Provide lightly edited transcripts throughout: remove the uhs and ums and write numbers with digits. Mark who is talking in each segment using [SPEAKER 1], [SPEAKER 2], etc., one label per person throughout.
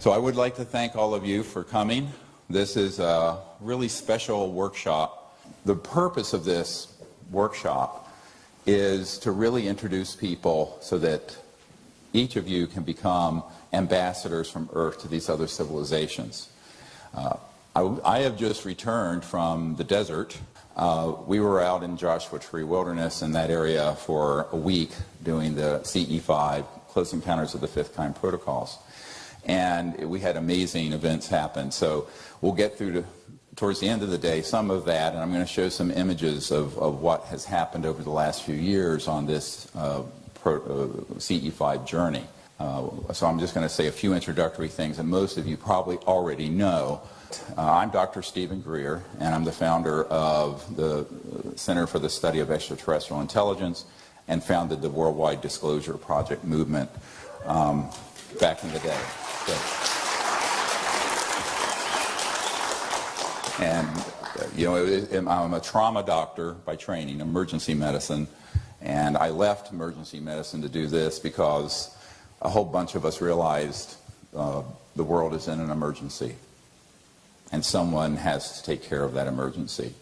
[SPEAKER 1] So I would like to thank all of you for coming. This is a really special workshop. The purpose of this workshop is to really introduce people so that each of you can become ambassadors from Earth to these other civilizations. I have just returned from the desert. We were out in Joshua Tree Wilderness in that area for a week doing the CE5, Close Encounters of the Fifth Kind protocols. And we had amazing events happen. So we'll get through towards the end of the day some of that, and I'm going to show some images of what has happened over the last few years on this CE5 journey. So I'm just going to say a few introductory things that most of you probably already know. I'm Dr. Stephen Greer, and I'm the founder of the Center for the Study of Extraterrestrial Intelligence and founded the Worldwide Disclosure Project movement back in the day. And, you know, I'm a trauma doctor by training, emergency medicine, and I left emergency medicine to do this because a whole bunch of us realized the world is in an emergency, and someone has to take care of that emergency.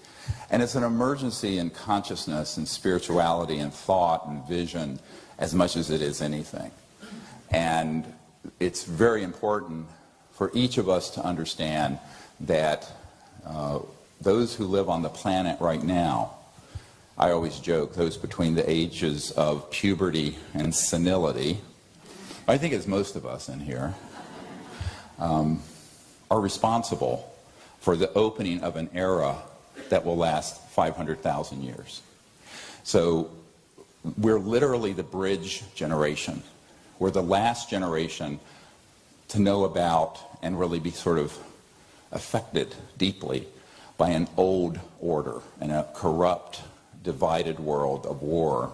[SPEAKER 1] And it's an emergency in consciousness and spirituality and thought and vision as much as it is anything. And it's very important for each of us to understand that those who live on the planet right now, I always joke, those between the ages of puberty and senility, I think it's most of us in here, are responsible for the opening of an era that will last 500,000 years. So we're literally the bridge generation. We're the last generation to know about and really be sort of affected deeply by an old order and a corrupt, divided world of war,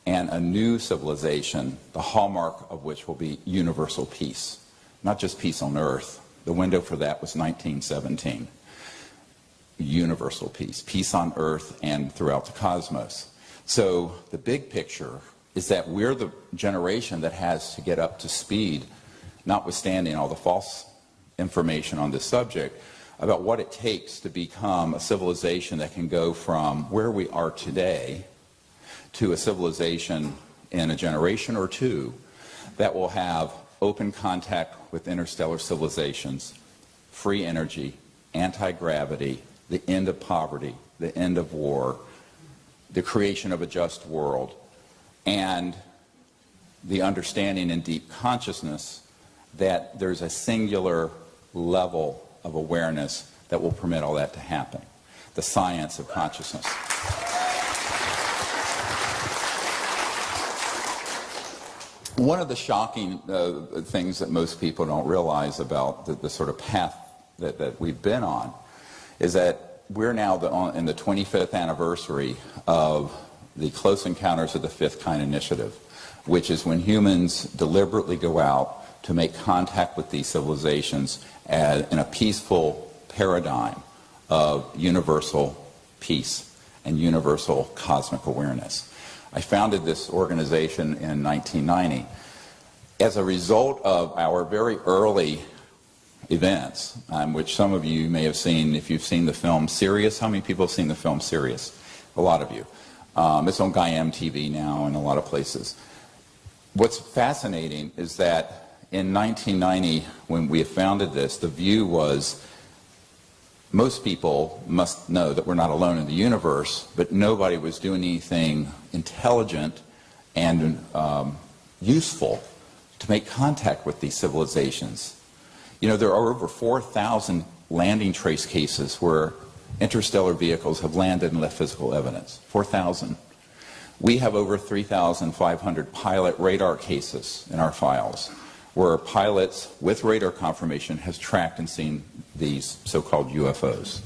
[SPEAKER 1] and a new civilization, the hallmark of which will be universal peace. Not just peace on Earth. The window for that was 1917. Universal peace. Peace on Earth and throughout the cosmos. So the big picture is that we're the generation that has to get up to speed, notwithstanding all the false information on this subject, about what it takes to become a civilization that can go from where we are today to a civilization in a generation or two that will have open contact with interstellar civilizations, free energy, anti-gravity, the end of poverty, the end of war, the creation of a just world, and the understanding and deep consciousness that there's a singular level of awareness that will permit all that to happen. The science of consciousness. One of the shocking things that most people don't realize about the sort of path that we've been on is that we're now in the 25th anniversary of the Close Encounters of the Fifth Kind initiative, which is when humans deliberately go out to make contact with these civilizations in a peaceful paradigm of universal peace and universal cosmic awareness. I founded this organization in 1990 as a result of our very early events, which some of you may have seen if you've seen the film Sirius. How many people have seen the film Sirius? A lot of you. It's on Guyam TV now in a lot of places. What's fascinating is that in 1990, when we founded this, the view was most people must know that we're not alone in the universe, but nobody was doing anything intelligent and useful to make contact with these civilizations. You know, there are over 4,000 landing trace cases where interstellar vehicles have landed and left physical evidence. 4,000. We have over 3,500 pilot radar cases in our files, where pilots with radar confirmation has tracked and seen these so-called UFOs.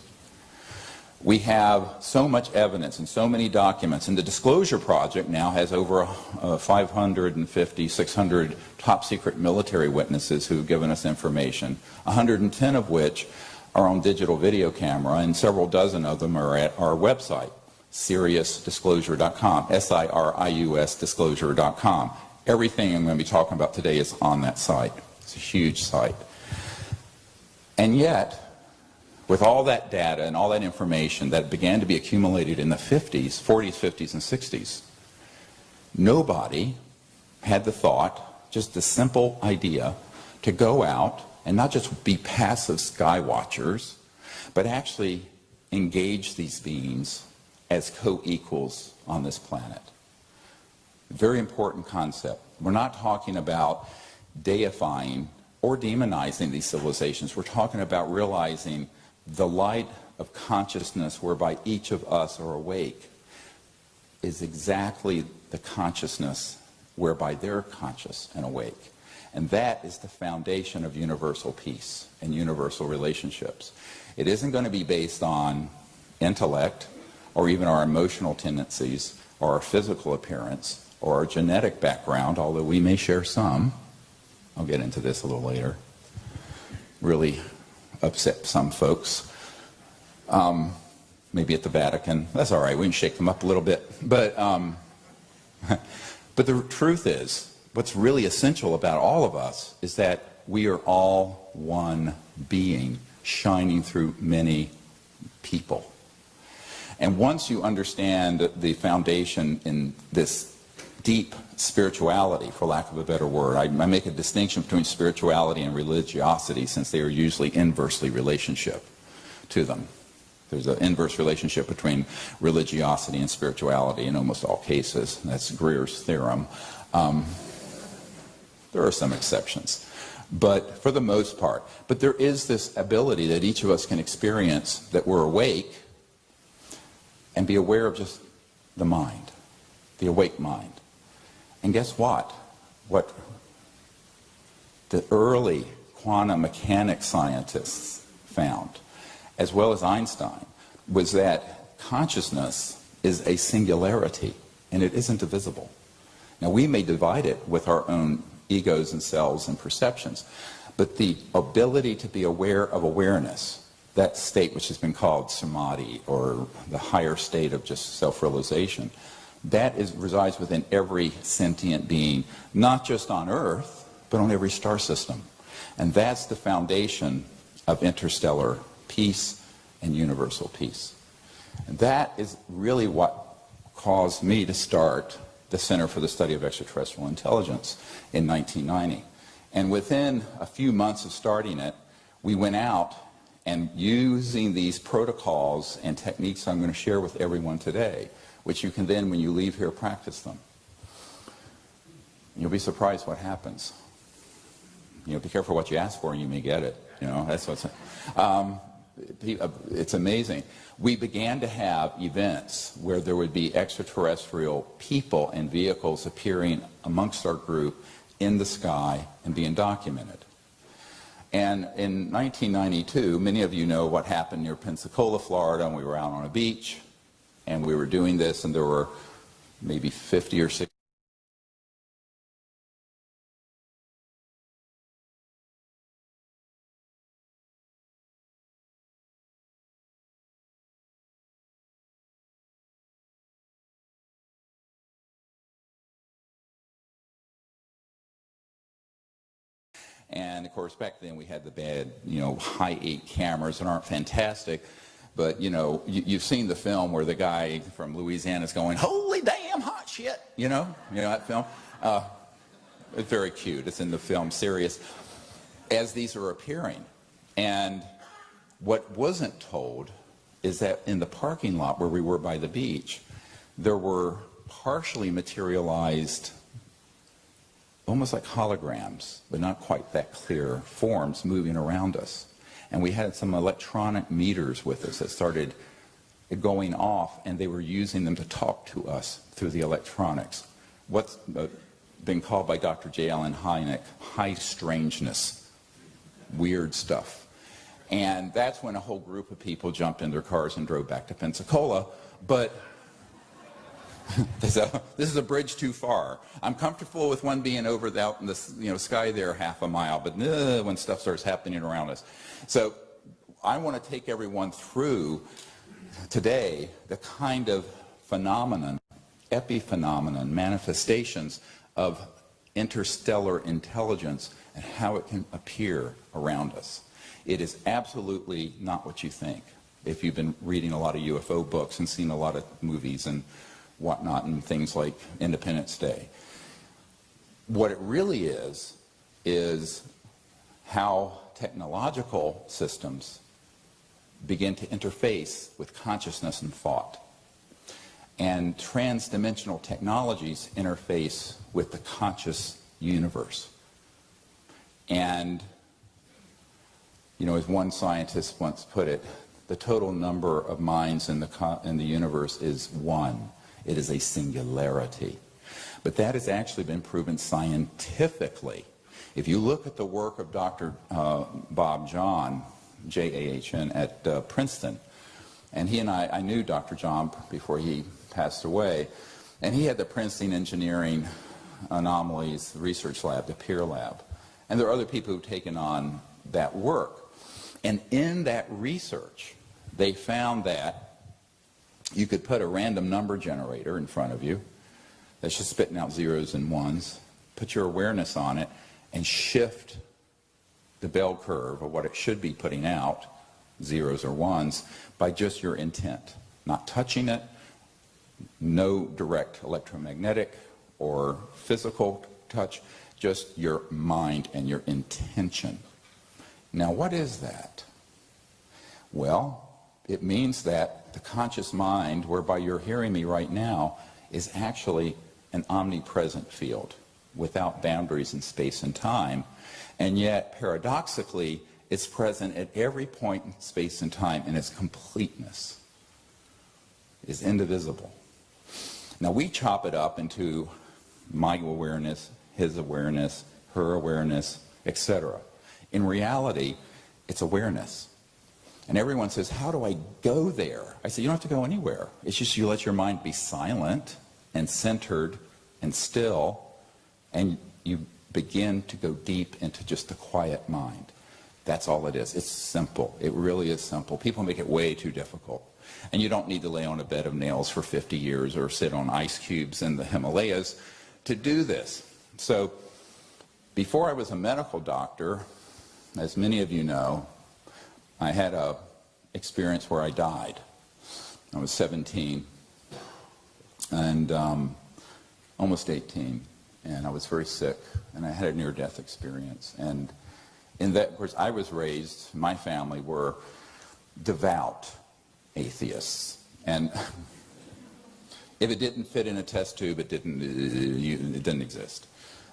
[SPEAKER 1] We have so much evidence and so many documents, and the Disclosure Project now has over 550, 600 top-secret military witnesses who have given us information, 110 of which are on digital video camera, and several dozen of them are at our website, SiriusDisclosure.com, S-I-R-I-U-S Disclosure.com. Everything I'm going to be talking about today is on that site. It's a huge site. And yet, with all that data and all that information that began to be accumulated in the 50s, 40s, 50s, and 60s, nobody had the thought, just the simple idea, to go out and not just be passive sky watchers, but actually engage these beings as co-equals on this planet. Very important concept. We're not talking about deifying or demonizing these civilizations. We're talking about realizing the light of consciousness whereby each of us are awake is exactly the consciousness whereby they're conscious and awake. And that is the foundation of universal peace and universal relationships. It isn't going to be based on intellect or even our emotional tendencies or our physical appearance or our genetic background, although we may share some. I'll get into this a little later. Really upset some folks. Maybe at the Vatican. That's all right. We can shake them up a little bit. But the truth is, what's really essential about all of us is that we are all one being shining through many people. And once you understand the foundation in this deep spirituality, for lack of a better word, I make a distinction between spirituality and religiosity since they are usually inversely relationship to them. There's an inverse relationship between religiosity and spirituality in almost all cases. That's Greer's theorem. There are some exceptions, but for the most part. But there is this ability that each of us can experience that we're awake and be aware of just the mind, the awake mind. And guess what? What the early quantum mechanics scientists found, as well as Einstein, was that consciousness is a singularity, and it isn't divisible. Now, we may divide it with our own egos and selves and perceptions, but the ability to be aware of awareness, that state which has been called samadhi, or the higher state of just self-realization, that resides within every sentient being, not just on Earth, but on every star system. And that's the foundation of interstellar peace and universal peace. And that is really what caused me to start the Center for the Study of Extraterrestrial Intelligence in 1990. And within a few months of starting it, we went out and using these protocols and techniques I'm going to share with everyone today, which you can then, when you leave here, practice them. You'll be surprised what happens. You know, be careful what you ask for and you may get it. You know, that's what's... it's amazing. We began to have events where there would be extraterrestrial people and vehicles appearing amongst our group in the sky and being documented. And in 1992, many of you know what happened near Pensacola, Florida, and we were out on a beach, and we were doing this, and there were maybe 50 or 60. And of course, back then we had the bad, high 8 cameras that aren't fantastic. But, you've seen the film where the guy from Louisiana is going, "Holy damn hot shit," you know that film? It's very cute. It's in the film Serious, as these are appearing. And what wasn't told is that in the parking lot where we were by the beach, there were partially materialized, almost like holograms, but not quite that clear, forms moving around us. And we had some electronic meters with us that started going off, and they were using them to talk to us through the electronics. What's been called by Dr. J. Allen Hynek high strangeness, weird stuff. And that's when a whole group of people jumped in their cars and drove back to Pensacola. But this is a bridge too far. I'm comfortable with one being over out in the sky there half a mile, but when stuff starts happening around us. So I want to take everyone through today the kind of phenomenon, epiphenomenon, manifestations of interstellar intelligence and how it can appear around us. It is absolutely not what you think. If you've been reading a lot of UFO books and seen a lot of movies and whatnot and things like Independence Day. What it really is how technological systems begin to interface with consciousness and thought. And transdimensional technologies interface with the conscious universe. And, you know, as one scientist once put it, the total number of minds in the universe is one. It is a singularity. But that has actually been proven scientifically. If you look at the work of Dr. Bob Jahn, J-A-H-N, at Princeton, and he and I knew Dr. Jahn before he passed away, and he had the Princeton Engineering Anomalies Research Lab, the PEER lab. And there are other people who've taken on that work. And in that research, they found that you could put a random number generator in front of you that's just spitting out zeros and ones, put your awareness on it, and shift the bell curve of what it should be putting out, zeros or ones, by just your intent. Not touching it, no direct electromagnetic or physical touch, just your mind and your intention. Now, what is that? Well, it means that the conscious mind, whereby you're hearing me right now, is actually an omnipresent field without boundaries in space and time. And yet, paradoxically, it's present at every point in space and time in its completeness. It is indivisible. Now, we chop it up into my awareness, his awareness, her awareness, etc. In reality, it's awareness. And everyone says, how do I go there? I say, you don't have to go anywhere. It's just you let your mind be silent and centered and still, and you begin to go deep into just the quiet mind. That's all it is. It's simple. It really is simple. People make it way too difficult. And you don't need to lay on a bed of nails for 50 years or sit on ice cubes in the Himalayas to do this. So before I was a medical doctor, as many of you know, I had an experience where I died. I was 17 and almost 18, and I was very sick, and I had a near-death experience. And in that, of course, I was raised, my family were devout atheists. And if it didn't fit in a test tube, it didn't exist.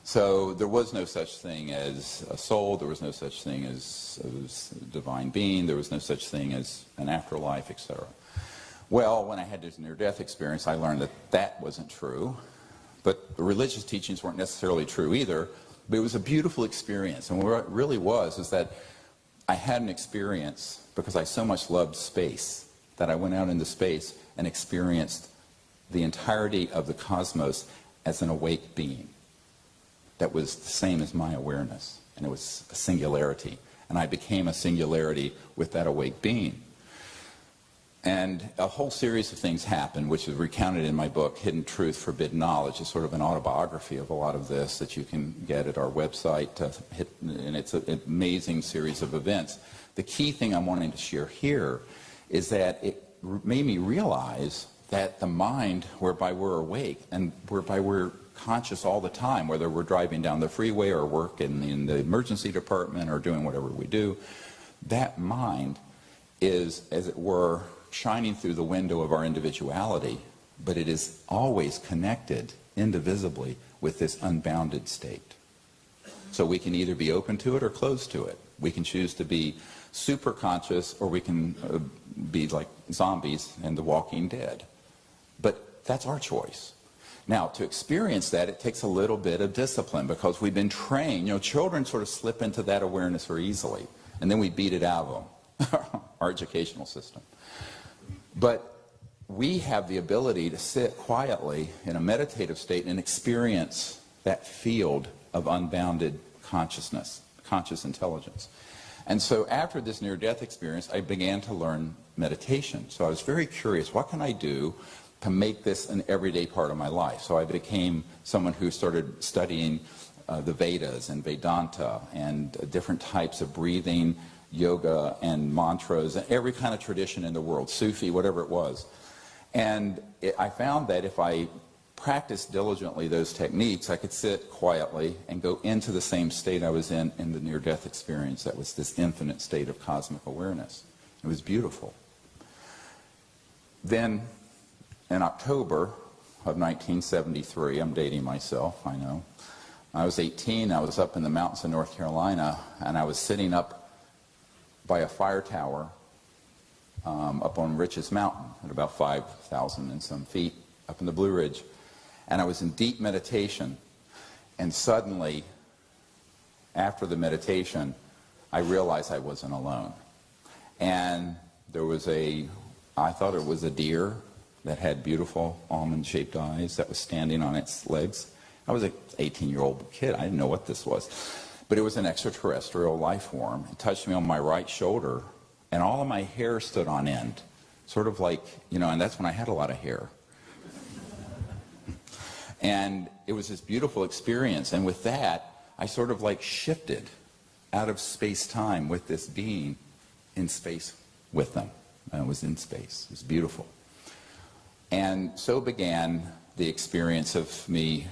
[SPEAKER 1] So there was no such thing as a soul, there was no such thing as a divine being, there was no such thing as an afterlife, etc. Well, when I had this near-death experience, I learned that that wasn't true. But the religious teachings weren't necessarily true either. But it was a beautiful experience. And what it really was is that I had an experience because I so much loved space that I went out into space and experienced the entirety of the cosmos as an awake being that was the same as my awareness. And it was a singularity. And I became a singularity with that awake being. And a whole series of things happened, which is recounted in my book, Hidden Truth, Forbidden Knowledge. It's sort of an autobiography of a lot of this that you can get at our website. And it's an amazing series of events. The key thing I'm wanting to share here is that it made me realize that the mind, whereby we're awake and whereby we're conscious all the time, whether we're driving down the freeway or working in the emergency department or doing whatever we do, that mind is, as it were, shining through the window of our individuality, but it is always connected indivisibly with this unbounded state. So we can either be open to it or closed to it. We can choose to be super conscious, or we can be like zombies in The Walking Dead. But that's our choice. Now, to experience that, it takes a little bit of discipline because we've been trained. You know, children sort of slip into that awareness very easily, and then we beat it out of them, our educational system. But we have the ability to sit quietly in a meditative state and experience that field of unbounded consciousness, conscious intelligence. And so after this near-death experience, I began to learn meditation. So I was very curious, what can I do to make this an everyday part of my life? So I became someone who started studying the Vedas and Vedanta and different types of breathing, yoga and mantras and every kind of tradition in the world, Sufi, whatever it was. And I found that if I practiced diligently those techniques, I could sit quietly and go into the same state I was in the near-death experience. That was this infinite state of cosmic awareness. It was beautiful. Then, in October of 1973, I'm dating myself, I know, I was 18, I was up in the mountains of North Carolina, and I was sitting up by a fire tower up on Rich's Mountain at about 5,000 and some feet up in the Blue Ridge. And I was in deep meditation, and suddenly, after the meditation, I realized I wasn't alone. And there was I thought it was a deer that had beautiful almond-shaped eyes that was standing on its legs. I was an 18-year-old kid. I didn't know what this was. But it was an extraterrestrial life form. It touched me on my right shoulder, and all of my hair stood on end. Sort of like, and that's when I had a lot of hair. And it was this beautiful experience. And with that, I sort of like shifted out of space-time with this being in space with them. And it was in space. It was beautiful. And so began the experience of me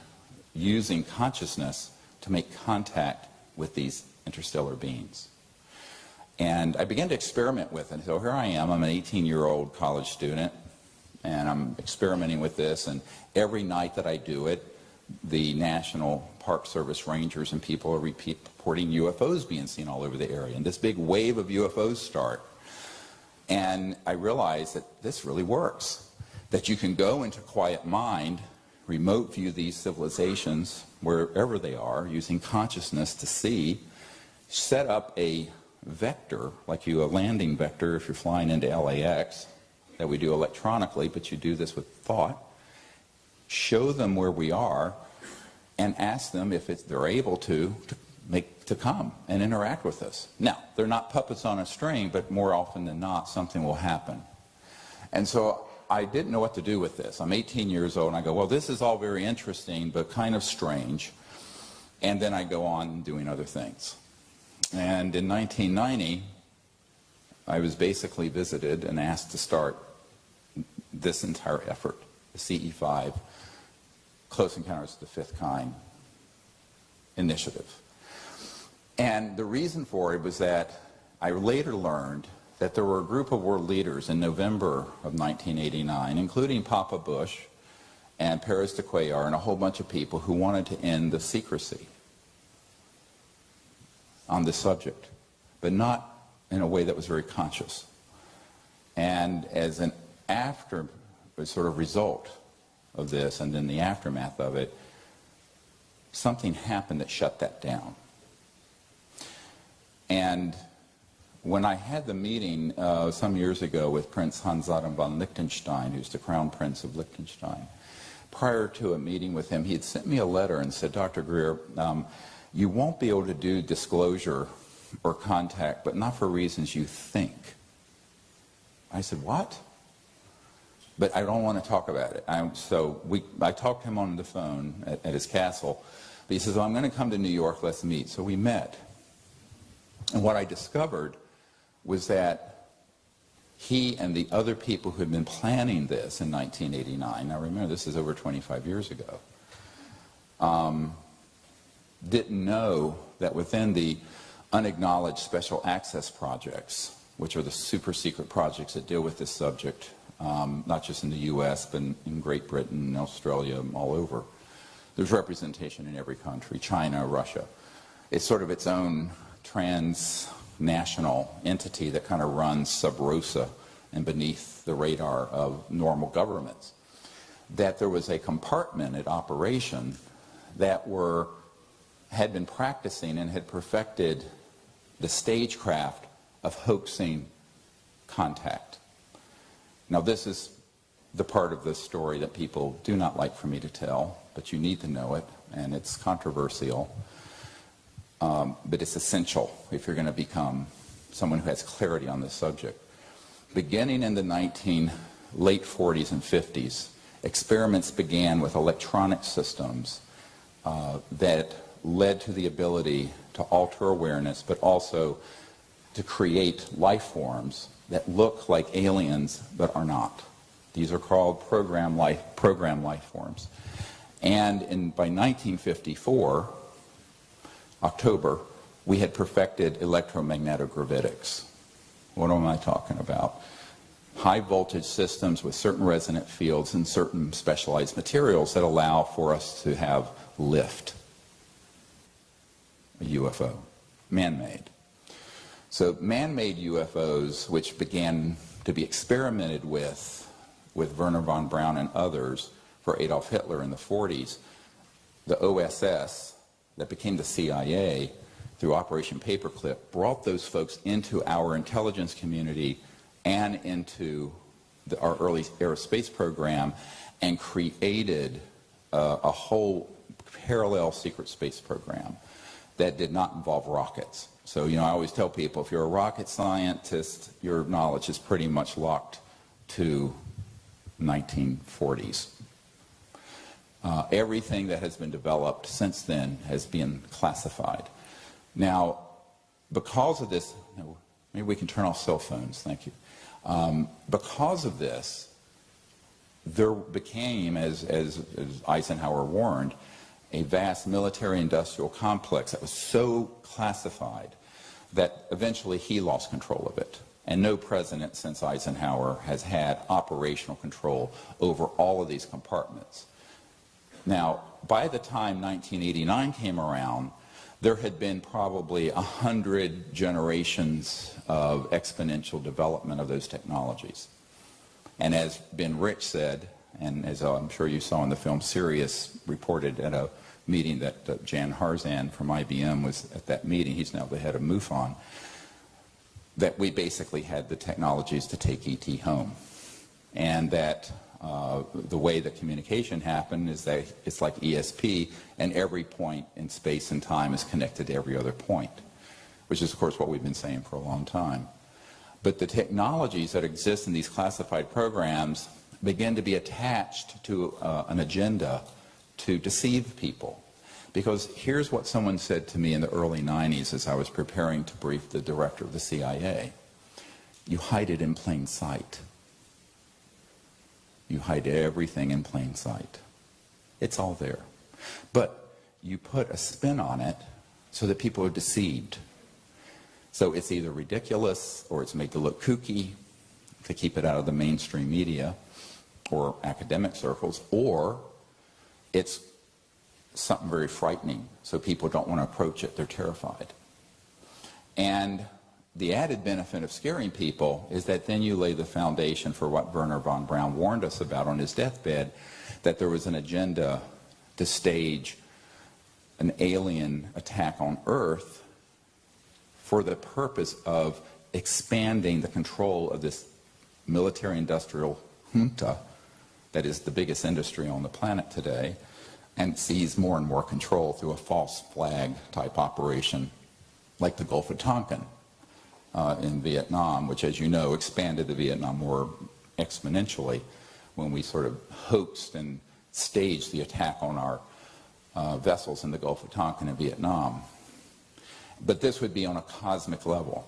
[SPEAKER 1] using consciousness to make contact with these interstellar beings. And I began to experiment with it. So here I am. I'm an 18-year-old college student, and I'm experimenting with this. And every night that I do it, the National Park Service rangers and people are reporting UFOs being seen all over the area. And this big wave of UFOs start. And I realized that this really works, that you can go into quiet mind, remote view these civilizations wherever they are, using consciousness to see, set up a vector, like a landing vector if you're flying into LAX, that we do electronically, but you do this with thought, show them where we are, and ask them if they're able to come and interact with us. Now, they're not puppets on a string, but more often than not, something will happen. And so I didn't know what to do with this. I'm 18 years old, and I go, well, this is all very interesting, but kind of strange. And then I go on doing other things. And in 1990, I was basically visited and asked to start this entire effort, the CE5, Close Encounters of the Fifth Kind initiative. And the reason for it was that I later learned that there were a group of world leaders in November of 1989, including Papa Bush and Paris de Cuellar and a whole bunch of people who wanted to end the secrecy on this subject, but not in a way that was very conscious. And as an sort of result of this, and then the aftermath of it, something happened that shut that down. And when I had the meeting some years ago with Prince Hans-Adam von Liechtenstein, who's the Crown Prince of Liechtenstein, prior to a meeting with him, he had sent me a letter and said, Dr. Greer, you won't be able to do disclosure or contact, but not for reasons you think. I said, what? But I don't want to talk about it. I talked to him on the phone at his castle. But he says, well, I'm going to come to New York, let's meet. So we met. And what I discovered was that he and the other people who had been planning this in 1989, now remember this is over 25 years ago, didn't know that within the unacknowledged special access projects, which are the super secret projects that deal with this subject, not just in the US, but in Great Britain, Australia, all over, there's representation in every country, China, Russia. It's sort of its own transnational entity that kind of runs sub rosa and beneath the radar of normal governments. That there was a compartmented operation that had been practicing and had perfected the stagecraft of hoaxing contact. Now this is the part of the story that people do not like for me to tell, but you need to know it, and it's controversial. But it's essential if you're going to become someone who has clarity on this subject. Beginning in the late 40s and 50s, experiments began with electronic systems that led to the ability to alter awareness, but also to create life forms that look like aliens but are not. These are called program life forms. And by 1954, October, we had perfected electromagnetogravitics. What am I talking about? High voltage systems with certain resonant fields and certain specialized materials that allow for us to have lift. A UFO, man-made. So man-made UFOs, which began to be experimented with Wernher von Braun and others for Adolf Hitler in the 40s, the OSS that became the CIA through Operation Paperclip brought those folks into our intelligence community and into our early aerospace program and created a whole parallel secret space program that did not involve rockets. So, I always tell people, if you're a rocket scientist, your knowledge is pretty much locked to 1940s. Everything that has been developed since then has been classified. Now, because of this, maybe we can turn off cell phones, thank you. Because of this, there became, as Eisenhower warned, a vast military-industrial complex that was so classified that eventually he lost control of it. And no president since Eisenhower has had operational control over all of these compartments. Now, by the time 1989 came around, there had been probably 100 generations of exponential development of those technologies. And as Ben Rich said, and as I'm sure you saw in the film, Sirius reported at a meeting that Jan Harzan from IBM was at that meeting, he's now the head of MUFON, that we basically had the technologies to take ET home. And that the way that communication happened is that it's like ESP, and every point in space and time is connected to every other point, which is, of course, what we've been saying for a long time. But the technologies that exist in these classified programs begin to be attached to an agenda to deceive people. Because here's what someone said to me in the early 90s as I was preparing to brief the director of the CIA. You hide it in plain sight. You hide everything in plain sight. It's all there. But you put a spin on it so that people are deceived. So it's either ridiculous or it's made to look kooky to keep it out of the mainstream media or academic circles, or it's something very frightening, so people don't want to approach it. They're terrified. And the added benefit of scaring people is that then you lay the foundation for what Wernher von Braun warned us about on his deathbed, that there was an agenda to stage an alien attack on Earth for the purpose of expanding the control of this military-industrial junta that is the biggest industry on the planet today, and seize more and more control through a false flag type operation like the Gulf of Tonkin in Vietnam, which, as you know, expanded the Vietnam War exponentially when we sort of hoaxed and staged the attack on our vessels in the Gulf of Tonkin in Vietnam. But this would be on a cosmic level.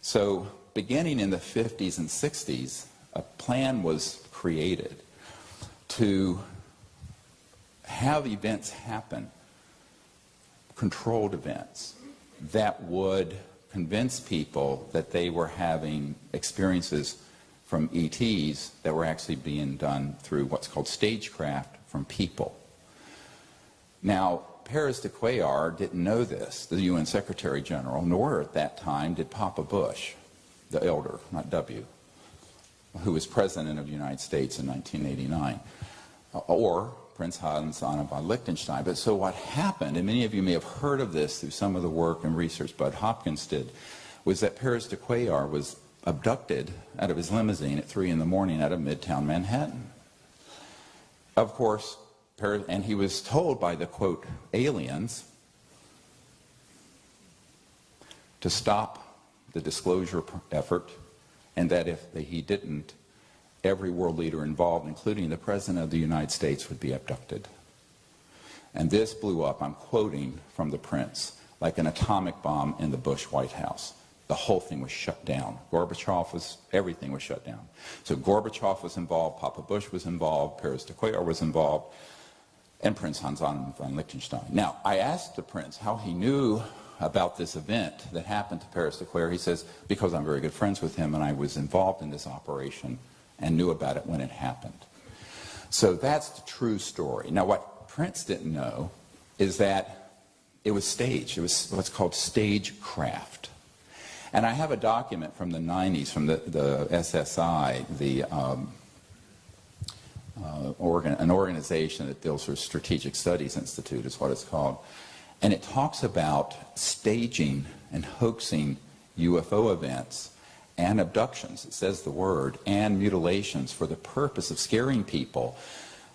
[SPEAKER 1] So beginning in the 50s and 60s, a plan was created to have events happen, controlled events, that would convince people that they were having experiences from ETs that were actually being done through what's called stagecraft from people. Now, Pérez de Cuellar didn't know this, the UN Secretary General, nor at that time did Papa Bush, the elder, not W, who was President of the United States in 1989, or Prince Hans Anna von Liechtenstein. But so what happened, and many of you may have heard of this through some of the work and research Bud Hopkins did, was that Pérez de Cuellar was abducted out of his limousine at 3 in the morning out of Midtown Manhattan. Of course, and he was told by the, quote, aliens to stop the disclosure effort, and that if he didn't, every world leader involved, including the President of the United States, would be abducted. And this blew up, I'm quoting from the Prince, like an atomic bomb in the Bush White House. the whole thing was shut down. Everything was shut down. So Gorbachev was involved, Papa Bush was involved, Pérez de Cuellar was involved, and Prince Hans von Liechtenstein. Now, I asked the prince how he knew about this event that happened to Pérez de Cuellar. He says, because I'm very good friends with him and I was involved in this operation and knew about it when it happened. So that's the true story. Now, what Prince didn't know is that it was staged. It was what's called stagecraft. And I have a document from the 90s from the SSI, an organization that deals with Strategic Studies Institute is what it's called. And it talks about staging and hoaxing UFO events and abductions, it says the word, and mutilations for the purpose of scaring people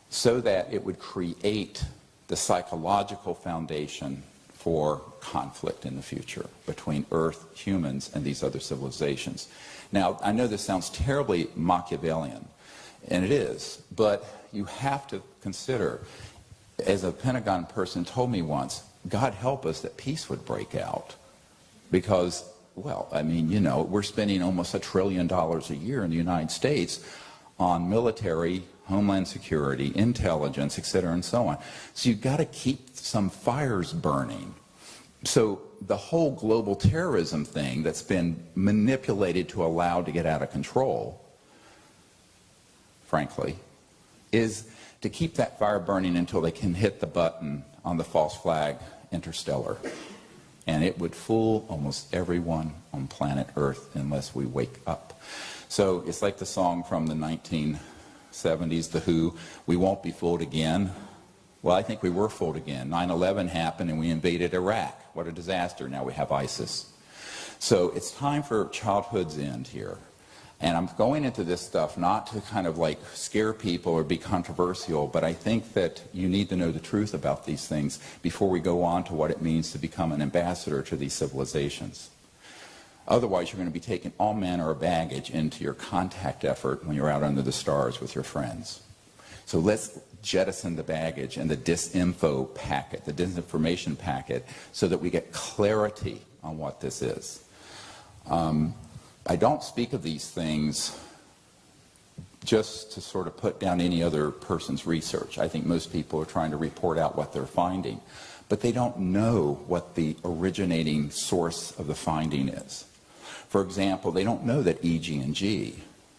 [SPEAKER 1] so that it would create the psychological foundation for conflict in the future between Earth, humans, and these other civilizations. Now, I know this sounds terribly Machiavellian, and it is, but you have to consider, as a Pentagon person told me once, God help us that peace would break out because, well, I mean, you know, we're spending almost $1 trillion a year in the United States on military, homeland security, intelligence, et cetera, and so on. So you've got to keep some fires burning. So the whole global terrorism thing that's been manipulated to allow to get out of control, frankly, is to keep that fire burning until they can hit the button on the false flag interstellar. And it would fool almost everyone on planet Earth unless we wake up. So it's like the song from the 1970s, The Who, we won't be fooled again. Well, I think we were fooled again. 9/11 happened and we invaded Iraq. What a disaster. Now we have ISIS. So it's time for childhood's end here. And I'm going into this stuff not to kind of like scare people or be controversial, but I think that you need to know the truth about these things before we go on to what it means to become an ambassador to these civilizations. Otherwise, you're going to be taking all manner of baggage into your contact effort when you're out under the stars with your friends. So let's jettison the baggage and the disinfo packet, the disinformation packet, so that we get clarity on what this is. I don't speak of these things just to sort of put down any other person's research. I think most people are trying to report out what they're finding, but they don't know what the originating source of the finding is. For example, they don't know that EG&G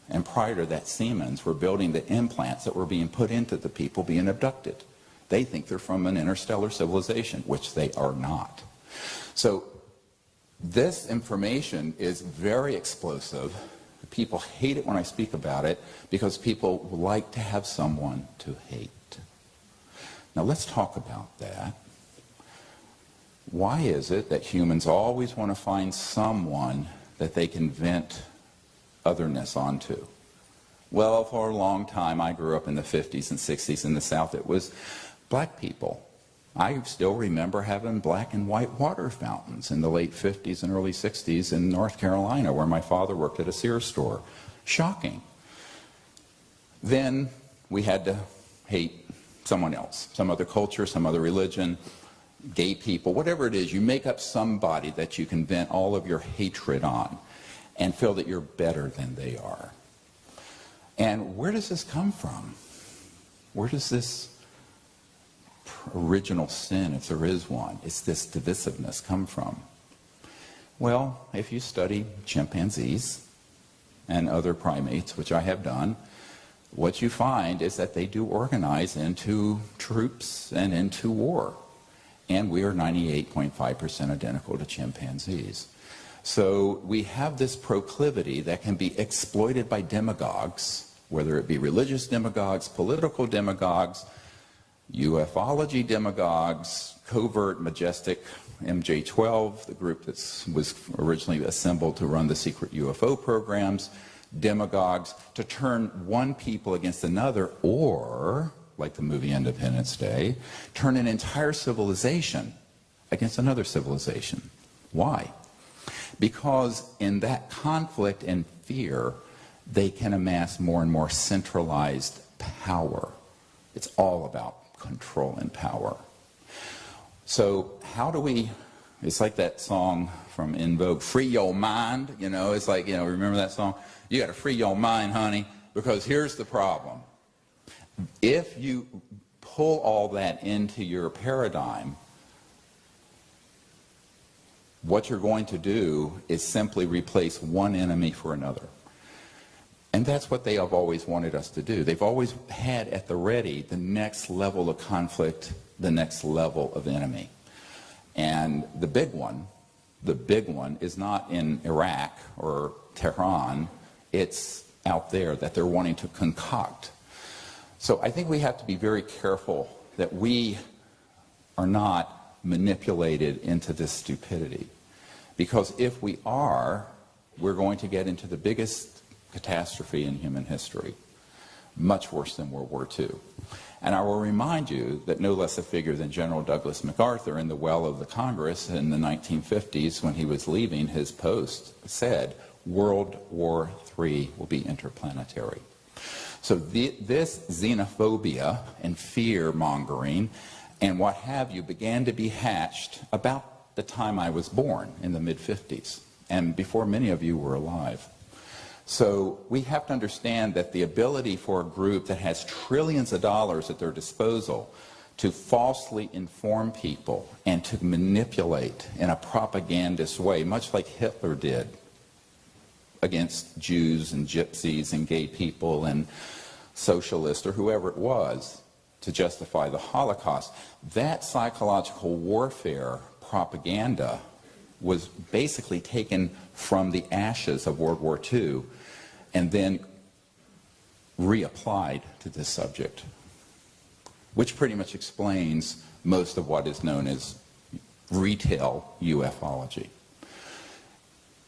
[SPEAKER 1] and prior to that Siemens were building the implants that were being put into the people being abducted. They think they're from an interstellar civilization, which they are not. So this information is very explosive. People hate it when I speak about it because people like to have someone to hate. Now let's talk about that. Why is it that humans always want to find someone that they can vent otherness onto? Well, for a long time, I grew up in the 50s and 60s in the South. It was black people. I still remember having black and white water fountains in the late 50s and early 60s in North Carolina, where my father worked at a Sears store. Shocking. Then we had to hate someone else, some other culture, some other religion, gay people, whatever it is. You make up somebody that you can vent all of your hatred on and feel that you're better than they are. And where does this come from? Where does this original sin, if there is one, it's this divisiveness, come from? Well, if you study chimpanzees and other primates, which I have done, what you find is that they do organize into troops and into war. And we are 98.5% identical to chimpanzees. So we have this proclivity that can be exploited by demagogues, whether it be religious demagogues, political demagogues, ufology demagogues, covert, majestic, MJ-12, the group that was originally assembled to run the secret UFO programs, demagogues, to turn one people against another, or, like the movie Independence Day, turn an entire civilization against another civilization. Why? Because in that conflict and fear, they can amass more and more centralized power. It's all about control and power. So how do we It's like that song from In Vogue, Free Your Mind. You know, it's like, you know, remember that song? You got to free your mind, honey, because here's the problem. If you pull all that into your paradigm, what you're going to do is simply replace one enemy for another. And that's what they have always wanted us to do. They've always had at the ready the next level of conflict, the next level of enemy. And the big one is not in Iraq or Tehran, it's out there that they're wanting to concoct. So I think we have to be very careful that we are not manipulated into this stupidity. Because if we are, we're going to get into the biggest catastrophe in human history, much worse than World War II. And I will remind you that no less a figure than General Douglas MacArthur in the well of the Congress in the 1950s, when he was leaving his post, said World War III will be interplanetary. So this xenophobia and fear-mongering and what have you began to be hatched about the time I was born in the mid-50s, and before many of you were alive. So we have to understand that the ability for a group that has trillions of dollars at their disposal to falsely inform people and to manipulate in a propagandist way, much like Hitler did against Jews and gypsies and gay people and socialists or whoever it was, to justify the Holocaust, that psychological warfare propaganda was basically taken from the ashes of World War II and then reapplied to this subject, which pretty much explains most of what is known as retail ufology.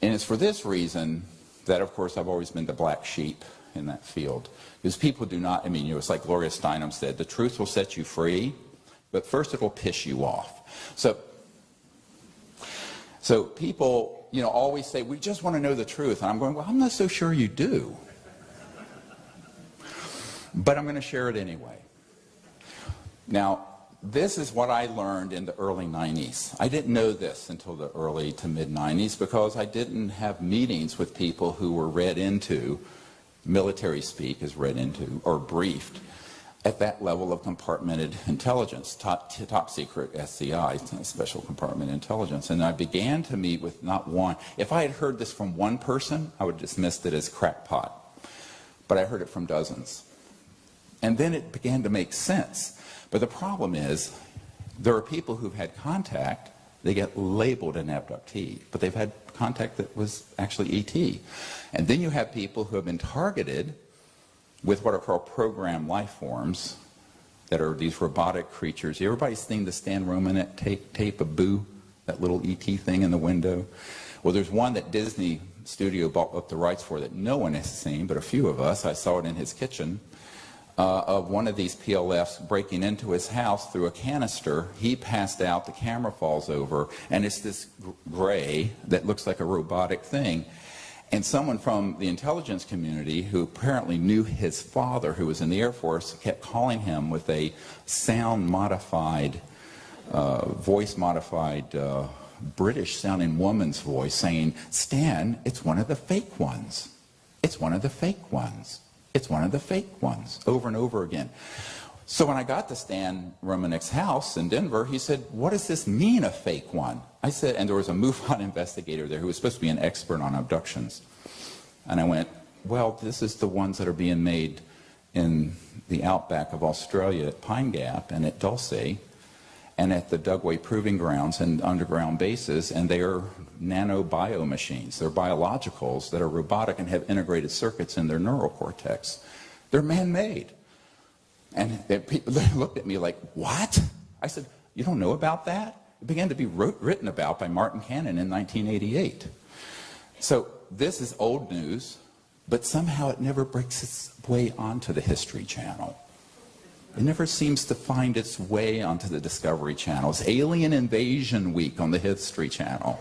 [SPEAKER 1] And it's for this reason that, of course, I've always been the black sheep in that field. Because people do not, I mean, you know, it's like Gloria Steinem said, the truth will set you free, but first it will piss you off. So people, you know, always say, we just want to know the truth. And I'm going, well, I'm not so sure you do. But I'm going to share it anyway. Now, this is what I learned in the early 90s. I didn't know this until the early to mid-90s because I didn't have meetings with people who were read into, military speak is read into, or briefed, at that level of compartmented intelligence, top secret SCI, special compartment intelligence. And I began to meet with not one. If I had heard this from one person, I would have dismissed it as crackpot. But I heard it from dozens. And then it began to make sense. But the problem is, there are people who've had contact, they get labeled an abductee, but they've had contact that was actually ET. And then you have people who have been targeted with what are called programmed life forms that are these robotic creatures. Everybody's seen the Stan Romanek tape of Boo, that little ET thing in the window? Well, there's one that Disney Studio bought up the rights for that no one has seen, but a few of us. I saw it in his kitchen, of one of these PLFs breaking into his house through a canister. He passed out, the camera falls over, and it's this gray that looks like a robotic thing. And someone from the intelligence community who apparently knew his father, who was in the Air Force, kept calling him with a sound-modified, voice-modified, British-sounding woman's voice saying, Stan, it's one of the fake ones. It's one of the fake ones. It's one of the fake ones, over and over again. So when I got to Stan Romanek's house in Denver, he said, what does this mean, a fake one? I said, and there was a MUFON investigator there who was supposed to be an expert on abductions. And I went, well, this is the ones that are being made in the outback of Australia at Pine Gap and at Dulce and at the Dugway Proving Grounds and underground bases, and they are nano-bio machines. They're biologicals that are robotic and have integrated circuits in their neural cortex. They're man-made. And people looked at me like, what? I said, you don't know about that? It began to be written about by Martin Cannon in 1988. So this is old news, but somehow it never breaks its way onto the History Channel. It never seems to find its way onto the Discovery Channel. It's Alien Invasion Week on the History Channel,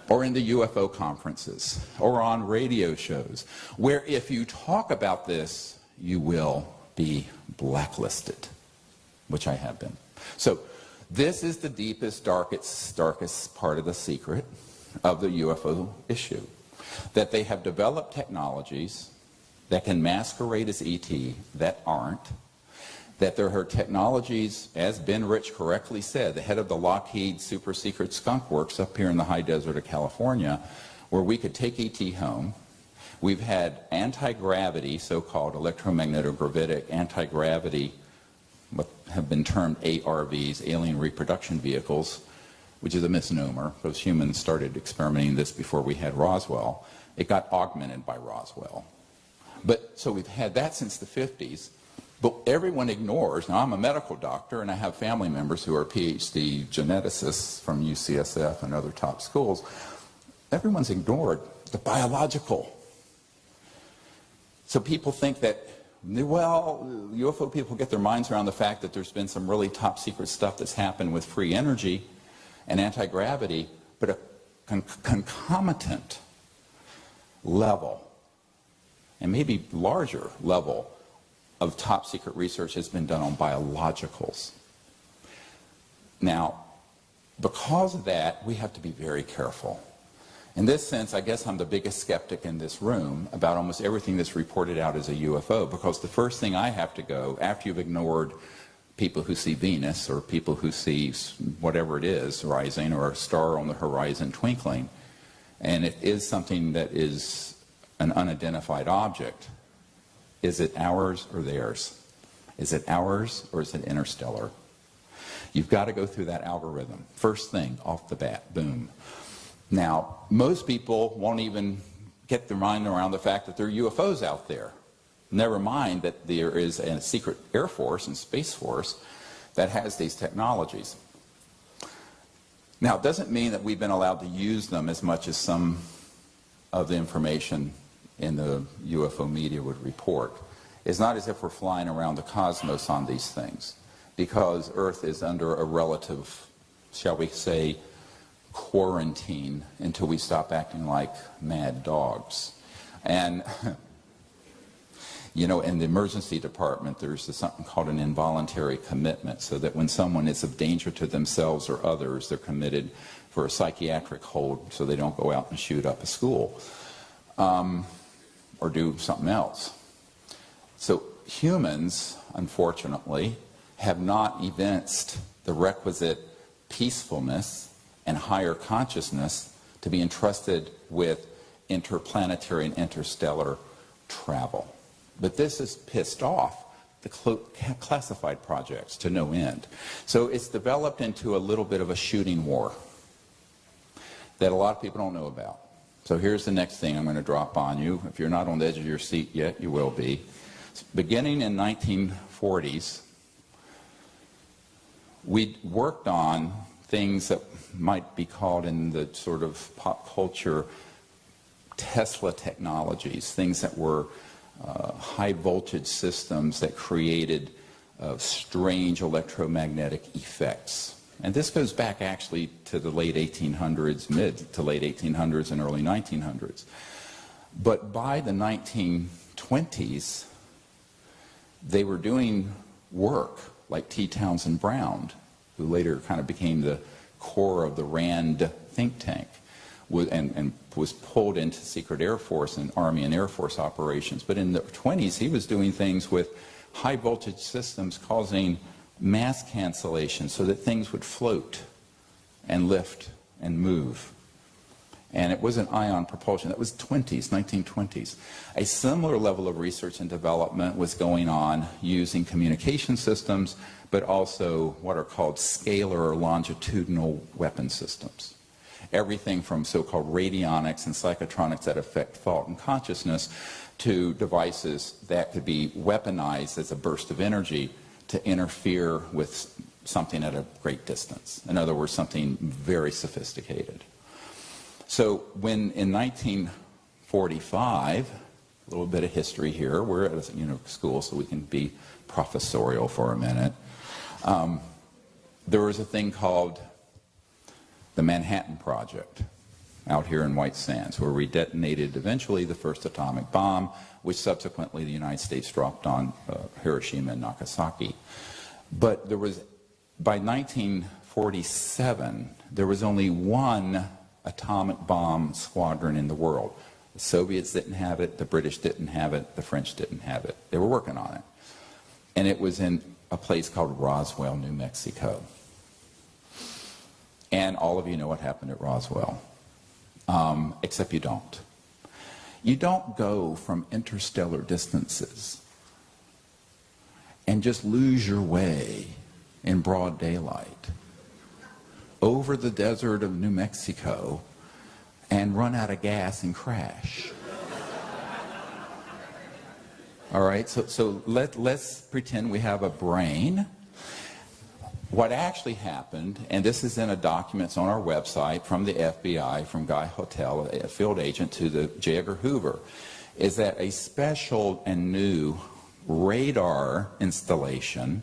[SPEAKER 1] or in the UFO conferences, or on radio shows, where if you talk about this, you will be blacklisted, which I have been. So This is the deepest, darkest part of the secret of the UFO issue, that they have developed technologies that can masquerade as ET that aren't, that there are technologies, as Ben Rich correctly said, the head of the Lockheed super secret skunk works up here in the high desert of California, where we could take ET home. We've had anti-gravity, so-called electromagnetic-gravitic anti-gravity, what have been termed ARVs, alien reproduction vehicles, which is a misnomer, because humans started experimenting this before we had Roswell. It got augmented by Roswell. But so we've had that since the 50s. But everyone ignores, now I'm a medical doctor and I have family members who are PhD geneticists from UCSF and other top schools. Everyone's ignored the biological. So people think that, well, UFO people get their minds around the fact that there's been some really top secret stuff that's happened with free energy and anti-gravity, but a concomitant level, and maybe larger level, of top secret research has been done on biologicals. Now, because of that, we have to be very careful. In this sense, I guess I'm the biggest skeptic in this room about almost everything that's reported out as a UFO, because the first thing I have to go, after you've ignored people who see Venus or people who see whatever it is rising, or a star on the horizon twinkling, and it is something that is an unidentified object, is it ours or theirs? Is it ours or is it interstellar? You've got to go through that algorithm. First thing, off the bat, boom. Now, most people won't even get their mind around the fact that there are UFOs out there. Never mind that there is a secret Air Force and Space Force that has these technologies. Now, it doesn't mean that we've been allowed to use them as much as some of the information in the UFO media would report. It's not as if we're flying around the cosmos on these things, because Earth is under a relative, shall we say, quarantine until we stop acting like mad dogs. And you know, in the emergency department, there's something called an involuntary commitment, so that when someone is of danger to themselves or others, they're committed for a psychiatric hold so they don't go out and shoot up a school. Or do something else. So humans, unfortunately, have not evinced the requisite peacefulness and higher consciousness to be entrusted with interplanetary and interstellar travel. But this has pissed off the classified projects to no end. So it's developed into a little bit of a shooting war that a lot of people don't know about. So here's the next thing I'm going to drop on you. If you're not on the edge of your seat yet, you will be. Beginning in 1940s, we worked on things that might be called in the sort of pop culture Tesla technologies, things that were high voltage systems that created strange electromagnetic effects. And this goes back actually to the late 1800s, mid to late 1800s and early 1900s. But by the 1920s, they were doing work like T. Townsend Brown, who later kind of became the core of the RAND think tank, and was pulled into secret Air Force and Army and Air Force operations. But in the 20s, he was doing things with high voltage systems causing mass cancellation so that things would float and lift and move. And it wasn't ion propulsion. That was 1920s. A similar level of research and development was going on using communication systems, but also what are called scalar or longitudinal weapon systems. Everything from so-called radionics and psychotronics that affect thought and consciousness to devices that could be weaponized as a burst of energy to interfere with something at a great distance. In other words, something very sophisticated. So when in 1945, a little bit of history here, we're at a school so we can be professorial for a minute, there was a thing called the Manhattan Project out here in White Sands, where we detonated eventually the first atomic bomb, which subsequently the United States dropped on Hiroshima and Nagasaki. But there was by 1947, there was only one atomic bomb squadron in the world. The Soviets didn't have it, the British didn't have it, the French didn't have it. They were working on it. And it was in a place called Roswell, New Mexico. And all of you know what happened at Roswell, except you don't. You don't go from interstellar distances and just lose your way in broad daylight over the desert of New Mexico and run out of gas and crash. All right, so let's pretend we have a brain. What actually happened, and this is in a document on our website from the FBI, from Guy Hotel, a field agent, to the J. Edgar Hoover, is that a special and new radar installation,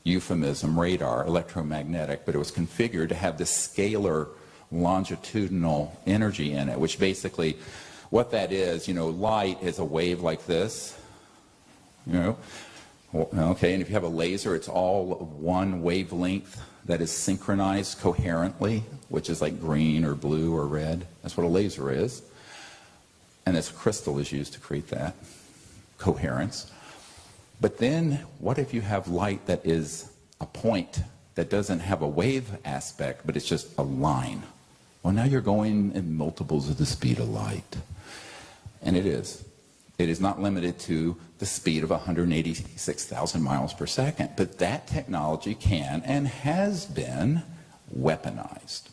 [SPEAKER 1] euphemism, radar, electromagnetic, but it was configured to have this scalar longitudinal energy in it, which basically, what that is, you know, light is a wave like this, you know, okay, and if you have a laser, it's all one wavelength that is synchronized coherently, which is like green or blue or red. That's what a laser is. And this crystal is used to create that coherence. But then, what if you have light that is a point that doesn't have a wave aspect, but it's just a line? Well, now you're going in multiples of the speed of light. And it is. It is not limited to the speed of 186,000 miles per second. But that technology can and has been weaponized.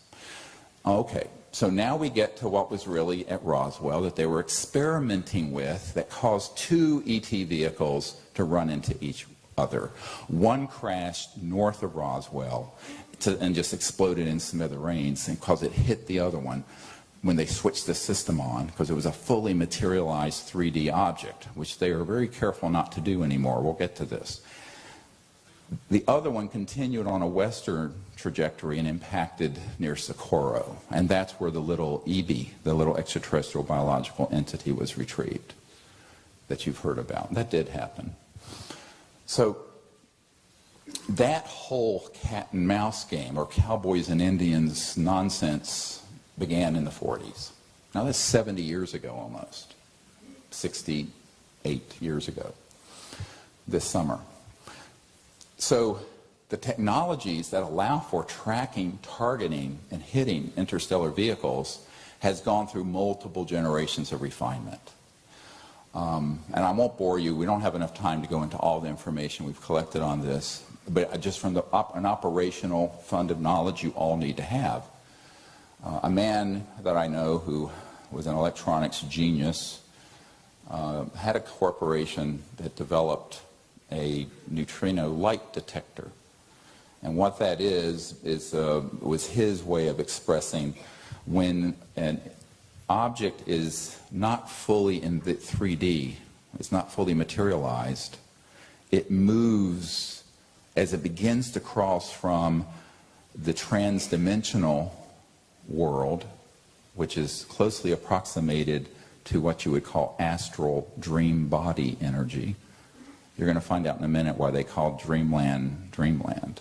[SPEAKER 1] Okay, so now we get to what was really at Roswell that they were experimenting with that caused two ET vehicles to run into each other. One crashed north of Roswell and just exploded in smithereens because it hit the other one when they switched the system on, because it was a fully materialized 3D object, which they are very careful not to do anymore. We'll get to this. The other one continued on a western trajectory and impacted near Socorro, and that's where the little EB, the little extraterrestrial biological entity, was retrieved that you've heard about. That did happen. So that whole cat and mouse game, or cowboys and Indians nonsense, began in the 40s. Now that's 70 years ago almost, 68 years ago, this summer. So the technologies that allow for tracking, targeting, and hitting interstellar vehicles has gone through multiple generations of refinement. And I won't bore you, we don't have enough time to go into all the information we've collected on this, but just from an operational fund of knowledge you all need to have. A man that I know who was an electronics genius had a corporation that developed a neutrino light detector. And what that is was his way of expressing when an object is not fully in the 3D, it's not fully materialized, it moves as it begins to cross from the transdimensional world, which is closely approximated to what you would call astral dream body energy. You're going to find out in a minute why they call Dreamland Dreamland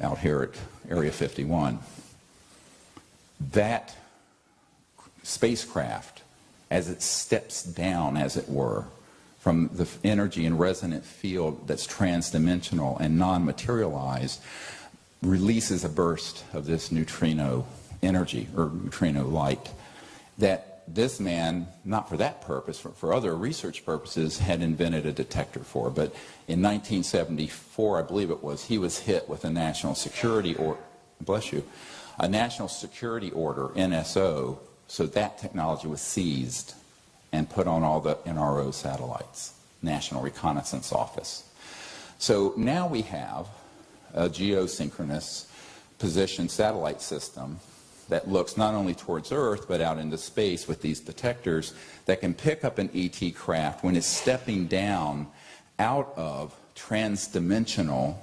[SPEAKER 1] out here at Area 51. That spacecraft, as it steps down, as it were, from the energy and resonant field that's transdimensional and non-materialized, releases a burst of this neutrino energy, or neutrino light, that this man, not for that purpose, for other research purposes, had invented a detector for. But in 1974, I believe it was, he was hit with a national security order, bless you, a national security order, NSO, so that technology was seized and put on all the NRO satellites, National Reconnaissance Office. So now we have a geosynchronous position satellite system that looks not only towards Earth but out into space with these detectors that can pick up an ET craft when it's stepping down out of transdimensional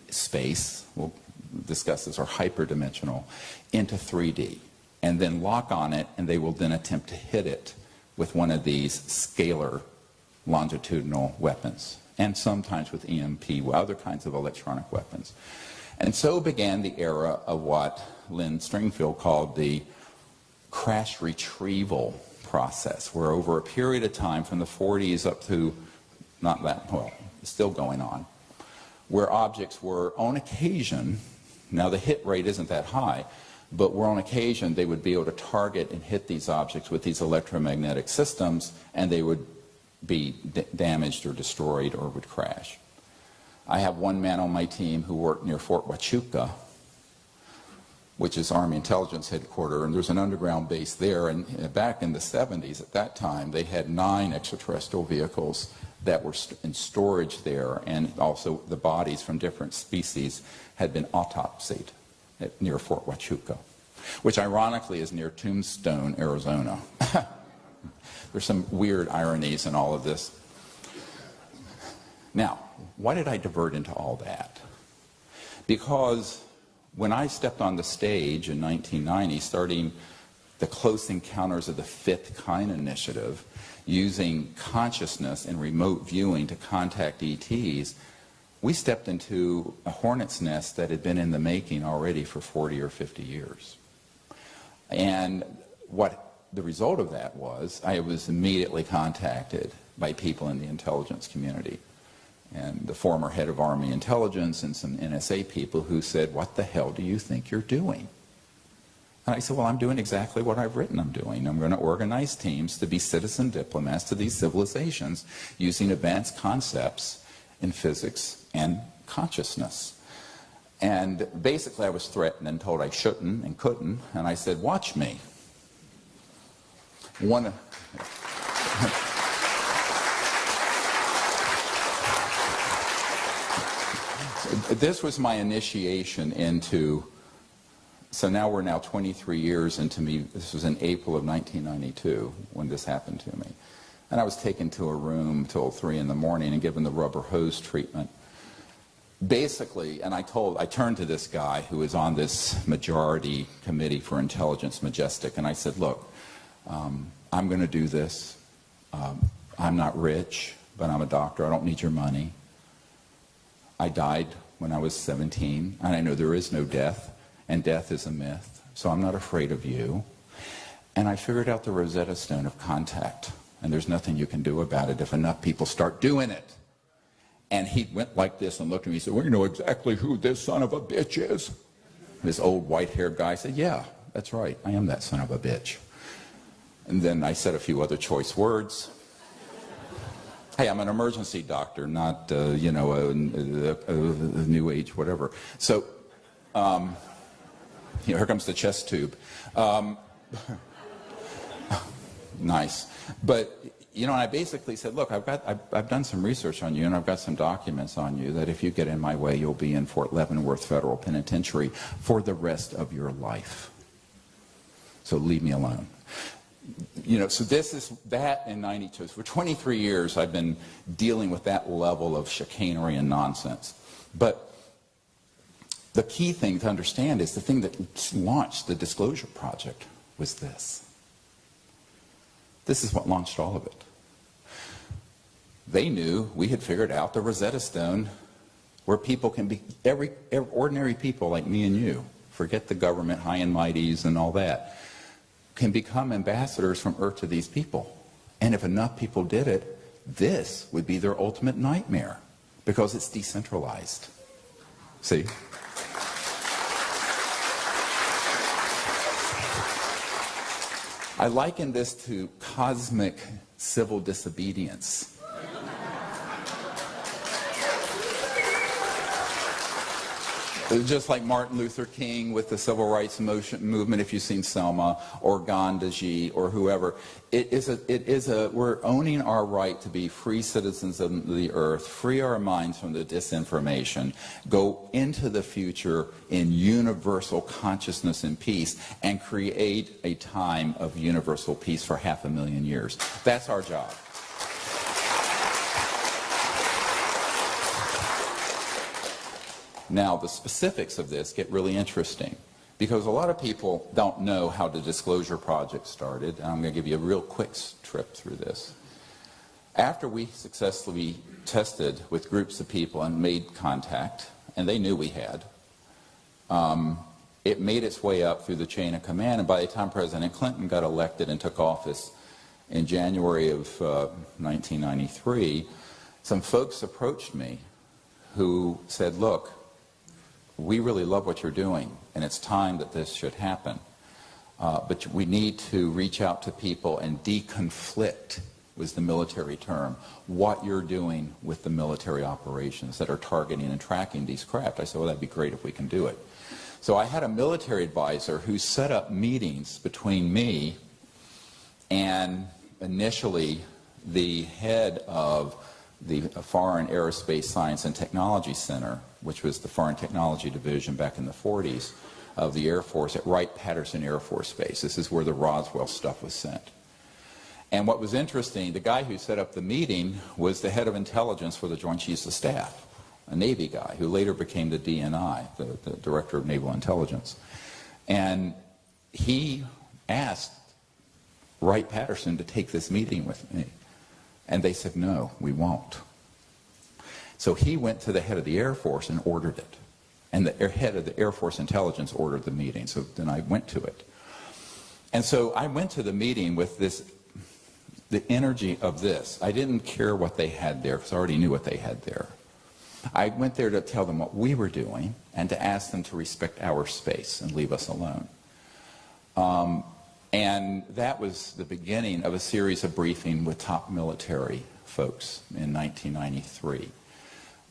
[SPEAKER 1] space, we'll discuss this, or hyperdimensional, into 3D, and then lock on it, and they will then attempt to hit it with one of these scalar longitudinal weapons and sometimes with EMP, other kinds of electronic weapons. And so began the era of what Lynn Stringfield called the crash retrieval process, where over a period of time from the 40s up to not that, well, still going on, where objects were on occasion, now the hit rate isn't that high, but where on occasion they would be able to target and hit these objects with these electromagnetic systems, and they would be damaged or destroyed or would crash. I have one man on my team who worked near Fort Huachuca, which is Army Intelligence Headquarters, and there's an underground base there. And back in the 70s, at that time, they had 9 extraterrestrial vehicles that were in storage there, and also the bodies from different species had been autopsied near Fort Huachuca, which ironically is near Tombstone, Arizona. There's some weird ironies in all of this. Now, why did I divert into all that? Because when I stepped on the stage in 1990, starting the Close Encounters of the Fifth Kind initiative, using consciousness and remote viewing to contact ETs, we stepped into a hornet's nest that had been in the making already for 40 or 50 years. And what the result of that was, I was immediately contacted by people in the intelligence community, and the former head of Army Intelligence and some NSA people who said, "What the hell do you think you're doing?" And I said, well, I'm doing exactly what I've written I'm doing. I'm going to organize teams to be citizen diplomats to these civilizations using advanced concepts in physics and consciousness. And basically I was threatened and told I shouldn't and couldn't, and I said, watch me. This was my initiation into, so now we're 23 years into me. This was in April of 1992 when this happened to me. And I was taken to a room till 3 in the morning and given the rubber hose treatment. Basically, and I turned to this guy who was on this majority committee for intelligence, Majestic, and I said, look, I'm going to do this. I'm not rich, but I'm a doctor. I don't need your money. I died when I was 17, and I know there is no death, and death is a myth, so I'm not afraid of you. And I figured out the Rosetta Stone of contact, and there's nothing you can do about it if enough people start doing it. And he went like this and looked at me and said, well, you know exactly who this son of a bitch is? This old white-haired guy said, yeah, that's right, I am that son of a bitch. And then I said a few other choice words. Hey, I'm an emergency doctor, not, you know, a new age, whatever. So, you know, here comes the chest tube. Nice. But, you know, I basically said, look, I've done some research on you, and I've got some documents on you that if you get in my way, you'll be in Fort Leavenworth Federal Penitentiary for the rest of your life. So leave me alone. You know, so this is that in 92. So for 23 years, I've been dealing with that level of chicanery and nonsense. But the key thing to understand is the thing that launched the Disclosure Project was this. This is what launched all of it. They knew we had figured out the Rosetta Stone where people can be, every ordinary people like me and you, forget the government, high and mighties and all that, can become ambassadors from Earth to these people. And if enough people did it, this would be their ultimate nightmare because it's decentralized. See? I liken this to cosmic civil disobedience. Just like Martin Luther King with the civil rights movement, if you've seen Selma, or Gandhi, or whoever, we're owning our right to be free citizens of the earth, free our minds from the disinformation, go into the future in universal consciousness and peace, and create a time of universal peace for 500,000 years. That's our job. Now, the specifics of this get really interesting because a lot of people don't know how the Disclosure Project started. And I'm going to give you a real quick trip through this. After we successfully tested with groups of people and made contact, and they knew we had, it made its way up through the chain of command, and by the time President Clinton got elected and took office in January of 1993, some folks approached me who said, look, we really love what you're doing, and it's time that this should happen. But we need to reach out to people and deconflict, was the military term, what you're doing with the military operations that are targeting and tracking these craft. I said, well, that'd be great if we can do it. So I had a military advisor who set up meetings between me and initially the head of the Foreign Aerospace Science and Technology Center, which was the Foreign Technology Division back in the 40s of the Air Force at Wright-Patterson Air Force Base. This is where the Roswell stuff was sent. And what was interesting, the guy who set up the meeting was the head of intelligence for the Joint Chiefs of Staff, a Navy guy who later became the DNI, the Director of Naval Intelligence. And he asked Wright-Patterson to take this meeting with me. And they said, no, we won't. So he went to the head of the Air Force and ordered it. And the head of the Air Force Intelligence ordered the meeting. So then I went to it. And so I went to the meeting with this, the energy of this. I didn't care what they had there because I already knew what they had there. I went there to tell them what we were doing and to ask them to respect our space and leave us alone. And that was the beginning of a series of briefing with top military folks in 1993.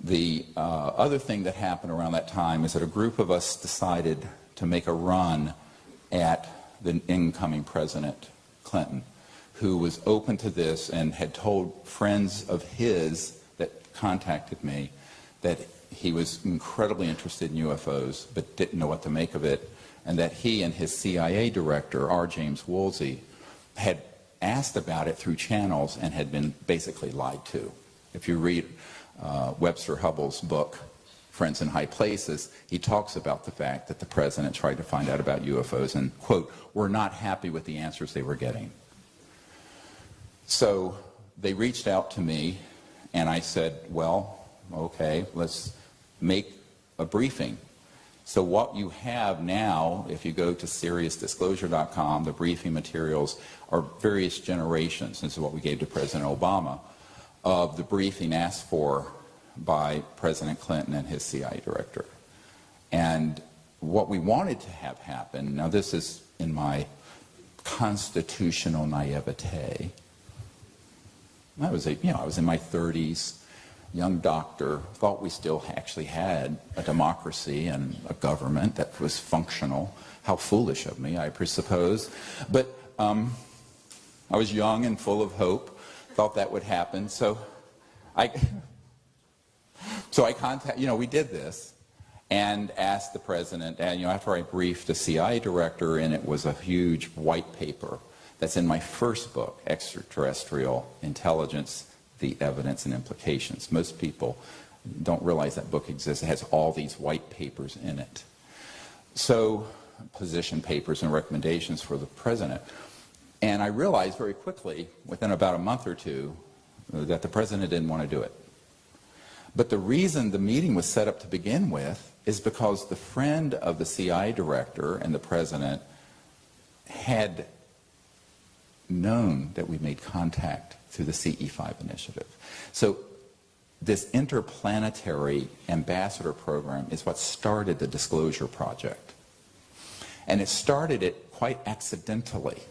[SPEAKER 1] The other thing that happened around that time is that a group of us decided to make a run at the incoming President Clinton, who was open to this and had told friends of his that contacted me that he was incredibly interested in UFOs but didn't know what to make of it, and that he and his CIA director, R. James Woolsey, had asked about it through channels and had been basically lied to. If you read Webster Hubbell's book, Friends in High Places, he talks about the fact that the president tried to find out about UFOs and, quote, were not happy with the answers they were getting. So they reached out to me, and I said, well, okay, let's make a briefing. So what you have now, if you go to SeriousDisclosure.com, the briefing materials are various generations. This is what we gave to President Obama, of the briefing asked for by President Clinton and his CIA director. And what we wanted to have happen, now this is in my constitutional naivete. I was in my 30s. Young doctor, thought we still actually had a democracy and a government that was functional. How foolish of me, I presuppose. But I was young and full of hope, thought that would happen. So I contacted, we did this and asked the president, and after I briefed the CIA director, and it was a huge white paper that's in my first book, Extraterrestrial Intelligence, the Evidence and Implications. Most people don't realize that book exists. It has all these white papers in it. So, position papers and recommendations for the president. And I realized very quickly, within about a month or two, that the president didn't want to do it. But the reason the meeting was set up to begin with is because the friend of the CIA director and the president had known that we made contact through the CE5 initiative. So this interplanetary ambassador program is what started the Disclosure Project. And it started it quite accidentally.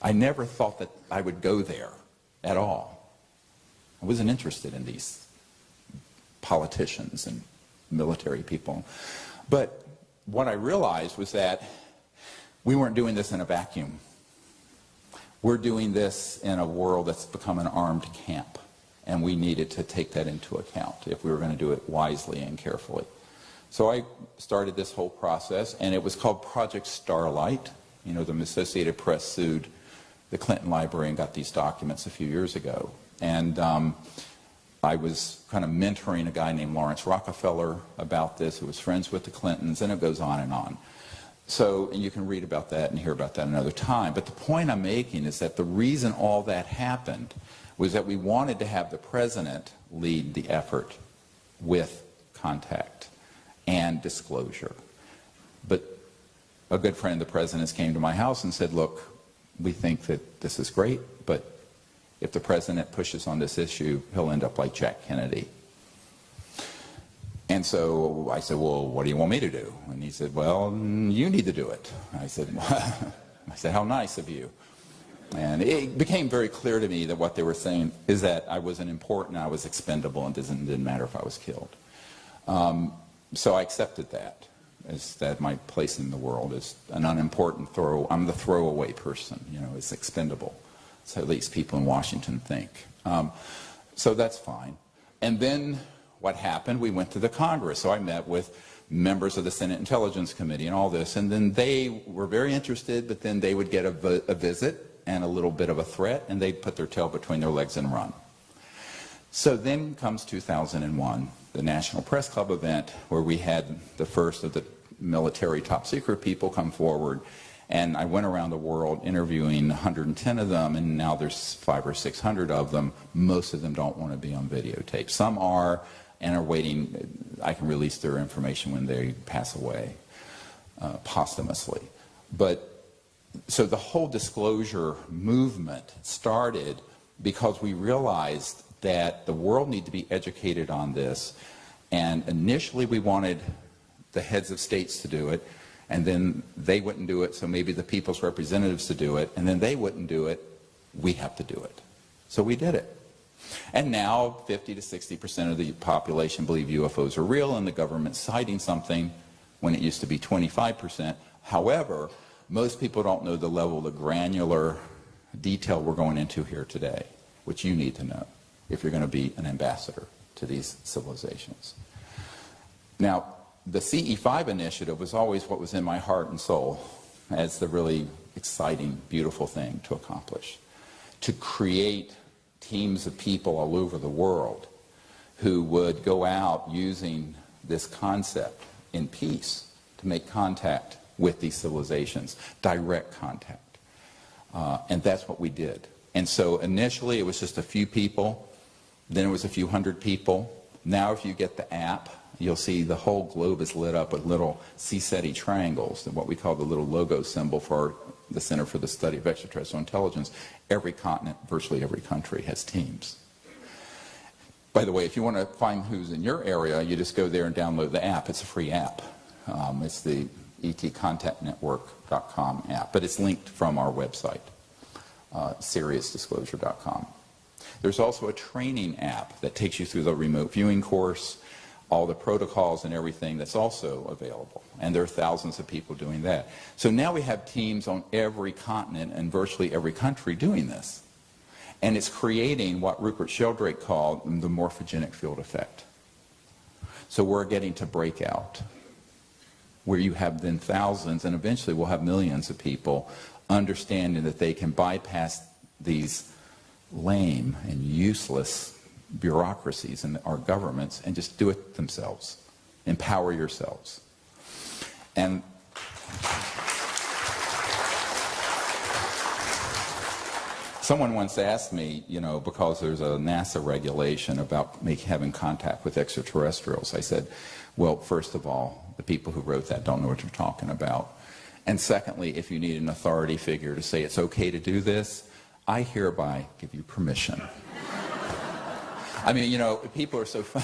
[SPEAKER 1] I never thought that I would go there at all. I wasn't interested in these politicians and military people. But what I realized was that we weren't doing this in a vacuum. We're doing this in a world that's become an armed camp, and we needed to take that into account if we were going to do it wisely and carefully. So I started this whole process, and it was called Project Starlight. The Associated Press sued the Clinton Library and got these documents a few years ago. And I was kind of mentoring a guy named Lawrence Rockefeller about this, who was friends with the Clintons, and it goes on and on. So, and you can read about that and hear about that another time. But the point I'm making is that the reason all that happened was that we wanted to have the president lead the effort with contact and disclosure. But a good friend of the president's came to my house and said, look, we think that this is great, but if the president pushes on this issue, he'll end up like Jack Kennedy. And so I said, well, what do you want me to do? And he said, well, you need to do it. I said, how nice of you. And it became very clear to me that what they were saying is that I wasn't important, I was expendable, and it didn't matter if I was killed. So I accepted that, as that my place in the world is an unimportant I'm the throwaway person, you know, it's expendable. So at least people in Washington think. So that's fine. And then what happened, we went to the Congress. So I met with members of the Senate Intelligence Committee and all this, and then they were very interested, but then they would get a visit and a little bit of a threat, and they'd put their tail between their legs and run. So then comes 2001, the National Press Club event, where we had the first of the military top secret people come forward, and I went around the world interviewing 110 of them, and now there's 500 or 600 of them. Most of them don't want to be on videotape. Some are and are waiting. I can release their information when they pass away posthumously. But so the whole disclosure movement started because we realized that the world needed to be educated on this, and initially we wanted the heads of states to do it, and then they wouldn't do it, so maybe the people's representatives to do it, and then they wouldn't do it, we have to do it. So we did it. And now 50 to 60% of the population believe UFOs are real and the government's hiding something when it used to be 25%. However, most people don't know the level of granular detail we're going into here today, which you need to know if you're going to be an ambassador to these civilizations. Now, the CE5 initiative was always what was in my heart and soul as the really exciting, beautiful thing to accomplish. To create teams of people all over the world who would go out using this concept in peace to make contact with these civilizations, direct contact. And that's what we did. And so initially it was just a few people, then it was a few hundred people. Now if you get the app, you'll see the whole globe is lit up with little CSETI triangles, what we call the little logo symbol for the Center for the Study of Extraterrestrial Intelligence. Every continent, virtually every country has teams. By the way, if you want to find who's in your area, you just go there and download the app. It's a free app. It's the etcontactnetwork.com app, but it's linked from our website, SiriusDisclosure.com. There's also a training app that takes you through the remote viewing course, all the protocols and everything that's also available. And there are thousands of people doing that. So now we have teams on every continent and virtually every country doing this. And it's creating what Rupert Sheldrake called the morphogenic field effect. So we're getting to breakout, where you have then thousands and eventually we'll have millions of people understanding that they can bypass these lame and useless bureaucracies in our governments and just do it themselves. Empower yourselves. And someone once asked me, you know, because there's a NASA regulation about having contact with extraterrestrials, I said, well, first of all, the people who wrote that don't know what you're talking about. And secondly, if you need an authority figure to say it's okay to do this, I hereby give you permission. I mean, you know, people are so fun.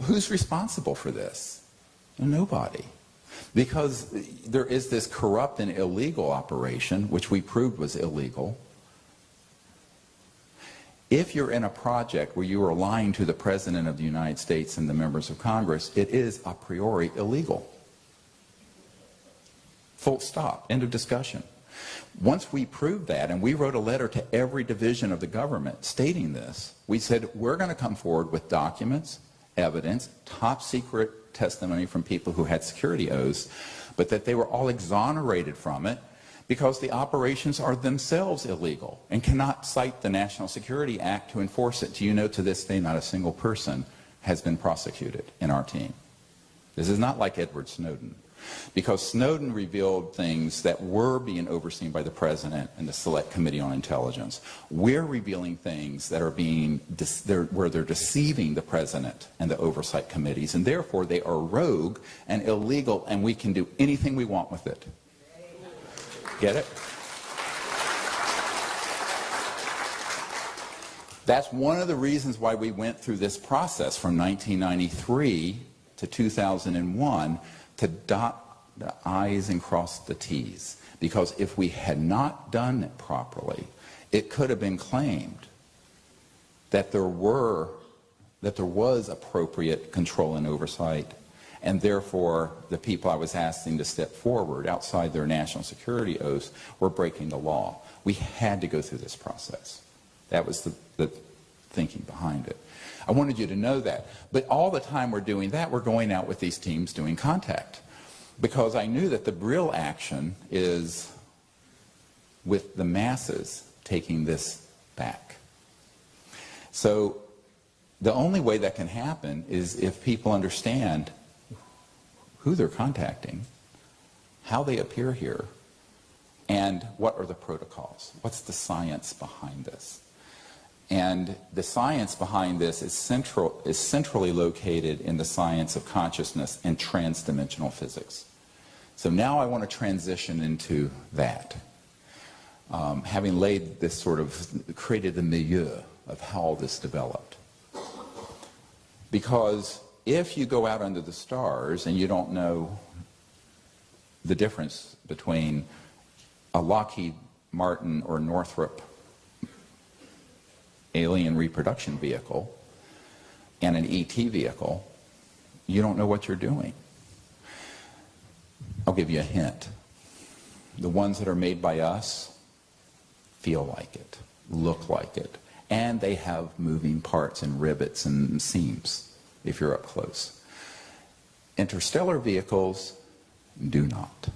[SPEAKER 1] Who's responsible for this? Nobody. Because there is this corrupt and illegal operation, which we proved was illegal. If you're in a project where you are lying to the President of the United States and the members of Congress, it is a priori illegal. Full stop. End of discussion. Once we proved that, and we wrote a letter to every division of the government stating this, we said we're going to come forward with documents, evidence, top secret testimony from people who had security oaths, but that they were all exonerated from it because the operations are themselves illegal and cannot cite the National Security Act to enforce it. Do you know to this day not a single person has been prosecuted in our team? This is not like Edward Snowden, because Snowden revealed things that were being overseen by the President and the Select Committee on Intelligence. We're revealing things that are where they're deceiving the President and the oversight committees, and therefore they are rogue and illegal, and we can do anything we want with it. Get it? That's one of the reasons why we went through this process from 1993 to 2001 to dot the I's and cross the T's. Because if we had not done it properly, it could have been claimed that there was appropriate control and oversight, and therefore the people I was asking to step forward outside their national security oaths were breaking the law. We had to go through this process. That was the thinking behind it. I wanted you to know that. But all the time we're doing that, we're going out with these teams doing contact. Because I knew that the real action is with the masses taking this back. So the only way that can happen is if people understand who they're contacting, how they appear here, and what are the protocols. What's the science behind this? And the science behind this is centrally located in the science of consciousness and transdimensional physics. So now I want to transition into that. Having laid this sort of, created the milieu of how all this developed. Because if you go out under the stars and you don't know the difference between a Lockheed Martin or Northrop alien reproduction vehicle and an ET vehicle, you don't know what you're doing. I'll give you a hint. The ones that are made by us feel like it, look like it, and they have moving parts and rivets and seams if you're up close. Interstellar vehicles do not.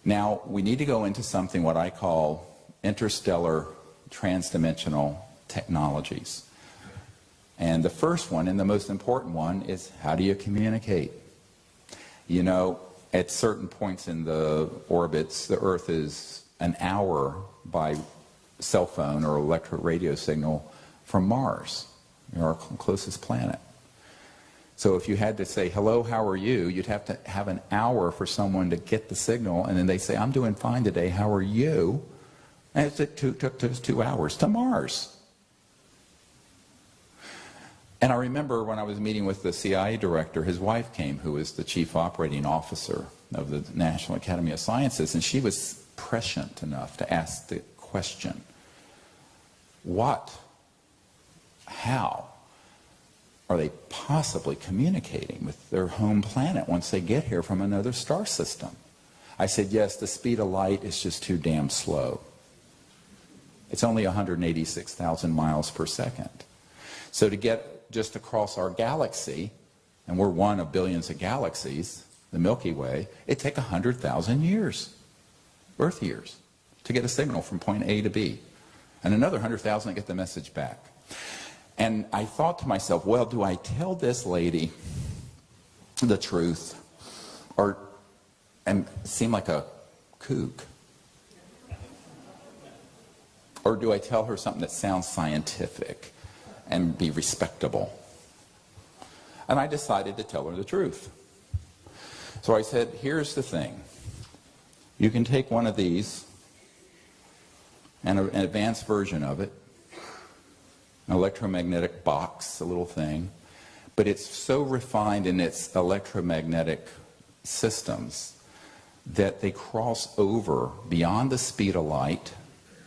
[SPEAKER 1] Now, we need to go into something what I call interstellar transdimensional technologies. And the first one, and the most important one, is how do you communicate? You know, at certain points in the orbits, the Earth is an hour by cell phone or electric radio signal from Mars, our closest planet. So if you had to say, hello, how are you? You'd have to have an hour for someone to get the signal, and then they say, I'm doing fine today, how are you? And it took us 2 hours to Mars. And I remember when I was meeting with the CIA director, his wife came, who was the chief operating officer of the National Academy of Sciences, and she was prescient enough to ask the question, what, how are they possibly communicating with their home planet once they get here from another star system? I said, yes, the speed of light is just too damn slow. It's only 186,000 miles per second. So to get just across our galaxy, and we're one of billions of galaxies, the Milky Way, it'd take 100,000 years, Earth years, to get a signal from point A to B, and another 100,000 to get the message back. And I thought to myself, well, do I tell this lady the truth and seem like a kook? Or do I tell her something that sounds scientific and be respectable? And I decided to tell her the truth. So I said, here's the thing. You can take one of these, and an advanced version of it, an electromagnetic box, a little thing, but it's so refined in its electromagnetic systems that they cross over beyond the speed of light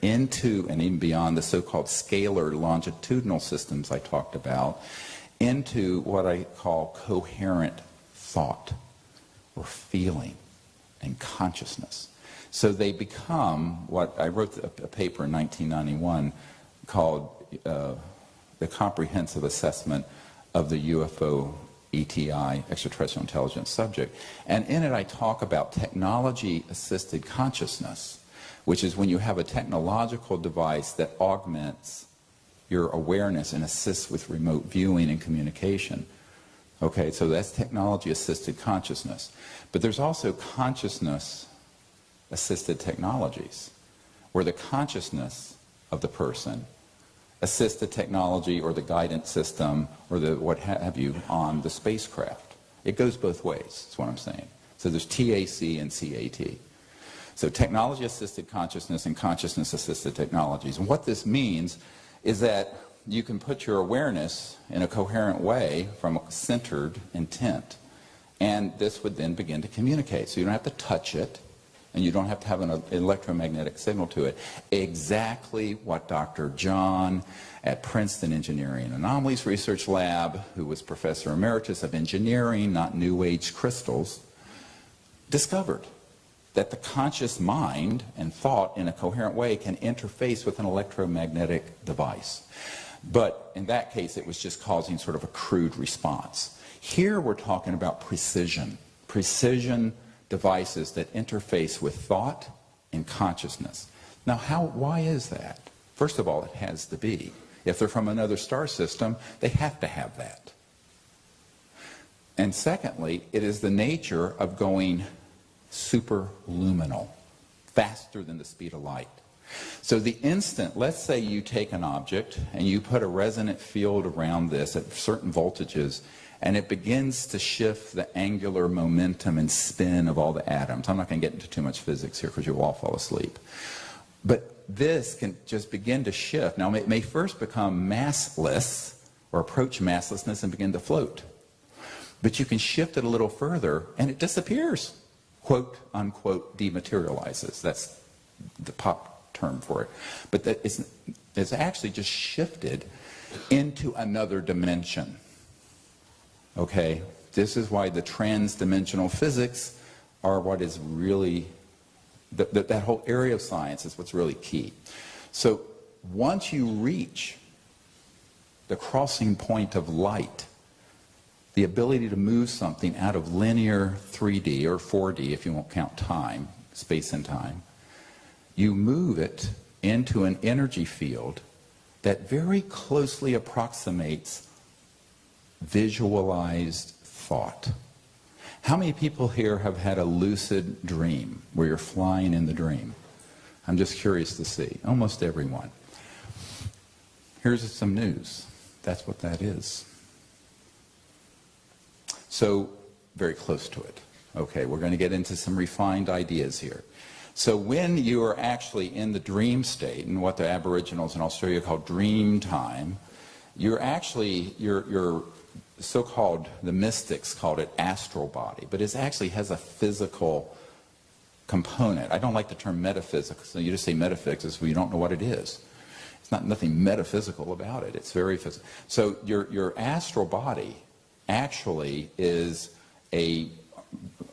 [SPEAKER 1] into, and even beyond the so-called scalar longitudinal systems I talked about, into what I call coherent thought or feeling and consciousness. So they become what I wrote a paper in 1991 called the Comprehensive Assessment of the UFO ETI, Extraterrestrial Intelligence Subject. And in it I talk about technology-assisted consciousness, which is when you have a technological device that augments your awareness and assists with remote viewing and communication. Okay, so that's technology-assisted consciousness. But there's also consciousness-assisted technologies, where the consciousness of the person assists the technology or the guidance system or the what have you on the spacecraft. It goes both ways, is what I'm saying. So there's TAC and CAT. So technology-assisted consciousness and consciousness-assisted technologies. And what this means is that you can put your awareness in a coherent way from a centered intent, and this would then begin to communicate. So you don't have to touch it, and you don't have to have an electromagnetic signal to it. Exactly what Dr. John at Princeton Engineering Anomalies Research Lab, who was Professor Emeritus of Engineering, not New Age crystals, discovered. That the conscious mind and thought in a coherent way can interface with an electromagnetic device. But in that case, it was just causing sort of a crude response. Here we're talking about precision. Precision devices that interface with thought and consciousness. Now, why is that? First of all, it has to be. If they're from another star system, they have to have that. And secondly, it is the nature of going superluminal, faster than the speed of light. So the instant, let's say you take an object and you put a resonant field around this at certain voltages, and it begins to shift the angular momentum and spin of all the atoms. I'm not going to get into too much physics here because you'll all fall asleep. But this can just begin to shift. Now, it may first become massless or approach masslessness and begin to float. But you can shift it a little further and it disappears. Quote, unquote, dematerializes. That's the pop term for it. But that it's actually just shifted into another dimension. Okay? This is why the trans-dimensional physics are what is really, that whole area of science is what's really key. So once you reach the crossing point of light, the ability to move something out of linear 3D or 4D, if you won't count time, space and time, you move it into an energy field that very closely approximates visualized thought. How many people here have had a lucid dream where you're flying in the dream? I'm just curious to see. Almost everyone. Here's some news. That's what that is. So, very close to it. Okay, we're going to get into some refined ideas here. So when you are actually in the dream state, and what the Aboriginals in Australia call dream time, you're actually, you're so-called, the mystics called it astral body, but it actually has a physical component. I don't like the term metaphysics. So you just say metaphysics, well, you don't know what it is. It's nothing metaphysical about it. It's very physical. So your astral body actually is a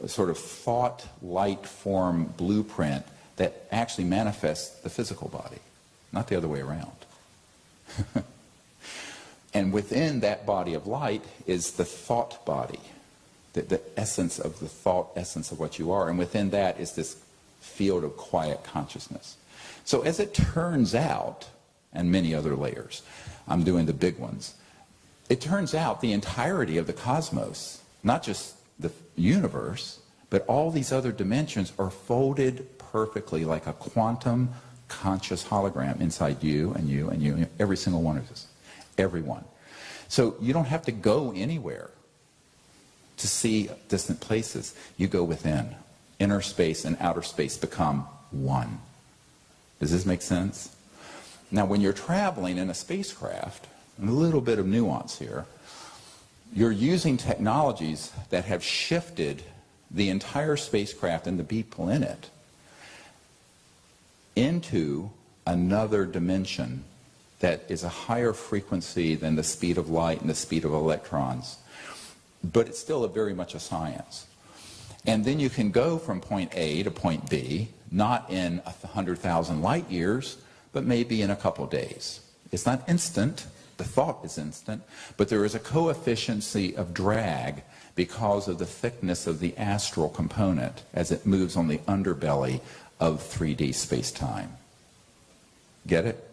[SPEAKER 1] sort of thought light form blueprint that actually manifests the physical body, not the other way around. And within that body of light is the thought body, the essence of the thought, essence of what you are, and within that is this field of quiet consciousness. So as it turns out, and many other layers, I'm doing the big ones, it turns out the entirety of the cosmos, not just the universe, but all these other dimensions are folded perfectly like a quantum conscious hologram inside you and you and you, every single one of us, everyone. So you don't have to go anywhere to see distant places. You go within. Inner space and outer space become one. Does this make sense? Now when you're traveling in a spacecraft, and a little bit of nuance here, you're using technologies that have shifted the entire spacecraft and the people in it into another dimension that is a higher frequency than the speed of light and the speed of electrons. But it's still very much a science. And then you can go from point A to point B, not in 100,000 light years, but maybe in a couple days. It's not instant. The thought is instant, but there is a coefficient of drag because of the thickness of the astral component as it moves on the underbelly of 3D space-time. Get it?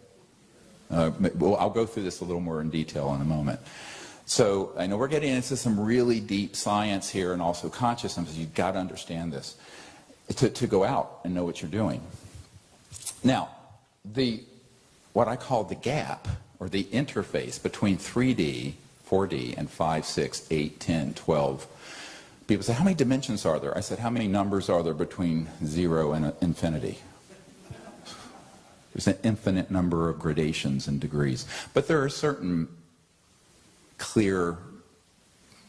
[SPEAKER 1] Well, I'll go through this a little more in detail in a moment. So I know we're getting into some really deep science here and also consciousness. You've got to understand this to go out and know what you're doing. Now, what I call the gap, or the interface between 3D, 4D, and 5, 6, 8, 10, 12. People say, how many dimensions are there? I said, how many numbers are there between 0 and infinity? There's an infinite number of gradations and degrees. But there are certain clear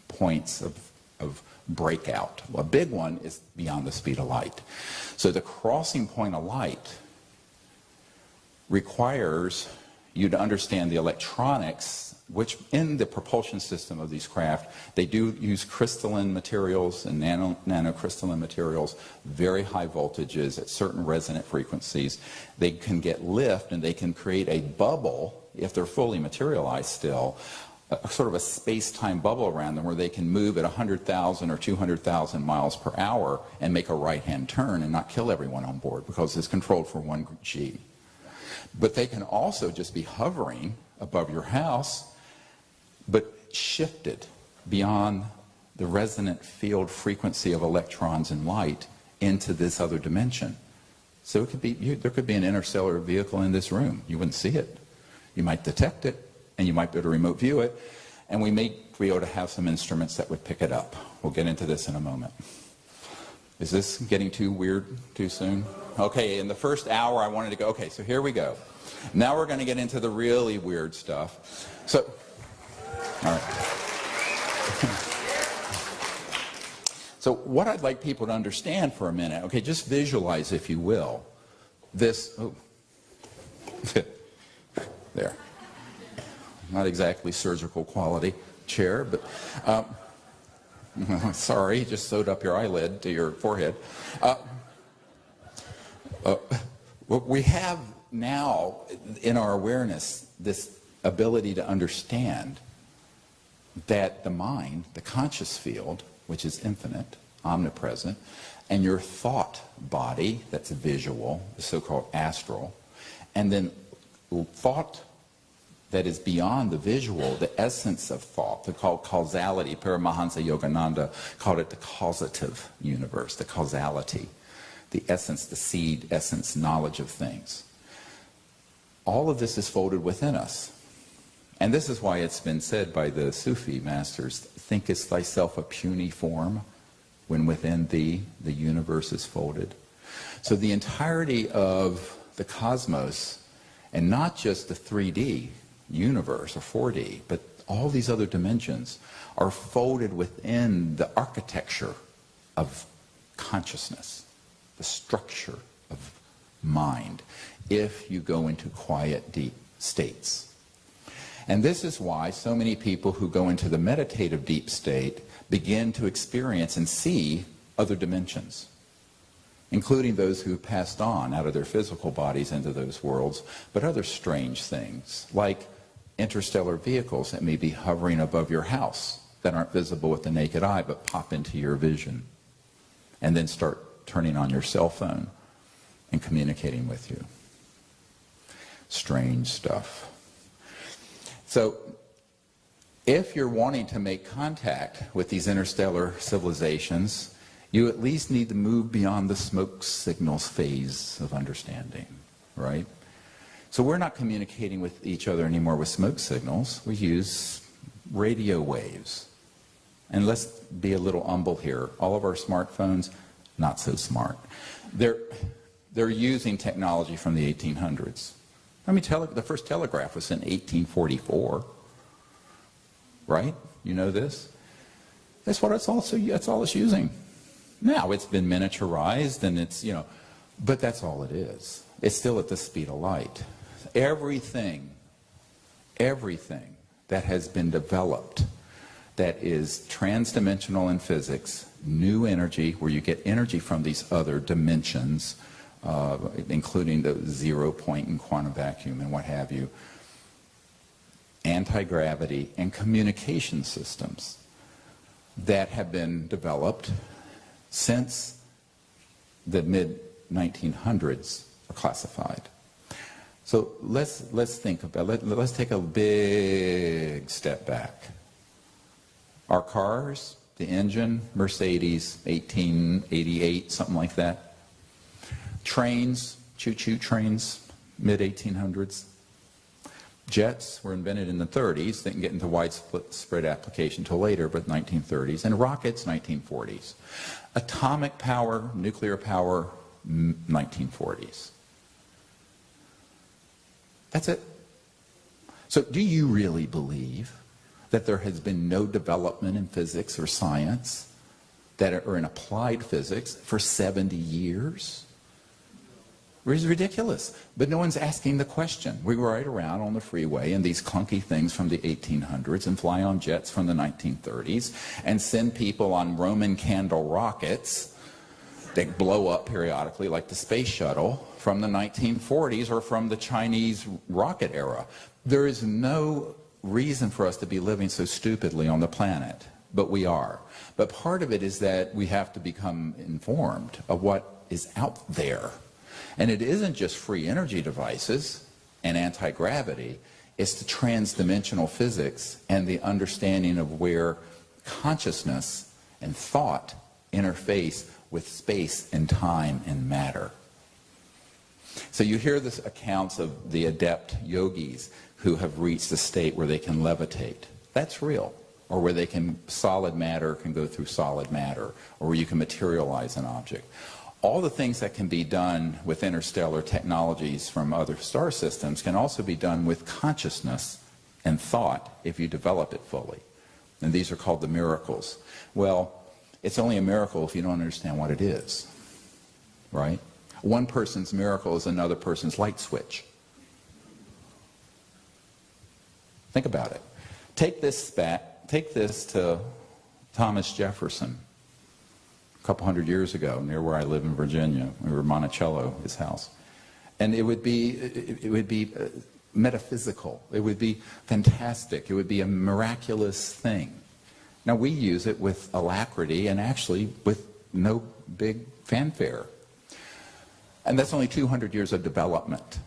[SPEAKER 1] points of breakout. Well, a big one is beyond the speed of light. So the crossing point of light requires you to understand the electronics, which in the propulsion system of these craft, they do use crystalline materials and nanocrystalline materials, very high voltages at certain resonant frequencies. They can get lift and they can create a bubble, if they're fully materialized still, a sort of a space-time bubble around them where they can move at 100,000 or 200,000 miles per hour and make a right-hand turn and not kill everyone on board because it's controlled for 1 G. But they can also just be hovering above your house, but shifted beyond the resonant field frequency of electrons and light into this other dimension. So it could be, there could be an interstellar vehicle in this room. You wouldn't see it. You might detect it, and you might be able to remote view it, and we may be able to have some instruments that would pick it up. We'll get into this in a moment. Is this getting too weird too soon? Okay, in the first hour I wanted to go, okay, so here we go. Now we're going to get into the really weird stuff. So, all right. So what I'd like people to understand for a minute, okay, just visualize, if you will, this, oh, there. Not exactly surgical quality chair, but sorry, just sewed up your eyelid to your forehead. We have now in our awareness this ability to understand that the mind, the conscious field, which is infinite, omnipresent, and your thought body, that's visual, the so-called astral, and then thought that is beyond the visual, the essence of thought, the called causality. Paramahansa Yogananda called it the causative universe, the causality, the essence, the seed, essence, knowledge of things. All of this is folded within us. And this is why it's been said by the Sufi masters, thinkest thyself a puny form, when within thee the universe is folded. So the entirety of the cosmos, and not just the 3D universe or 4D, but all these other dimensions are folded within the architecture of consciousness, the structure of mind, if you go into quiet, deep states. And this is why so many people who go into the meditative deep state begin to experience and see other dimensions, including those who passed on out of their physical bodies into those worlds, but other strange things, like interstellar vehicles that may be hovering above your house that aren't visible with the naked eye, but pop into your vision, and then start turning on your cell phone and communicating with you. Strange stuff. So if you're wanting to make contact with these interstellar civilizations, you at least need to move beyond the smoke signals phase of understanding, right? So we're not communicating with each other anymore with smoke signals. We use radio waves. And let's be a little humble here. All of our smartphones, not so smart. They're using technology from the 1800s. I mean, the first telegraph was in 1844, right? You know this? That's what it's also, that's all it's using. Now it's been miniaturized and it's, you know, but that's all it is. It's still at the speed of light. Everything that has been developed that is transdimensional in physics, new energy, where you get energy from these other dimensions, including the 0 point in quantum vacuum and what have you, anti-gravity and communication systems that have been developed since the mid-1900s are classified. So let's think about, let's take a big step back. Our cars, the engine, Mercedes, 1888, something like that. Trains, choo-choo trains, mid-1800s. Jets were invented in the 30s, didn't get into widespread application until later, but 1930s. And rockets, 1940s. Atomic power, nuclear power, 1940s. That's it. So do you really believe that there has been no development in physics or science that are in applied physics for 70 years? It's ridiculous. But no one's asking the question. We ride around on the freeway in these clunky things from the 1800s and fly on jets from the 1930s and send people on Roman candle rockets that blow up periodically like the space shuttle from the 1940s or from the Chinese rocket era. There is no reason for us to be living so stupidly on the planet, but we are. But part of it is that we have to become informed of what is out there. And it isn't just free energy devices and anti-gravity, it's the transdimensional physics and the understanding of where consciousness and thought interface with space and time and matter. So you hear this accounts of the adept yogis who have reached a state where they can levitate. That's real. Or where they can, solid matter can go through solid matter, or where you can materialize an object. All the things that can be done with interstellar technologies from other star systems can also be done with consciousness and thought if you develop it fully. And these are called the miracles. Well, it's only a miracle if you don't understand what it is, right? One person's miracle is another person's light switch. Think about it. Take this to Thomas Jefferson. A couple hundred years ago, near where I live in Virginia. We were Monticello, his house. And it would be metaphysical. It would be fantastic. It would be a miraculous thing. Now we use it with alacrity and actually with no big fanfare. And that's only 200 years of development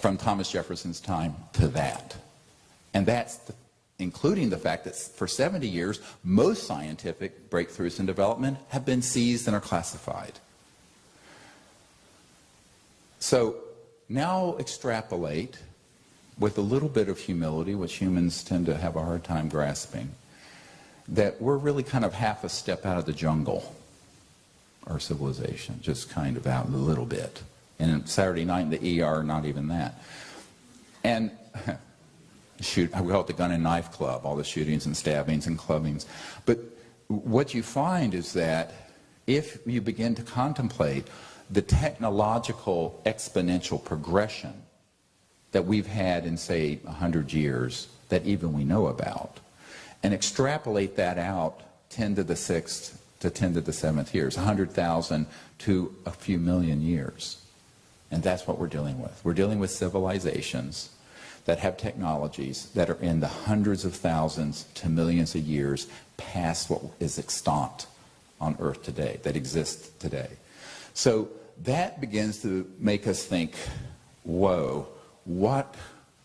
[SPEAKER 1] from Thomas Jefferson's time to that. And that's including the fact that for 70 years, most scientific breakthroughs in development have been seized and are classified. So now extrapolate with a little bit of humility, which humans tend to have a hard time grasping, that we're really kind of half a step out of the jungle, our civilization, just kind of out a little bit. And Saturday night in the ER, not even that. And we call it the gun and knife club, all the shootings and stabbings and clubbings. But what you find is that if you begin to contemplate the technological exponential progression that we've had in, say, 100 years that even we know about, and extrapolate that out 10 to the 6th to 10 to the 7th years, 100,000 to a few million years. And that's what we're dealing with. We're dealing with civilizations that have technologies that are in the hundreds of thousands to millions of years past what is extant on Earth today, that exists today. So that begins to make us think, whoa, what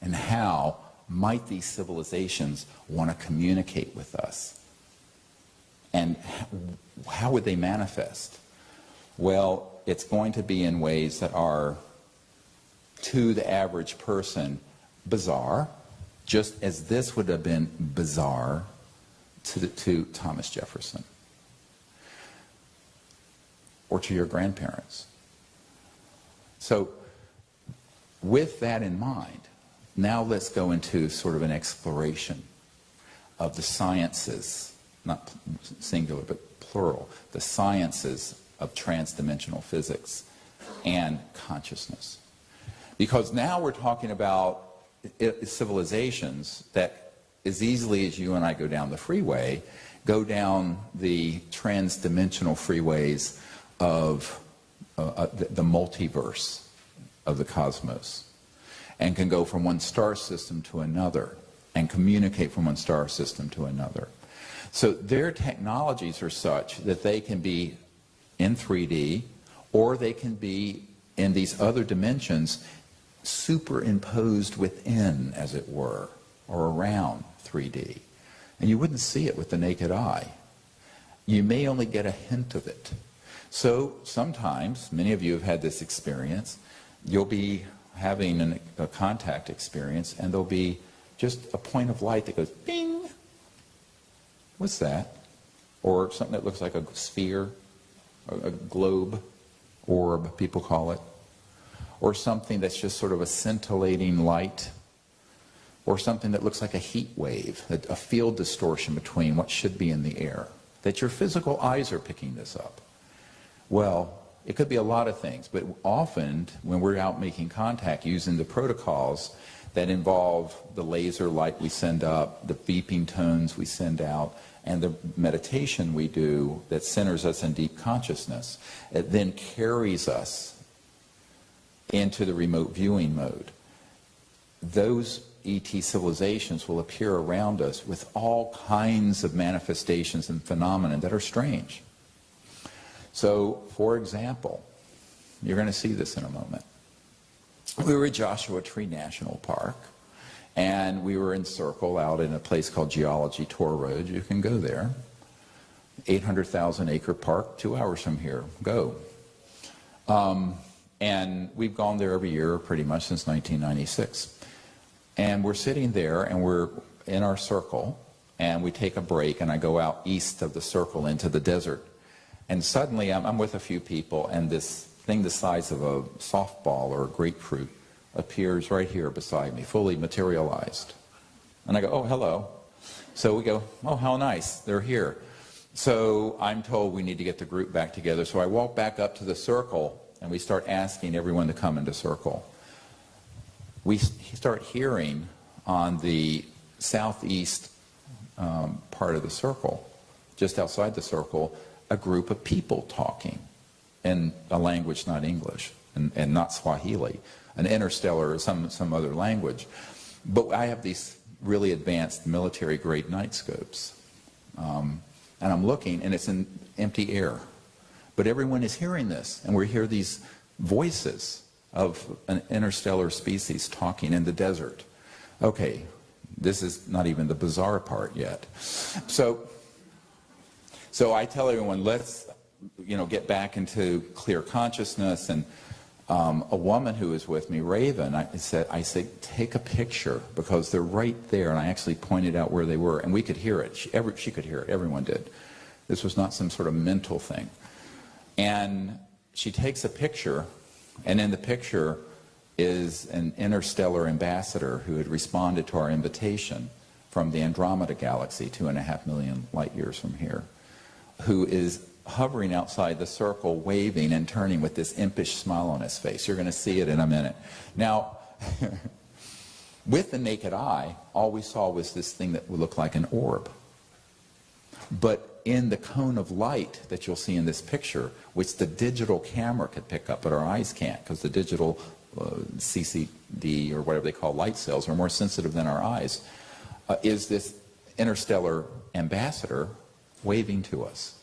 [SPEAKER 1] and how might these civilizations want to communicate with us? And how would they manifest? Well, it's going to be in ways that are, to the average person, bizarre, just as this would have been bizarre to Thomas Jefferson or to your grandparents. So with that in mind, now let's go into sort of an exploration of the sciences, not singular but plural, the sciences of transdimensional physics and consciousness. Because now we're talking about civilizations that, as easily as you and I go down the freeway, go down the transdimensional freeways of the multiverse of the cosmos, and can go from one star system to another and communicate from one star system to another. So their technologies are such that they can be in 3D, or they can be in these other dimensions superimposed within, as it were, or around 3D. And you wouldn't see it with the naked eye. You may only get a hint of it. So sometimes, many of you have had this experience, you'll be having a contact experience, and there'll be just a point of light that goes, bing! What's that? Or something that looks like a sphere, a globe, orb, people call it. Or something that's just sort of a scintillating light. Or something that looks like a heat wave, a field distortion between what should be in the air. That your physical eyes are picking this up. Well, it could be a lot of things, but often when we're out making contact using the protocols that involve the laser light we send up, the beeping tones we send out, and the meditation we do that centers us in deep consciousness, it then carries us into the remote viewing mode. Those ET civilizations will appear around us with all kinds of manifestations and phenomena that are strange. So, for example, you're going to see this in a moment. We were at Joshua Tree National Park, and we were in Circle out in a place called Geology Tour Road. You can go there. 800,000 acre park, 2 hours from here. Go. And we've gone there every year pretty much since 1996. And we're sitting there, and we're in our circle, and we take a break, and I go out east of the circle into the desert. And suddenly, I'm with a few people, and this thing the size of a softball or a grapefruit appears right here beside me, fully materialized. And I go, oh, hello. So we go, oh, how nice, they're here. So I'm told we need to get the group back together. So I walk back up to the circle, and we start asking everyone to come into circle. We start hearing on the southeast part of the circle, just outside the circle, a group of people talking in a language not English and not Swahili, an interstellar or some other language. But I have these really advanced military-grade night scopes. And I'm looking, and it's in empty air. But everyone is hearing this, and we hear these voices of an interstellar species talking in the desert. Okay, this is not even the bizarre part yet. So I tell everyone, let's get back into clear consciousness. And a woman who was with me, Raven, I said, take a picture because they're right there. And I actually pointed out where they were, and we could hear it. She could hear it. Everyone did. This was not some sort of mental thing. And she takes a picture, and in the picture is an interstellar ambassador who had responded to our invitation from the Andromeda galaxy, 2.5 million light years from here, who is hovering outside the circle, waving and turning with this impish smile on his face. You're going to see it in a minute. Now, with the naked eye, all we saw was this thing that would look like an orb. But in the cone of light that you'll see in this picture, which the digital camera could pick up, but our eyes can't, because the digital CCD, or whatever they call light cells, are more sensitive than our eyes, is this interstellar ambassador waving to us.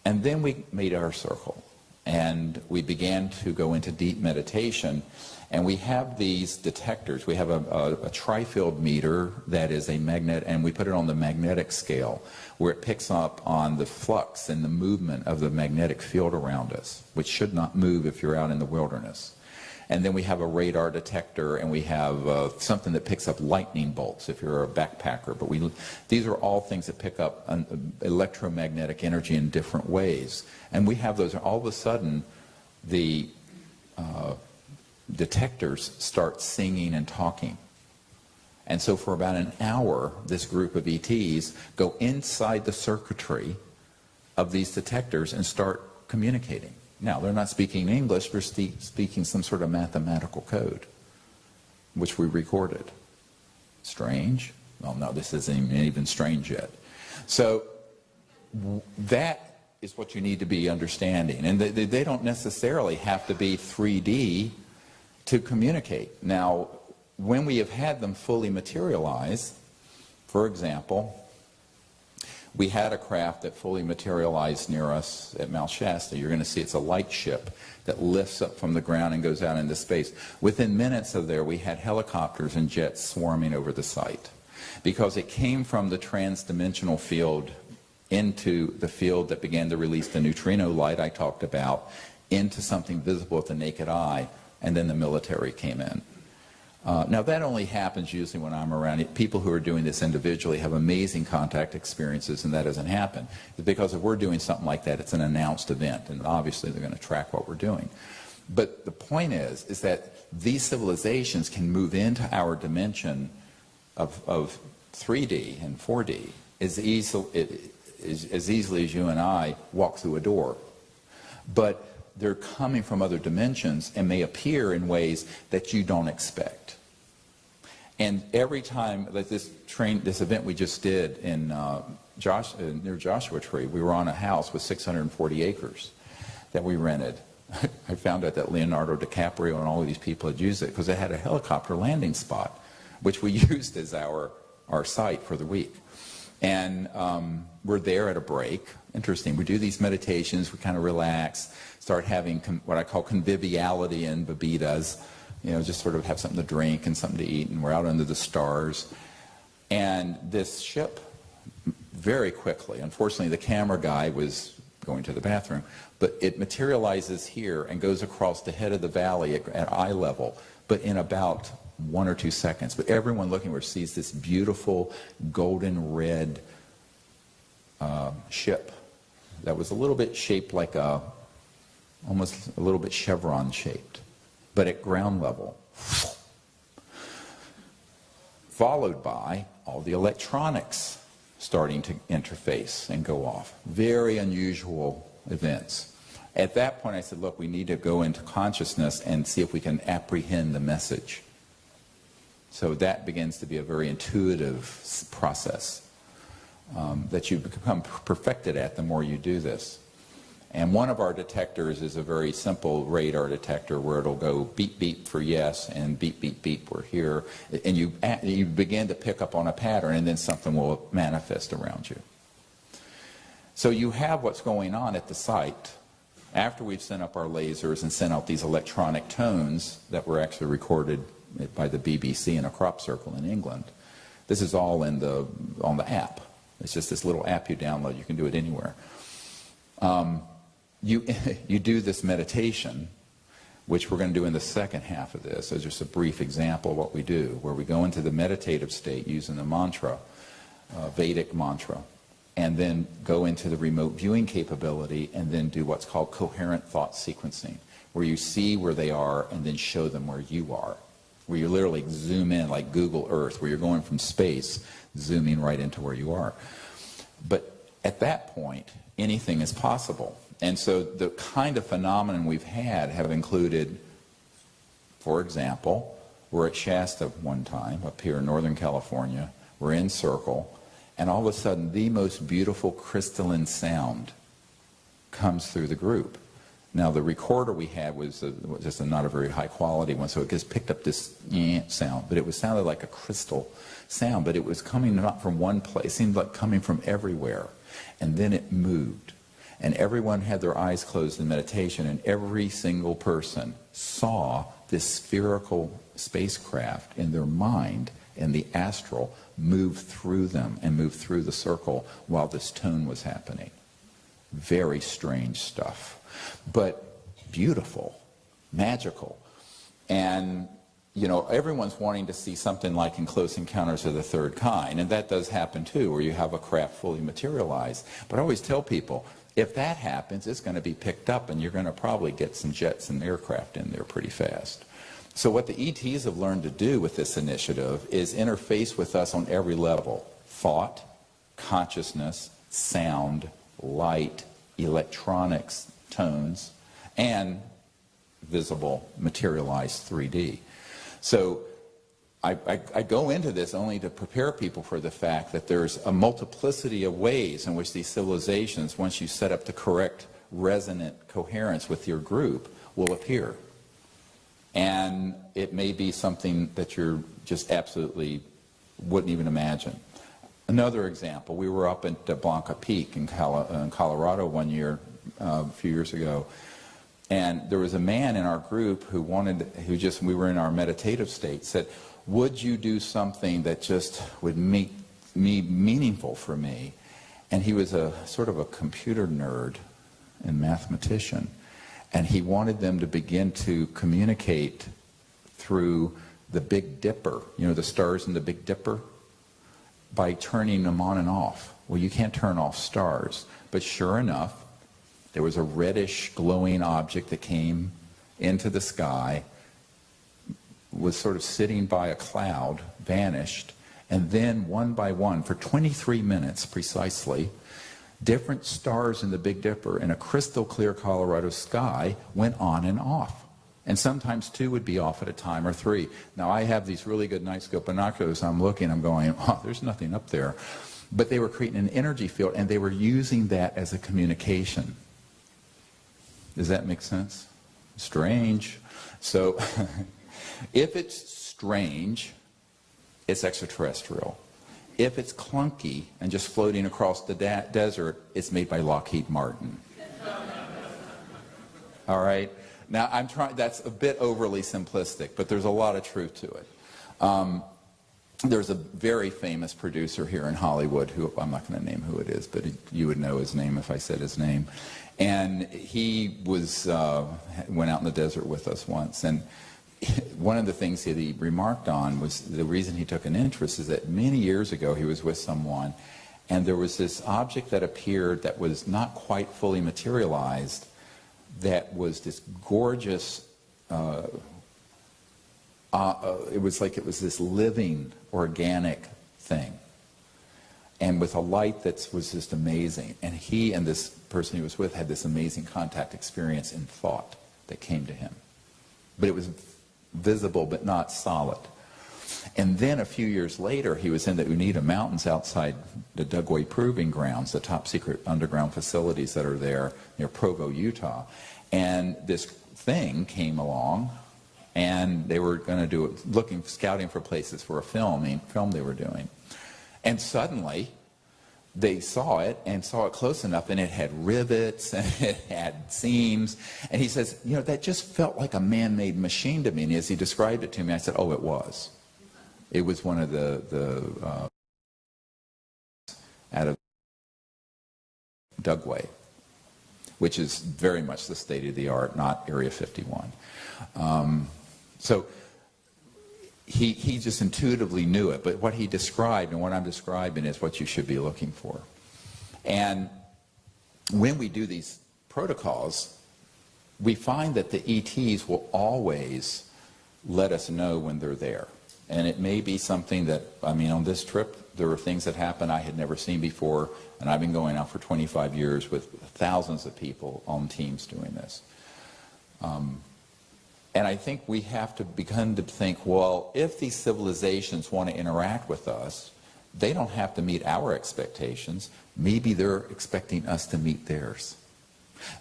[SPEAKER 1] And then we made our circle, and we began to go into deep meditation, and we have these detectors. We have a tri-field meter that is a magnet, and we put it on the magnetic scale, where it picks up on the flux and the movement of the magnetic field around us, which should not move if you're out in the wilderness. And then we have a radar detector, and we have something that picks up lightning bolts if you're a backpacker. But these are all things that pick up electromagnetic energy in different ways. And we have those, and all of a sudden, the detectors start singing and talking. And so for about an hour, this group of ETs go inside the circuitry of these detectors and start communicating. Now, they're not speaking English, they're speaking some sort of mathematical code, which we recorded. Strange? Well, no, this isn't even strange yet. So that is what you need to be understanding. And they don't necessarily have to be 3D to communicate. Now, when we have had them fully materialize, for example, we had a craft that fully materialized near us at Mount Shasta. You're going to see it's a light ship that lifts up from the ground and goes out into space. Within minutes of there, we had helicopters and jets swarming over the site. because it came from the transdimensional field into the field that began to release the neutrino light I talked about, into something visible with the naked eye, and then the military came in. Now that only happens usually when I'm around. People who are doing this individually have amazing contact experiences, and that doesn't happen. It's because if we're doing something like that, it's an announced event, and obviously they're going to track what we're doing. But the point is that these civilizations can move into our dimension of 3D and 4D as easily as you and I walk through a door. But they're coming from other dimensions and may appear in ways that you don't expect. And every time, like this event we just did in near Joshua Tree, we were on a house with 640 acres that we rented. I found out that Leonardo DiCaprio and all of these people had used it because it had a helicopter landing spot, which we used as our site for the week. And we're there at a break. Interesting. We do these meditations. We kind of relax, start having what I call conviviality and bebidas. You know, just sort of have something to drink and something to eat. And we're out under the stars. And this ship, very quickly, unfortunately the camera guy was going to the bathroom, but it materializes here and goes across the head of the valley at eye level, but in about 1 or 2 seconds. But everyone looking where sees this beautiful golden red ship that was a little bit shaped like almost a little bit chevron shaped, but at ground level. Followed by all the electronics starting to interface and go off. Very unusual events. At that point I said, look, we need to go into consciousness and see if we can apprehend the message. So that begins to be a very intuitive process that you become perfected at the more you do this. And one of our detectors is a very simple radar detector where it'll go beep, beep for yes and beep, beep, beep, we're here. And you begin to pick up on a pattern, and then something will manifest around you. So you have what's going on at the site after we've sent up our lasers and sent out these electronic tones that were actually recorded by the BBC in a crop circle in England. This is all on the app. It's just this little app you download. You can do it anywhere. You do this meditation, which we're going to do in the second half of this, as just a brief example of what we do, where we go into the meditative state using the mantra, Vedic mantra, and then go into the remote viewing capability and then do what's called coherent thought sequencing, where you see where they are and then show them where you are, where you literally zoom in like Google Earth, where you're going from space, zooming right into where you are. But at that point, anything is possible. And so the kind of phenomenon we've had have included, for example, we're at Shasta one time, up here in Northern California. We're in Circle, and all of a sudden the most beautiful crystalline sound comes through the group. Now the recorder we had was just not a very high quality one, so it just picked up this sound, but it sounded like a crystal sound, but it was coming not from one place, it seemed like coming from everywhere. And then it moved. And everyone had their eyes closed in meditation, and every single person saw this spherical spacecraft in their mind, and the astral move through them and move through the circle while this tone was happening. Very strange stuff, but beautiful, magical. And you know, everyone's wanting to see something like in Close Encounters of the Third Kind, and that does happen too, where you have a craft fully materialized. But I always tell people, if that happens, it's going to be picked up, and you're going to probably get some jets and aircraft in there pretty fast. So what the ETs have learned to do with this initiative is interface with us on every level: thought, consciousness, sound, light, electronics, tones, and visible, materialized 3D. So I go into this only to prepare people for the fact that there's a multiplicity of ways in which these civilizations, once you set up the correct resonant coherence with your group, will appear. And it may be something that you're just absolutely wouldn't even imagine. Another example, we were up at Blanca Peak in Colorado one year, a few years ago, and there was a man in our group who we were in our meditative state, said, would you do something that just would make me meaningful for me? And he was a sort of a computer nerd and mathematician, and he wanted them to begin to communicate through the Big Dipper, you know, the stars in the Big Dipper, by turning them on and off. Well, you can't turn off stars, but sure enough, there was a reddish glowing object that came into the sky, was sort of sitting by a cloud, vanished, and then one by one, for 23 minutes precisely, different stars in the Big Dipper in a crystal clear Colorado sky went on and off. And sometimes 2 would be off at a time, or 3. Now I have these really good night scope binoculars. I'm looking, I'm going, oh, there's nothing up there. But they were creating an energy field, and they were using that as a communication. Does that make sense? Strange. So if it's strange, it's extraterrestrial. If it's clunky and just floating across the desert, it's made by Lockheed Martin. All right? Now, I'm trying, that's a bit overly simplistic, but there's a lot of truth to it. There's a very famous producer here in Hollywood who, I'm not going to name who it is, but you would know his name if I said his name. And he was, went out in the desert with us once, and one of the things that he remarked on was the reason he took an interest is that many years ago he was with someone, and there was this object that appeared that was not quite fully materialized, that was this gorgeous, it was like it was this living, organic thing, and with a light that was just amazing. And he and this person he was with had this amazing contact experience in thought that came to him. But it was visible but not solid. And then a few years later, he was in the Unita Mountains outside the Dugway Proving Grounds, the top secret underground facilities that are there near Provo, Utah. And this thing came along, and they were going to do it, scouting for places for a film they were doing. And suddenly, they saw it, and saw it close enough, and it had rivets, and it had seams. And he says, you know, that just felt like a man-made machine to me. And as he described it to me, I said, oh, it was. It was one of the out of Dugway, which is very much the state of the art, not Area 51. So he just intuitively knew it, but what he described and what I'm describing is what you should be looking for. And when we do these protocols, we find that the ETs will always let us know when they're there. And it may be something that, I mean, on this trip, there were things that happened I had never seen before, and I've been going out for 25 years with thousands of people on teams doing this. And I think we have to begin to think, well, if these civilizations want to interact with us, they don't have to meet our expectations. Maybe they're expecting us to meet theirs.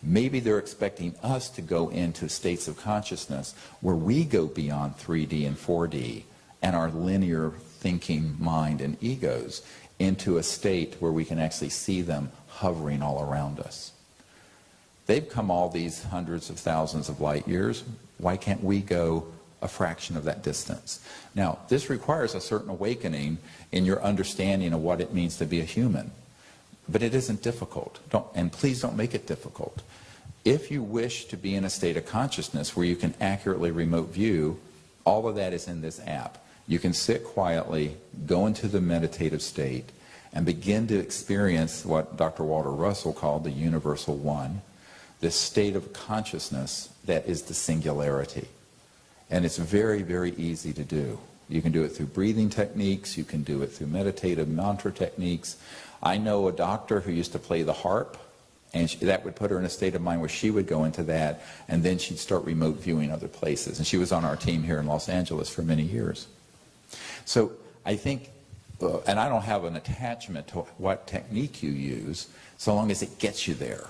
[SPEAKER 1] Maybe they're expecting us to go into states of consciousness where we go beyond 3D and 4D and our linear thinking mind and egos into a state where we can actually see them hovering all around us. They've come all these hundreds of thousands of light years. Why can't we go a fraction of that distance? Now, this requires a certain awakening in your understanding of what it means to be a human. But it isn't difficult. And please don't make it difficult. If you wish to be in a state of consciousness where you can accurately remote view, all of that is in this app. You can sit quietly, go into the meditative state, and begin to experience what Dr. Walter Russell called the universal one, this state of consciousness that is the singularity. And it's very, very easy to do. You can do it through breathing techniques. You can do it through meditative mantra techniques. I know a doctor who used to play the harp, and that would put her in a state of mind where she would go into that, and then she'd start remote viewing other places. And she was on our team here in Los Angeles for many years. So I think, and I don't have an attachment to what technique you use, so long as it gets you there.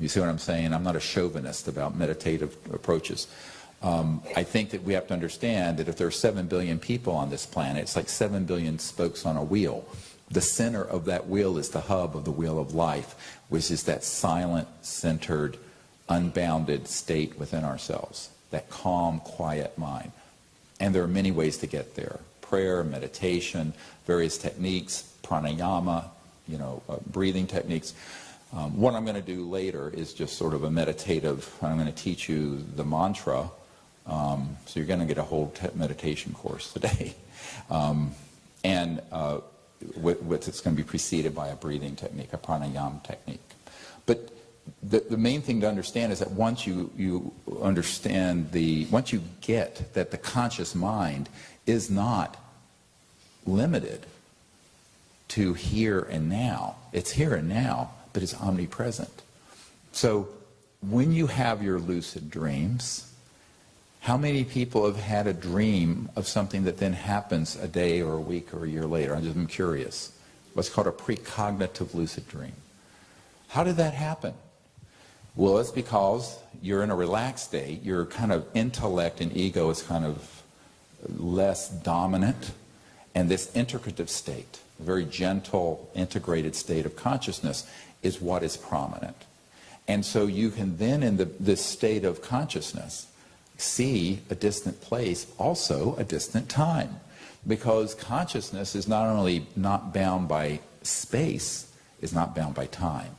[SPEAKER 1] You see what I'm saying? I'm not a chauvinist about meditative approaches. I think that we have to understand that if there are 7 billion people on this planet, it's like 7 billion spokes on a wheel. The center of that wheel is the hub of the wheel of life, which is that silent, centered, unbounded state within ourselves, that calm, quiet mind. And there are many ways to get there. Prayer, meditation, various techniques, pranayama, breathing techniques. What I'm going to do later is just sort of a meditative, I'm going to teach you the mantra. So you're going to get a whole meditation course today. And it's going to be preceded by a breathing technique, a pranayama technique. But the main thing to understand is that once you understand once you get that the conscious mind is not limited to here and now. It's here and now, but it's omnipresent. So when you have your lucid dreams, how many people have had a dream of something that then happens a day or a week or a year later? I'm curious. What's called a precognitive lucid dream. How did that happen? Well, it's because you're in a relaxed state. Your kind of intellect and ego is kind of less dominant. And this integrative state, a very gentle, integrated state of consciousness, is what is prominent. And so you can then, in this state of consciousness, see a distant place, also a distant time. Because consciousness is not only not bound by space, is not bound by time.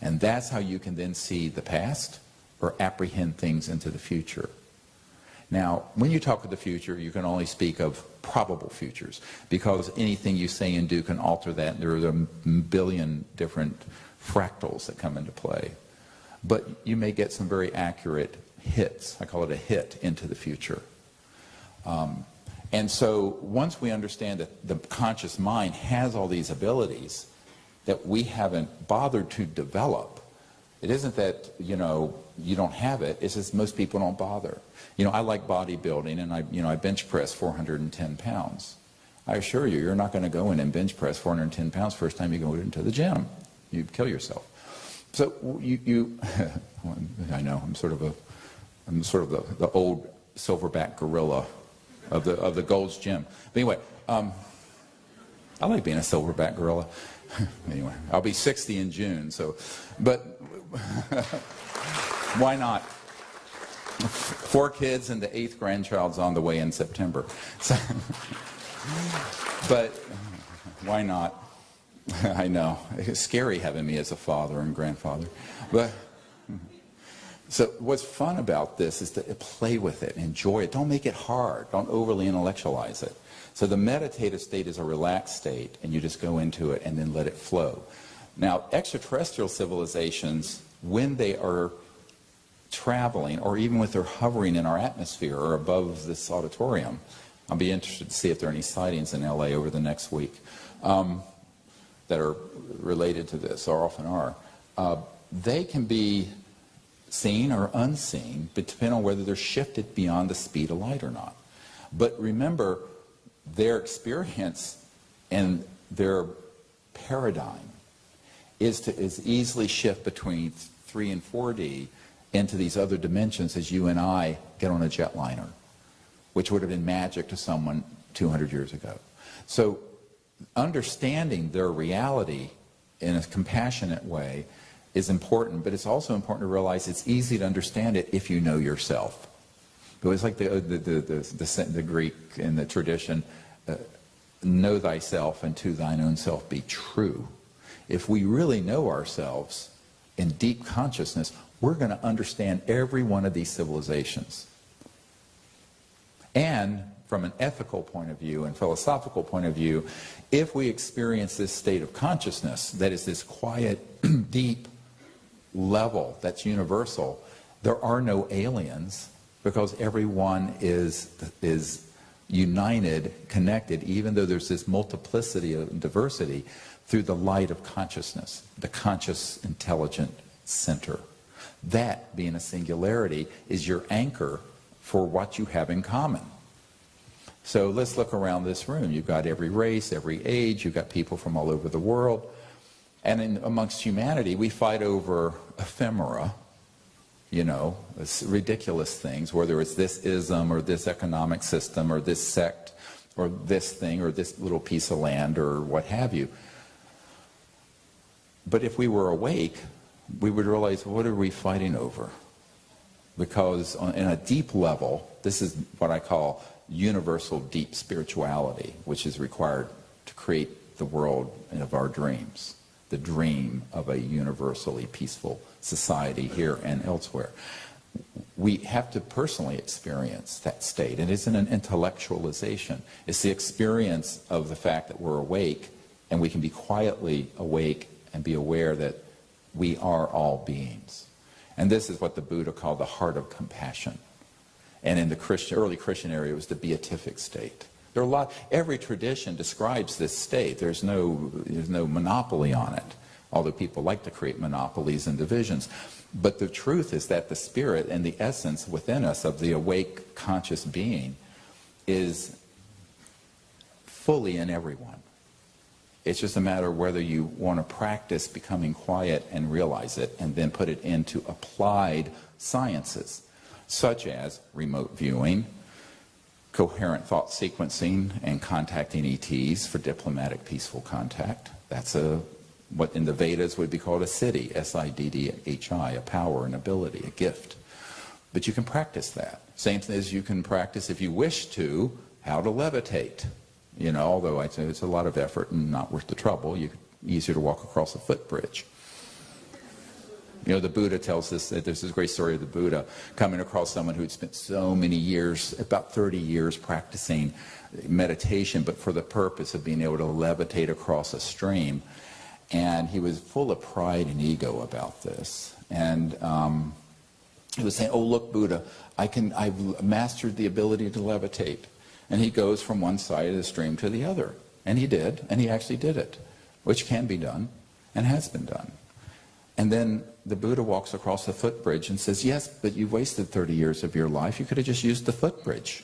[SPEAKER 1] And that's how you can then see the past or apprehend things into the future. Now, when you talk of the future, you can only speak of probable futures, because anything you say and do can alter that. There are a billion different fractals that come into play. But you may get some very accurate hits. I call it a hit into the future. And so once we understand that the conscious mind has all these abilities that we haven't bothered to develop, it isn't that, you don't have it. It's just most people don't bother. I like bodybuilding, and I bench press 410 pounds. I assure you, you're not going to go in and bench press 410 pounds first time you go into the gym. You'd kill yourself. So I know I'm sort of the old silverback gorilla of the Gold's Gym. But anyway, I like being a silverback gorilla. Anyway, I'll be 60 in June, but why not? 4 kids and the 8th grandchild's on the way in September. So, but why not? I know. It's scary having me as a father and grandfather. But so what's fun about this is to play with it, enjoy it. Don't make it hard. Don't overly intellectualize it. So the meditative state is a relaxed state, and you just go into it and then let it flow. Now, extraterrestrial civilizations, when they are traveling, or even when they're hovering in our atmosphere or above this auditorium, I'll be interested to see if there are any sightings in LA over the next week that are related to this, or often are. They can be seen or unseen, but depending on whether they're shifted beyond the speed of light or not. But remember, their experience and their paradigm is easily shift between 3 and 4D into these other dimensions as you and I get on a jetliner, which would have been magic to someone 200 years ago. So understanding their reality in a compassionate way is important, but it's also important to realize it's easy to understand it if you know yourself. It was like the Greek in the tradition, know thyself and to thine own self be true. If we really know ourselves in deep consciousness, we're going to understand every one of these civilizations. And from an ethical point of view and philosophical point of view, if we experience this state of consciousness, that is this quiet, deep level that's universal, there are no aliens, because everyone is united, connected, even though there's this multiplicity of diversity, through the light of consciousness, the conscious intelligent center. That, being a singularity, is your anchor for what you have in common. So let's look around this room. You've got every race, every age, you've got people from all over the world. And amongst humanity, we fight over ephemera, ridiculous things, whether it's this ism or this economic system or this sect or this thing or this little piece of land or what have you. But if we were awake, we would realize, what are we fighting over? Because in a deep level, this is what I call universal deep spirituality, which is required to create the world of our dreams, the dream of a universally peaceful society here and elsewhere. We have to personally experience that state. And it isn't an intellectualization. It's the experience of the fact that we're awake, and we can be quietly awake and be aware that we are all beings. And this is what the Buddha called the heart of compassion. And in the early Christian area, it was the beatific state. There are every tradition describes this state. There's no monopoly on it, although people like to create monopolies and divisions. But the truth is that the spirit and the essence within us of the awake, conscious being is fully in everyone. It's just a matter of whether you want to practice becoming quiet and realize it, and then put it into applied sciences, such as remote viewing, coherent thought sequencing, and contacting ETs for diplomatic peaceful contact. That's what in the Vedas would be called a siddhi, S-I-D-D-H-I, a power, an ability, a gift. But you can practice that. Same thing as you can practice, if you wish to, how to levitate. You know, although I'd say it's a lot of effort and not worth the trouble. Easier to walk across a footbridge. You know, the Buddha tells us that there's this great story of the Buddha coming across someone who'd spent so many years, about 30 years, practicing meditation, but for the purpose of being able to levitate across a stream. And he was full of pride and ego about this. And he was saying, "Oh, look, Buddha, I've mastered the ability to levitate." And he goes from one side of the stream to the other. And he did, and he actually did it, which can be done and has been done. And then the Buddha walks across the footbridge and says, "Yes, but you've wasted 30 years of your life. You could have just used the footbridge."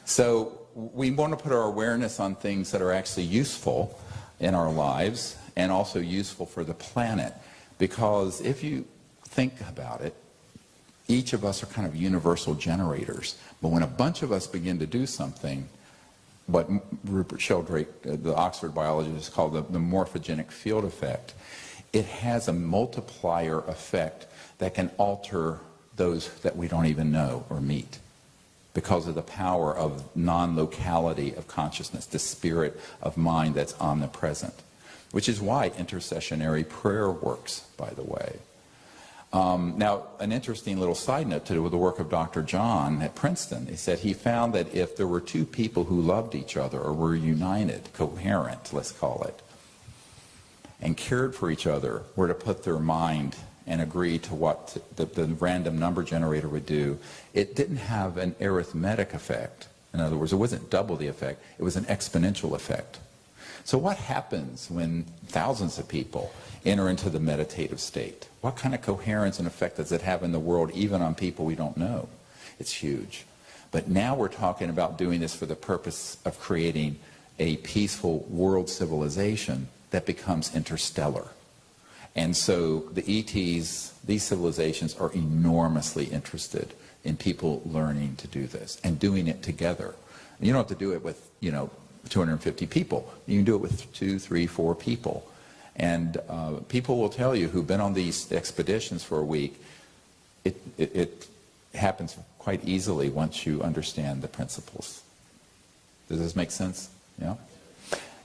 [SPEAKER 1] So we want to put our awareness on things that are actually useful in our lives and also useful for the planet. Because if you think about it, each of us are kind of universal generators. But when a bunch of us begin to do something, what Rupert Sheldrake, the Oxford biologist, called the morphogenic field effect, it has a multiplier effect that can alter those that we don't even know or meet, because of the power of non-locality of consciousness, the spirit of mind that's omnipresent, which is why intercessionary prayer works, by the way. Now, an interesting little side note to do with the work of Dr. John at Princeton. He said he found that if there were two people who loved each other or were united, coherent, let's call it, and cared for each other, were to put their mind and agree to what the random number generator would do, it didn't have an arithmetic effect. In other words, it wasn't double the effect, it was an exponential effect. So what happens when thousands of people enter into the meditative state? What kind of coherence and effect does it have in the world, even on people we don't know? It's huge. But now we're talking about doing this for the purpose of creating a peaceful world civilization that becomes interstellar. And so the ETs, these civilizations, are enormously interested in people learning to do this and doing it together. And you don't have to do it with, 250 people. You can do it with 2, 3, 4 people. And people will tell you who've been on these expeditions for a week, it happens quite easily once you understand the principles. Does this make sense? Yeah?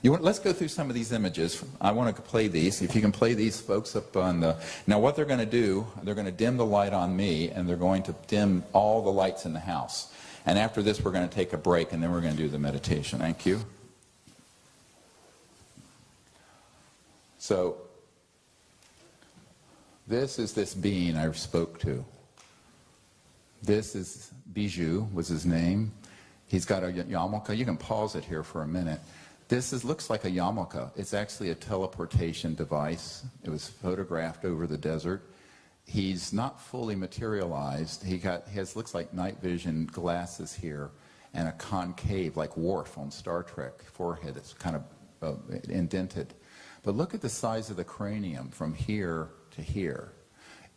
[SPEAKER 1] Let's go through some of these images. I want to play these. If you can play these folks up on the... Now what they're going to do, they're going to dim the light on me, and they're going to dim all the lights in the house. And after this, we're going to take a break, and then we're going to do the meditation. Thank you. So, this is this being I spoke to. This is Bijou, was his name. He's got a yarmulke. You can pause it here for a minute. Looks like a yarmulke. It's actually a teleportation device. It was photographed over the desert. He's not fully materialized. He has looks like night vision glasses here and a concave, like Worf on Star Trek, forehead that's kind of indented. But look at the size of the cranium from here to here.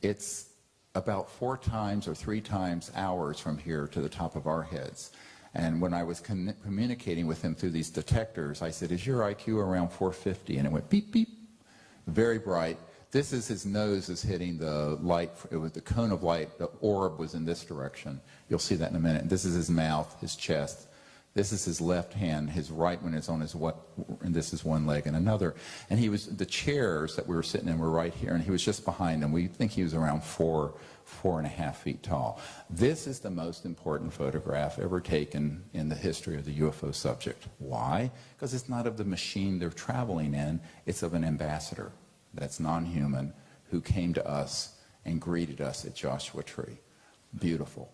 [SPEAKER 1] It's about 4 times or 3 times ours from here to the top of our heads. And when I was communicating with him through these detectors, I said, "Is your IQ around 450? And it went beep, beep, very bright. This is his nose is hitting the light. It was the cone of light. The orb was in this direction. You'll see that in a minute. This is his mouth, his chest. This is his left hand. His right one is on his and this is one leg and another. And he was, the chairs that we were sitting in were right here, and he was just behind them. We think he was around 4.5 feet tall. This is the most important photograph ever taken in the history of the UFO subject. Why? Because it's not of the machine they're traveling in. It's of an ambassador that's non-human who came to us and greeted us at Joshua Tree. Beautiful.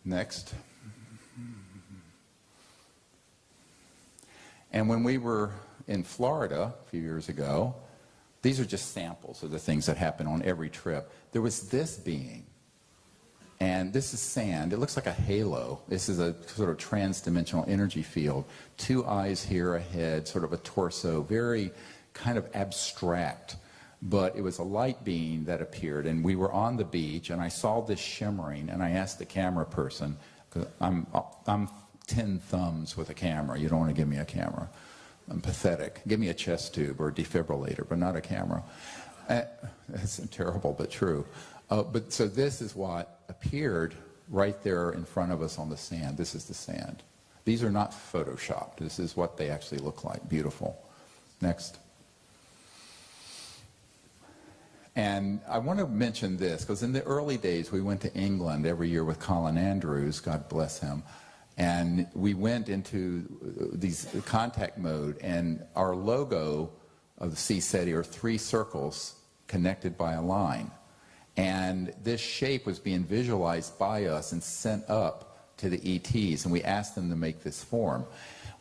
[SPEAKER 1] Next. And when we were in Florida a few years ago, these are just samples of the things that happen on every trip. There was this being, and this is sand. It looks like a halo. This is a sort of trans-dimensional energy field. 2 eyes here, a head, sort of a torso, very kind of abstract. But it was a light being that appeared, and we were on the beach, and I saw this shimmering, and I asked the camera person, because I'm 10 thumbs with a camera. You don't want to give me a camera. I'm pathetic. Give me a chest tube or a defibrillator, but not a camera. That's terrible, but true. But so this is what appeared right there in front of us on the sand. This is the sand. These are not photoshopped. This is what they actually look like. Beautiful. Next. And I want to mention this, because in the early days, we went to England every year with Colin Andrews, God bless him, and we went into these contact mode, and our logo of the CSETI are 3 circles connected by a line. And this shape was being visualized by us and sent up to the ETs, and we asked them to make this form.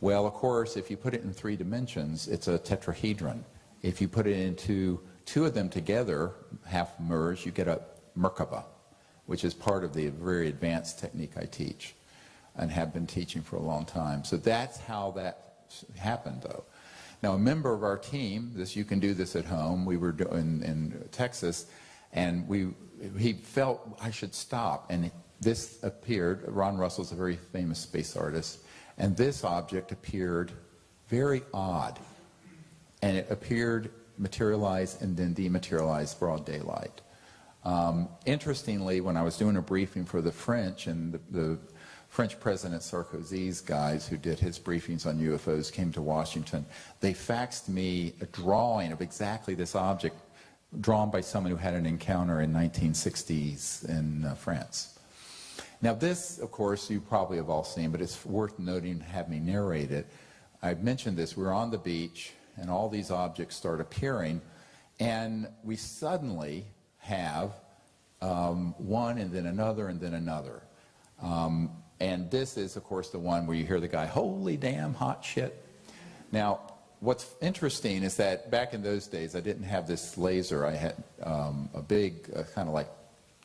[SPEAKER 1] Well, of course, if you put it in 3 dimensions, it's a tetrahedron. If you put it into 2 of them together, half merged, you get a Merkaba, which is part of the very advanced technique I teach and have been teaching for a long time. So that's how that happened, though. Now, a member of our team, you can do this at home, we were in Texas, and he felt I should stop, and this appeared. Ron Russell's a very famous space artist, and this object appeared very odd, and it appeared materialized and then dematerialized broad daylight. Interestingly, when I was doing a briefing for the French, and the French President Sarkozy's guys who did his briefings on UFOs came to Washington, they faxed me a drawing of exactly this object drawn by someone who had an encounter in 1960s in France. Now this, of course, you probably have all seen, but it's worth noting to have me narrate it. I've mentioned this. We're on the beach, and all these objects start appearing, and we suddenly have one and then another and then another. And this is, of course, the one where you hear the guy, holy damn hot shit. Now, what's interesting is that back in those days, I didn't have this laser. I had a big kind of like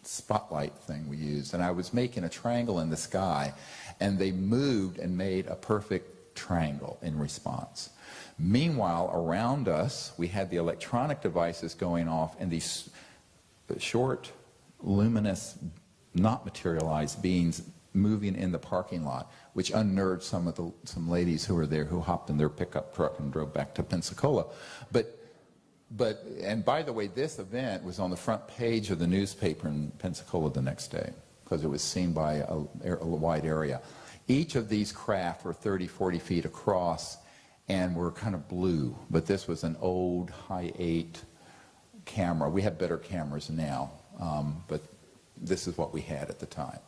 [SPEAKER 1] spotlight thing we used, and I was making a triangle in the sky, and they moved and made a perfect triangle in response. Meanwhile, around us, we had the electronic devices going off, and these short, luminous, not materialized beings moving in the parking lot, which unnerved some ladies who were there, who hopped in their pickup truck and drove back to Pensacola. And by the way, this event was on the front page of the newspaper in Pensacola the next day, because it was seen by a wide area. Each of these craft were 30, 40 feet across, and were kind of blue, but this was an old Hi-8 camera. We have better cameras now, but this is what we had at the time.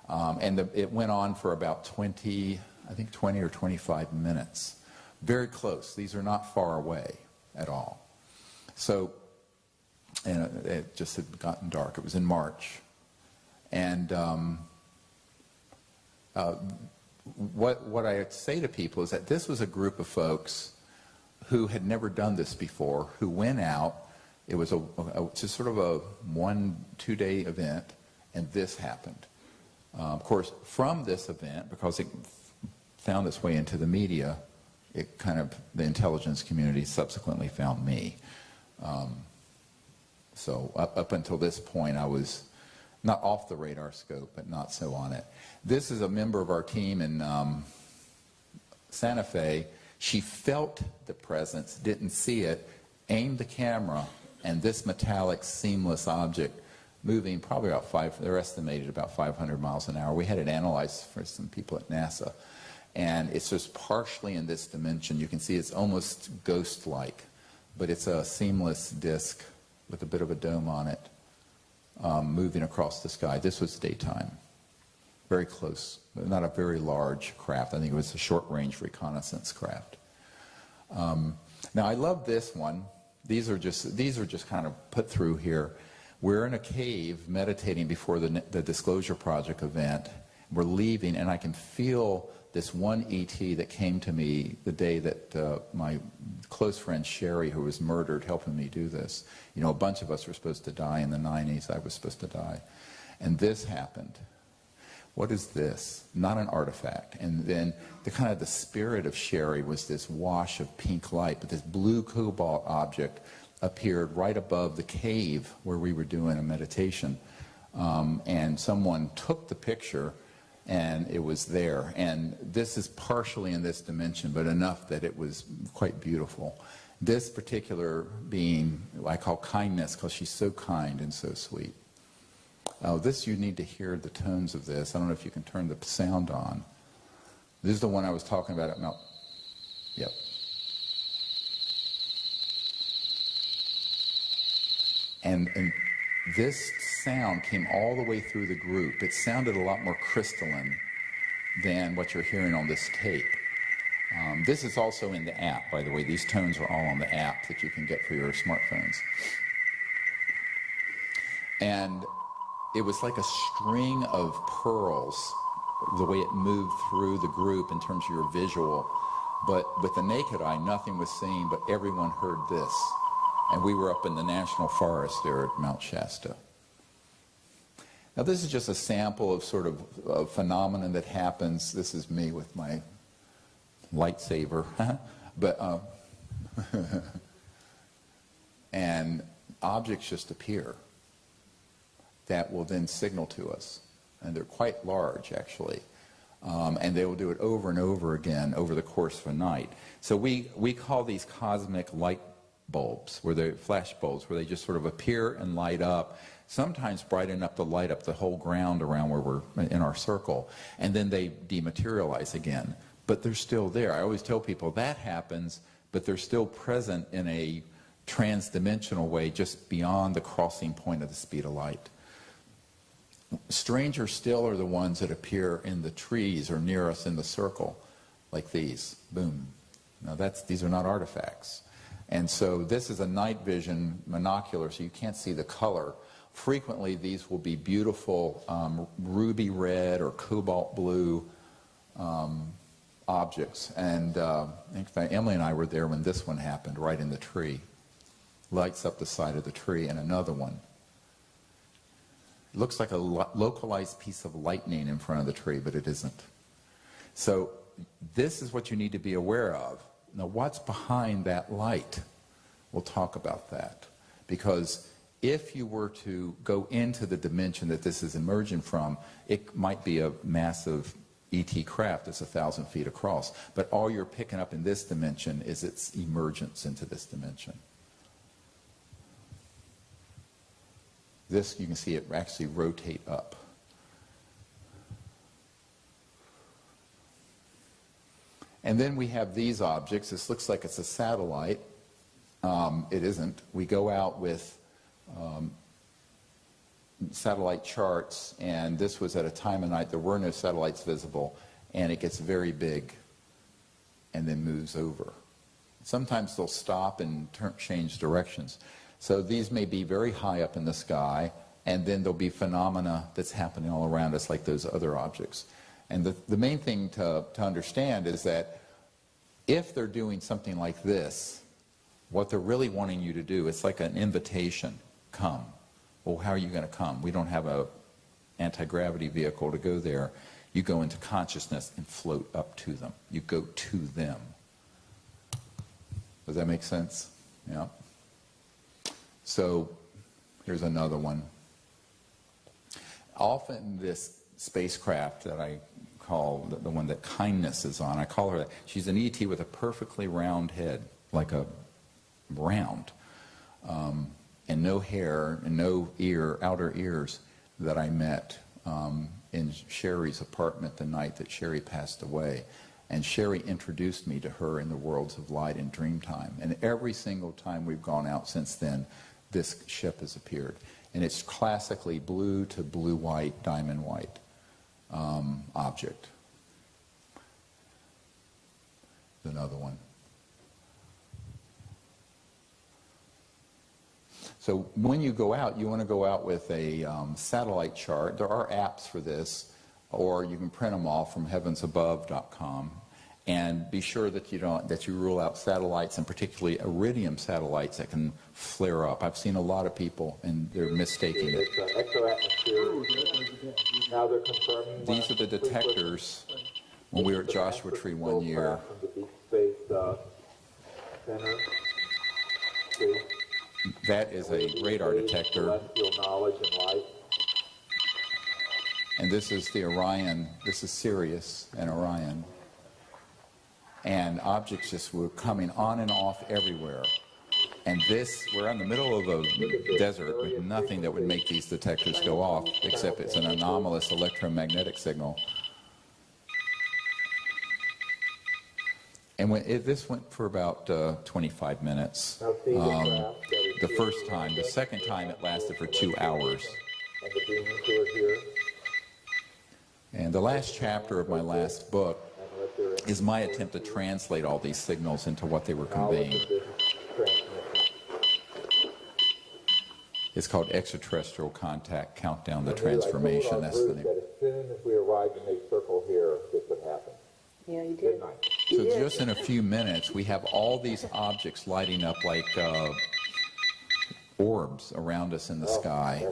[SPEAKER 1] And it went on for about 20 or 25 minutes. Very close. These are not far away at all. So, and it just had gotten dark. It was in March. And what I say to people is that this was a group of folks who had never done this before, who went out. It was just sort of a 1-2 day event, and this happened. Of course, from this event, because it found its way into the media, the intelligence community subsequently found me. So up until this point, I was not off the radar scope, but not so on it. This is a member of our team in Santa Fe. She felt the presence, didn't see it, aimed the camera, and this metallic seamless object moving probably about they're estimated about 500 miles an hour. We had it analyzed for some people at NASA, and it's just partially in this dimension. You can see it's almost ghost-like, but it's a seamless disk with a bit of a dome on it, moving across the sky. This was daytime, very close, but not a very large craft. I think it was a short-range reconnaissance craft. Now I love this one. These are just kind of put through here. We're in a cave meditating before the Disclosure Project event. We're leaving, and I can feel this one ET that came to me the day that my close friend Sherry, who was murdered, helping me do this. You know, a bunch of us were supposed to die in the 90s. I was supposed to die. And this happened. What is this? Not an artifact. And then the spirit of Sherry was this wash of pink light, but this blue cobalt object appeared right above the cave where we were doing a meditation. And someone took the picture, and it was there. And this is partially in this dimension, but enough that it was quite beautiful. This particular being I call kindness, because she's so kind and so sweet. Oh, this, you need to hear the tones of this. I don't know if you can turn the sound on. This is the one I was talking about at Mount. Yep. And this sound came all the way through the group. It sounded a lot more crystalline than what you're hearing on this tape. This is also in the app, by the way. These tones are all on the app that you can get for your smartphones. And it was like a string of pearls, the way it moved through the group in terms of your visual. But with the naked eye, nothing was seen, but everyone heard this. And we were up in the National Forest there at Mount Shasta. Now this is just a sample of sort of a phenomenon that happens. This is me with my lightsaber. But and objects just appear that will then signal to us. And they're quite large, actually. And they will do it over and over again over the course of a night. So we call these cosmic light bulbs, where they're flash bulbs, where they just sort of appear and light up, sometimes bright enough to light up the whole ground around where we're in our circle, and then they dematerialize again. But they're still there. I always tell people that happens, but they're still present in a trans-dimensional way just beyond the crossing point of the speed of light. Stranger still are the ones that appear in the trees or near us in the circle, like these. Boom. Now these are not artifacts. And so this is a night vision monocular, so you can't see the color. Frequently these will be beautiful ruby red or cobalt blue objects. And in fact, Emily and I were there when this one happened, right in the tree. Lights up the side of the tree, and another one. It looks like a localized piece of lightning in front of the tree, but it isn't. So this is what you need to be aware of. Now, what's behind that light? We'll talk about that. Because if you were to go into the dimension that this is emerging from, it might be a massive ET craft that's 1,000 feet across. But all you're picking up in this dimension is its emergence into this dimension. This, you can see it actually rotate up. And then we have these objects. This looks like it's a satellite. It isn't. We go out with satellite charts, and this was at a time of night there were no satellites visible, and it gets very big and then moves over. Sometimes they'll stop and change directions. So these may be very high up in the sky, and then there'll be phenomena that's happening all around us like those other objects. And the main thing to understand is that if they're doing something like this, what they're really wanting you to do, it's like an invitation. Come. Well, how are you going to come? We don't have an anti-gravity vehicle to go there. You go into consciousness and float up to them. You go to them. Does that make sense? Yeah. So here's another one. Often this spacecraft that I call the one that kindness is on, I call her that. She's an ET with a perfectly round head, like a round. and no hair and no outer ears that I met in Sherry's apartment the night that Sherry passed away. And Sherry introduced me to her in the worlds of light and dreamtime. And every single time we've gone out since then, this ship has appeared. And it's classically blue to blue-white, diamond-white object. Another one. So when you go out, you want to go out with a satellite chart. There are apps for this, or you can print them off from heavensabove.com. And be sure that you rule out satellites, and particularly iridium satellites that can flare up. I've seen a lot of people, and they're mistaking it.
[SPEAKER 2] Now they're confirming.
[SPEAKER 1] These are the detectors. When we were at Joshua Tree one year. That is a radar detector. And this is the Orion. This is Sirius and Orion. And objects just were coming on and off everywhere. And we're in the middle of a desert with nothing that would make these detectors go off, except it's an anomalous electromagnetic signal. And this went for about 25 minutes the first time. The second time it lasted for 2 hours. And the last chapter of my last book is my attempt to translate all these signals into what they were conveying. It's called Extraterrestrial Contact, Countdown to Transformation. That's the name.
[SPEAKER 2] As soon as we arrived in a circle here, this would happen.
[SPEAKER 3] Yeah, you did.
[SPEAKER 1] So just in a few minutes, we have all these objects lighting up like orbs around us in the sky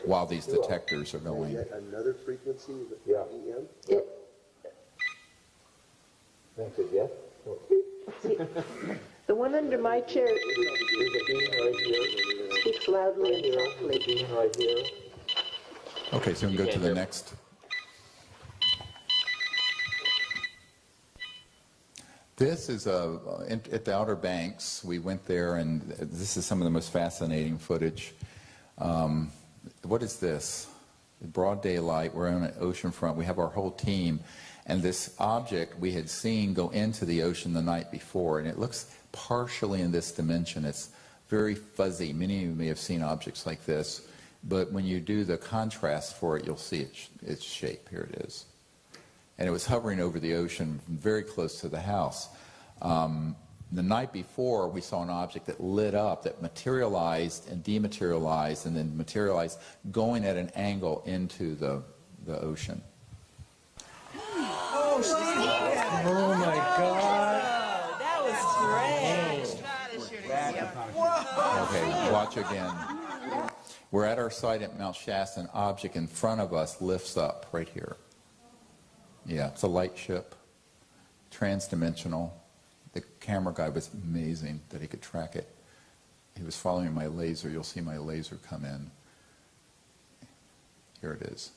[SPEAKER 1] while these detectors are going.
[SPEAKER 4] Another frequency?
[SPEAKER 2] Yeah.
[SPEAKER 4] EM?
[SPEAKER 2] Thanks, yes.
[SPEAKER 3] See, the one under my chair
[SPEAKER 2] There's a beam right here.
[SPEAKER 3] speaks loudly and
[SPEAKER 2] There's a
[SPEAKER 3] softly.
[SPEAKER 2] beam right here.
[SPEAKER 1] Okay, so we can go to the next. This is at the Outer Banks. We went there, and this is some of the most fascinating footage. What is this? Broad daylight. We're on an ocean front. We have our whole team. And this object we had seen go into the ocean the night before, and it looks partially in this dimension. It's very fuzzy. Many of you may have seen objects like this, but when you do the contrast for it, you'll see its shape. Here it is. And it was hovering over the ocean very close to the house. The night before, we saw an object that lit up, that materialized and dematerialized, and then materialized, going at an angle into the ocean.
[SPEAKER 5] Oh my God.
[SPEAKER 6] That was great.
[SPEAKER 1] Okay, watch again. We're at our site at Mount Shasta. An object in front of us lifts up right here. Yeah, it's a light ship, trans-dimensional. The camera guy was amazing that he could track it. He was following my laser. You'll see my laser come in. Here it is.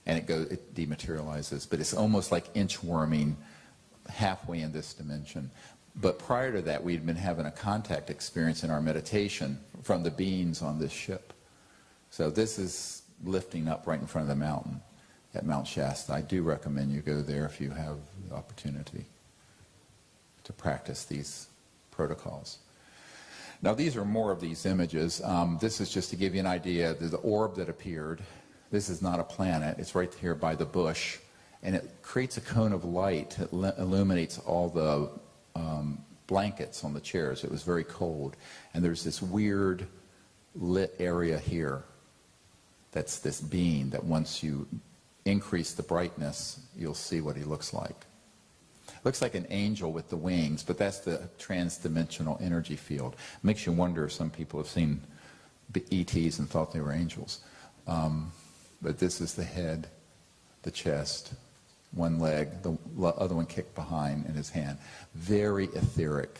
[SPEAKER 1] And it dematerializes, but it's almost like inchworming halfway in this dimension. But prior to that, we'd been having a contact experience in our meditation from the beings on this ship. So this is lifting up right in front of the mountain at Mount Shasta. I do recommend you go there if you have the opportunity to practice these protocols. Now these are more of these images. This is just to give you an idea. The orb that appeared. This is not a planet. It's right here by the bush. And it creates a cone of light that illuminates all the blankets on the chairs. It was very cold. And there's this weird lit area here. That's this being that once you increase the brightness, you'll see what he looks like. Looks like an angel with the wings, but that's the trans-dimensional energy field. Makes you wonder if some people have seen ETs and thought they were angels. But this is the head, the chest, one leg, the other one kicked behind in his hand. Very etheric,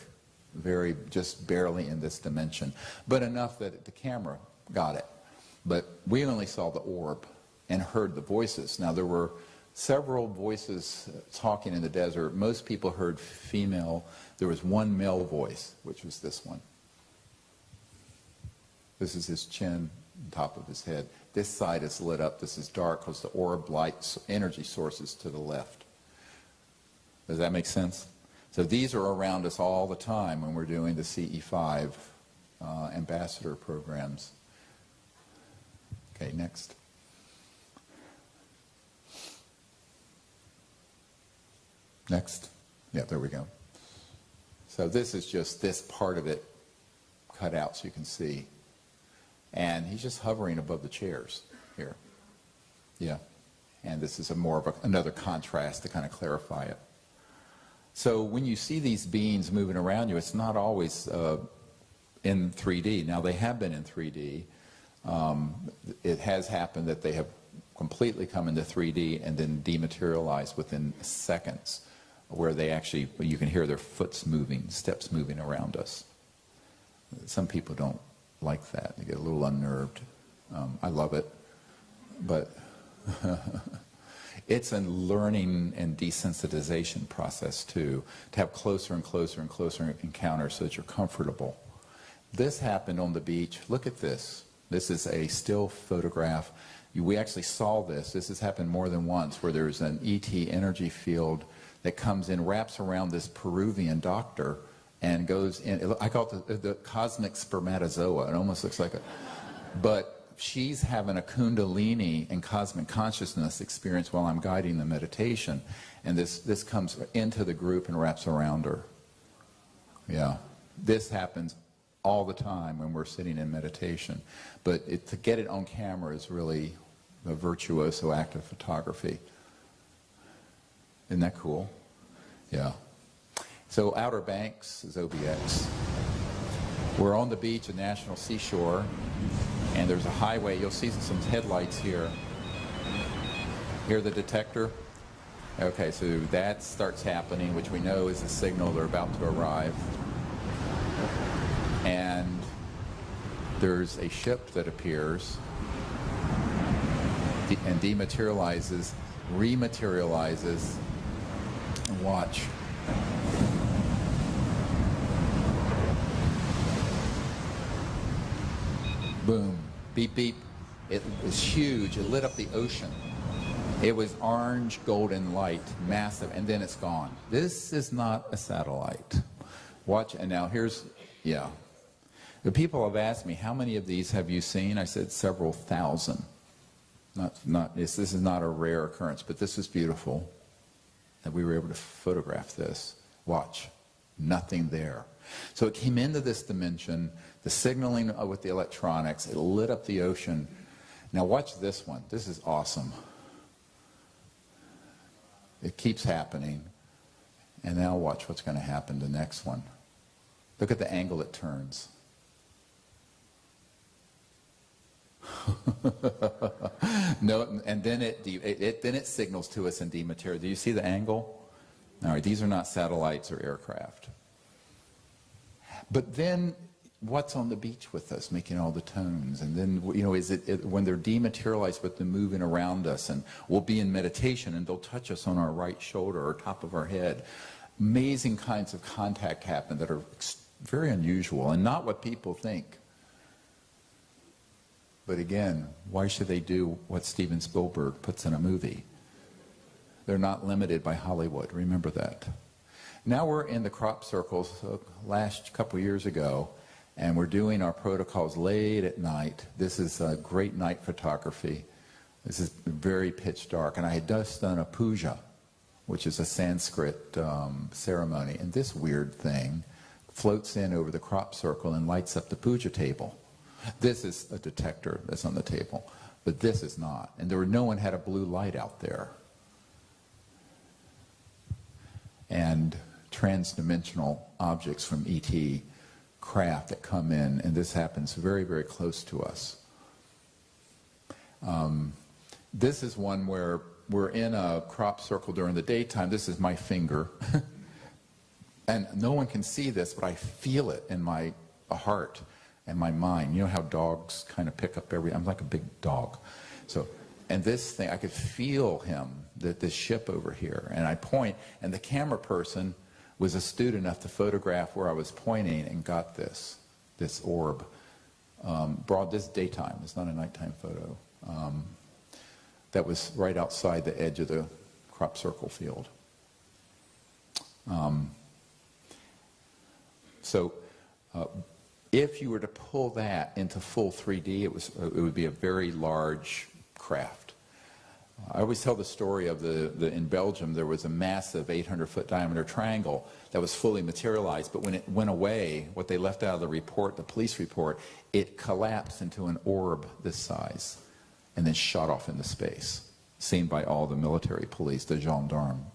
[SPEAKER 1] very just barely in this dimension, but enough that the camera got it. But we only saw the orb and heard the voices. Now there were several voices talking in the desert. Most people heard female. There was one male voice, which was this one. This is his chin, top of his head. This side is lit up. This is dark because the orb light energy source is to the left. Does that make sense? So these are around us all the time when we're doing the CE5 ambassador programs. Okay, next. Next. Yeah, there we go. So this is just this part of it cut out so you can see. And he's just hovering above the chairs here. Yeah. And this is more of another contrast to kind of clarify it. So when you see these beings moving around you, it's not always in 3D. Now, they have been in 3D. It has happened that they have completely come into 3D and then dematerialized within seconds, where they actually, you can hear their foot's moving, steps moving around us. Some people don't like that. They get a little unnerved. I love it. But it's a learning and desensitization process, too, to have closer and closer and closer encounters so that you're comfortable. This happened on the beach. Look at this. This is a still photograph. We actually saw this. This has happened more than once, where there's an ET energy field that comes in, wraps around this Peruvian doctor, and goes in. I call it the cosmic spermatozoa. It almost looks like a... But she's having a kundalini and cosmic consciousness experience while I'm guiding the meditation. And this comes into the group and wraps around her. Yeah. This happens all the time when we're sitting in meditation. But to get it on camera is really a virtuoso act of photography. Isn't that cool? Yeah. So Outer Banks is OBX. We're on the beach at National Seashore, and there's a highway. You'll see some headlights here. Hear the detector? Okay, so that starts happening, which we know is a signal they're about to arrive. And there's a ship that appears and dematerializes, rematerializes, and watch. Boom, beep, beep. It was huge. It lit up the ocean. It was orange, golden light, massive, and then it's gone. This is not a satellite. Watch, and now here's, yeah. The people have asked me, how many of these have you seen? I said several thousand. This is not a rare occurrence, but this is beautiful that we were able to photograph this. Watch, nothing there. So it came into this dimension, the signaling with the electronics, it lit up the ocean. Now watch this one. This is awesome. It keeps happening. And now watch what's going to happen the next one. Look at the angle it turns. No, and then it signals to us in dematerial. Do you see the angle? All right, these are not satellites or aircraft. But then, what's on the beach with us, making all the tones? And then, you know, is it when they're dematerialized, but they're moving around us, and we'll be in meditation, and they'll touch us on our right shoulder or top of our head. Amazing kinds of contact happen that are very unusual and not what people think. But again, why should they do what Steven Spielberg puts in a movie? They're not limited by Hollywood. Remember that. Now we're in the crop circles last couple years ago, and we're doing our protocols late at night. This is great night photography. This is very pitch dark. And I had just done a puja, which is a Sanskrit ceremony. And this weird thing floats in over the crop circle and lights up the puja table. This is a detector that's on the table, but this is not. And no one had a blue light out there. And transdimensional objects from ET craft that come in, and this happens very, very close to us. This is one where we're in a crop circle during the daytime. This is my finger. And no one can see this, but I feel it in my heart and my mind. You know how dogs kind of pick up I'm like a big dog. So, and this thing, I could feel him, this ship over here. And I point, and the camera person was astute enough to photograph where I was pointing and got this orb. broad, this is daytime, it's not a nighttime photo. That was right outside the edge of the crop circle field. If you were to pull that into full 3D, it would be a very large craft. I always tell the story of in Belgium, there was a massive 800-foot diameter triangle that was fully materialized, but when it went away, what they left out of the report, the police report, it collapsed into an orb this size and then shot off into space, seen by all the military police, the gendarmes.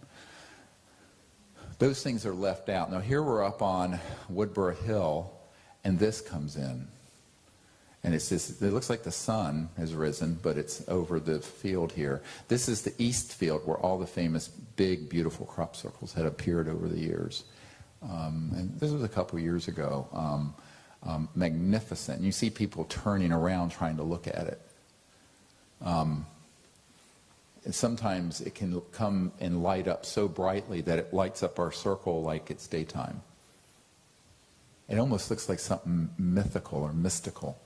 [SPEAKER 1] Those things are left out. Now here we're up on Woodborough Hill, and this comes in. And it's this, it looks like the sun has risen, but it's over the field here. This is the east field where all the famous big, beautiful crop circles had appeared over the years. And this was a couple years ago. Magnificent. You see people turning around trying to look at it. And sometimes it can come and light up so brightly that it lights up our circle like it's daytime. It almost looks like something mythical or mystical.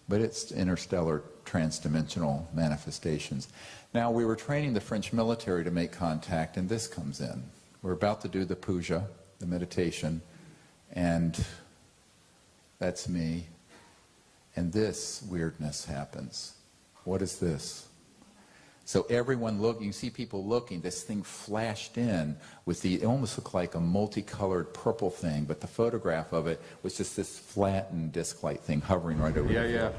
[SPEAKER 1] But it's interstellar transdimensional manifestations. Now, we were training the French military to make contact, and this comes in. We're about to do the puja, the meditation, and that's me. And this weirdness happens. What is this? So everyone look, you see people looking, this thing flashed in with it almost looked like a multicolored purple thing, but the photograph of it was just this flattened disc-like thing hovering right over the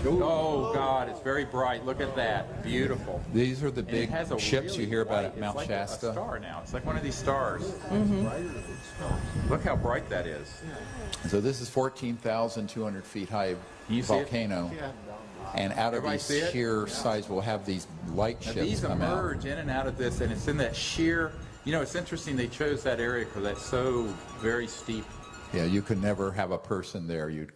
[SPEAKER 1] field. Oh God, it's very bright. Look at that. Beautiful. These are the big ships you hear about at Mount Shasta. It's like a star now. It's like one of these stars. Look how bright that is. So this is 14,200 feet high volcano. And out of these sheer sides, we'll have these light ships
[SPEAKER 7] these
[SPEAKER 1] come out.
[SPEAKER 7] emerge in and out of this, and it's in that sheer, you know, it's interesting they chose that area because that's so very steep.
[SPEAKER 1] Yeah, you could never have a person there. You'd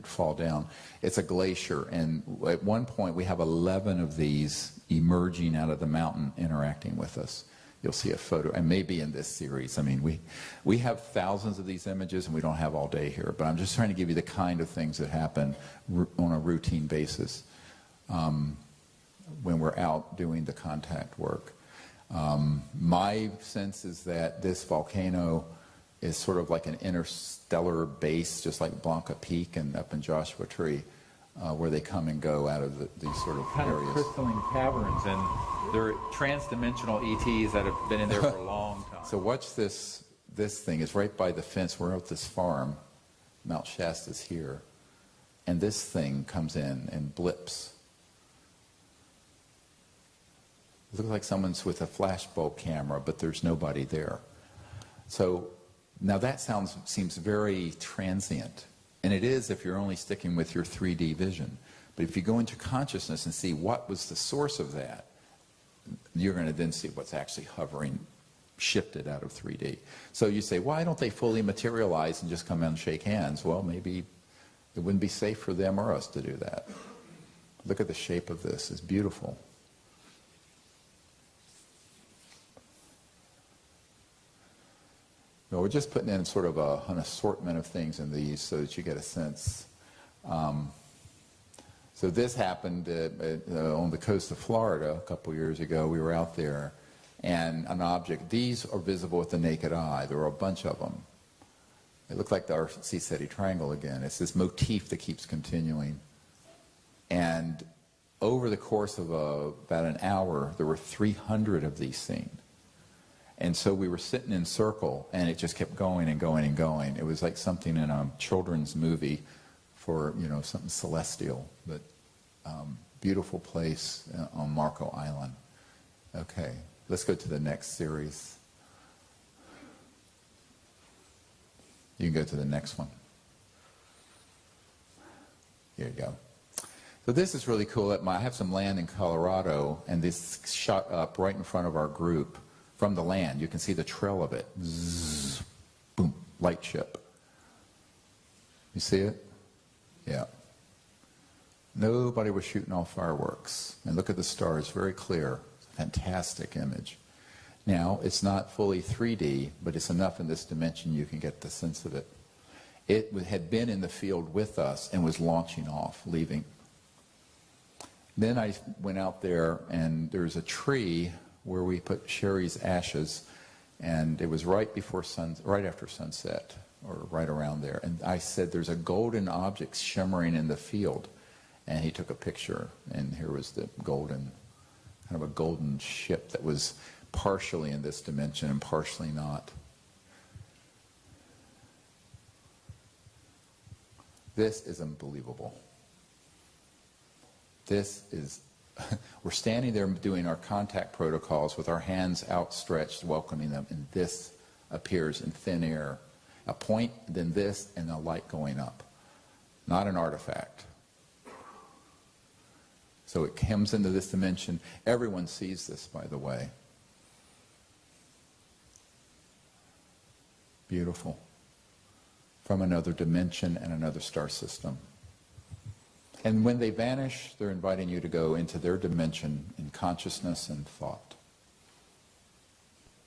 [SPEAKER 1] fall down. It's a glacier, and at one point we have 11 of these emerging out of the mountain interacting with us. You'll see a photo, and maybe in this series. I mean, we have thousands of these images, and we don't have all day here, but I'm just trying to give you the kind of things that happen on a routine basis when we're out doing the contact work. My sense is that this volcano is sort of like an interstellar base, just like Blanca Peak and up in Joshua Tree, where they come and go out of these sort of
[SPEAKER 7] Kind
[SPEAKER 1] areas.
[SPEAKER 7] of crystalline caverns, and they're transdimensional ETs that have been in there for a long time.
[SPEAKER 1] So watch this. This thing is right by the fence. We're at this farm. Mount Shasta's here. And this thing comes in and blips. It looks like someone's with a flashbulb camera, but there's nobody there. So now that seems very transient. And it is if you're only sticking with your 3D vision. But if you go into consciousness and see what was the source of that, you're going to then see what's actually hovering, shifted out of 3D. So you say, why don't they fully materialize and just come in and shake hands? Well, maybe it wouldn't be safe for them or us to do that. Look at the shape of this. It's beautiful. No, we're just putting in sort of an assortment of things in these so that you get a sense. So this happened on the coast of Florida a couple years ago. We were out there, and an object, these are visible with the naked eye. There are a bunch of them. It looked like the RC triangle again. It's this motif that keeps continuing. And over the course of about an hour, there were 300 of these seen. And so we were sitting in circle, and it just kept going and going and going. It was like something in a children's movie for, you know, something celestial. But beautiful place on Marco Island. Okay, let's go to the next series. You can go to the next one. Here you go. So this is really cool. I have some land in Colorado, and this shot up right in front of our group. From the land, you can see the trail of it. Zzz, boom, light ship. You see it? Yeah. Nobody was shooting off fireworks. And look at the stars, very clear. It's a fantastic image. Now, it's not fully 3D, but it's enough in this dimension you can get the sense of it. It had been in the field with us and was launching off, leaving. Then I went out there, and there's a tree where we put Sherry's ashes, and it was right after sunset, or right around there. And I said, there's a golden object shimmering in the field. And he took a picture, and here was the golden, kind of a golden ship that was partially in this dimension and partially not. This is unbelievable. This is, we're standing there doing our contact protocols with our hands outstretched, welcoming them, and this appears in thin air. A point, then this, and a light going up. Not an artifact. So it comes into this dimension. Everyone sees this, by the way. Beautiful. From another dimension and another star system. And when they vanish, they're inviting you to go into their dimension in consciousness and thought.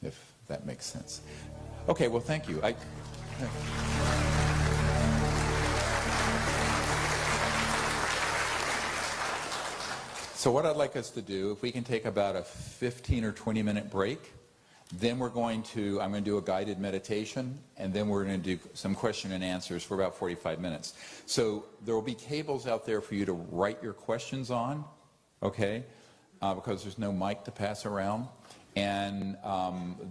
[SPEAKER 1] If that makes sense. Okay, well, thank you. So what I'd like us to do, if we can take about a 15 or 20 minute break, then I'm going to do a guided meditation, and then we're going to do some question and answers for about 45 minutes. So there will be tables out there for you to write your questions on, okay, because there's no mic to pass around. And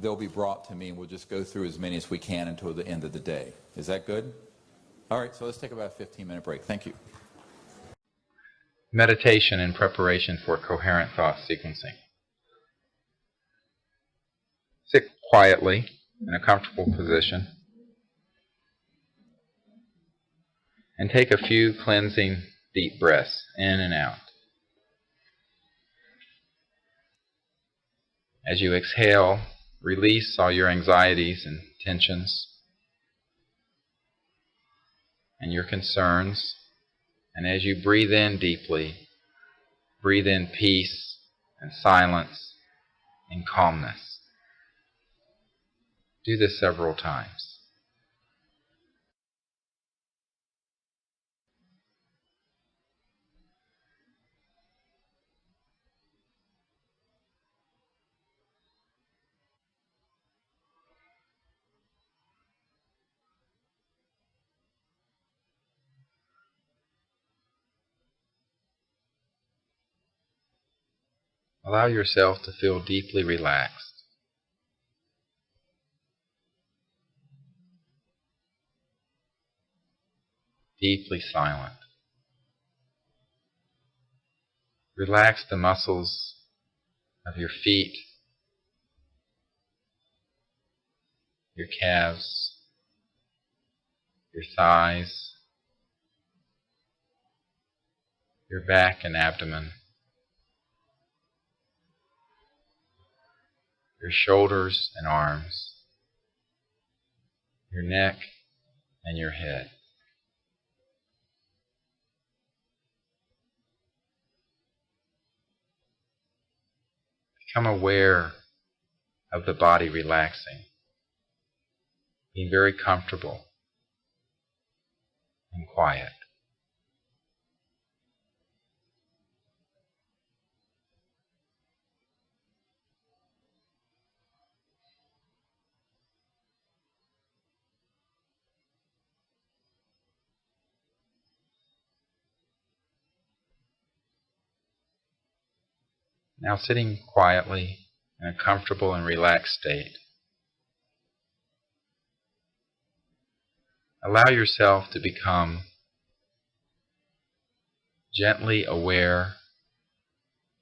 [SPEAKER 1] they'll be brought to me, and we'll just go through as many as we can until the end of the day. Is that good? All right, so let's take about a 15-minute break. Thank you.
[SPEAKER 7] Meditation in preparation for coherent thought sequencing. Sit quietly in a comfortable position and take a few cleansing deep breaths in and out. As you exhale, release all your anxieties and tensions and your concerns. And as you breathe in deeply, breathe in peace and silence and calmness. Do this several times. Allow yourself to feel deeply relaxed. Deeply silent. Relax the muscles of your feet, your calves, your thighs, your back and abdomen, your shoulders and arms, your neck and your head. Become aware of the body relaxing, being very comfortable and quiet. Now sitting quietly in a comfortable and relaxed state, allow yourself to become gently aware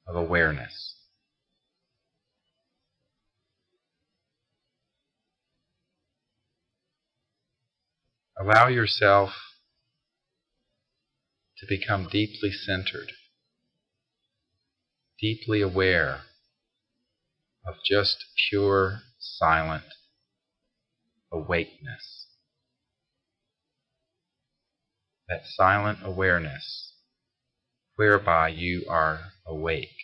[SPEAKER 7] of awareness. Allow yourself to become deeply centered, deeply aware of just pure, silent awakeness. That silent awareness whereby you are awake,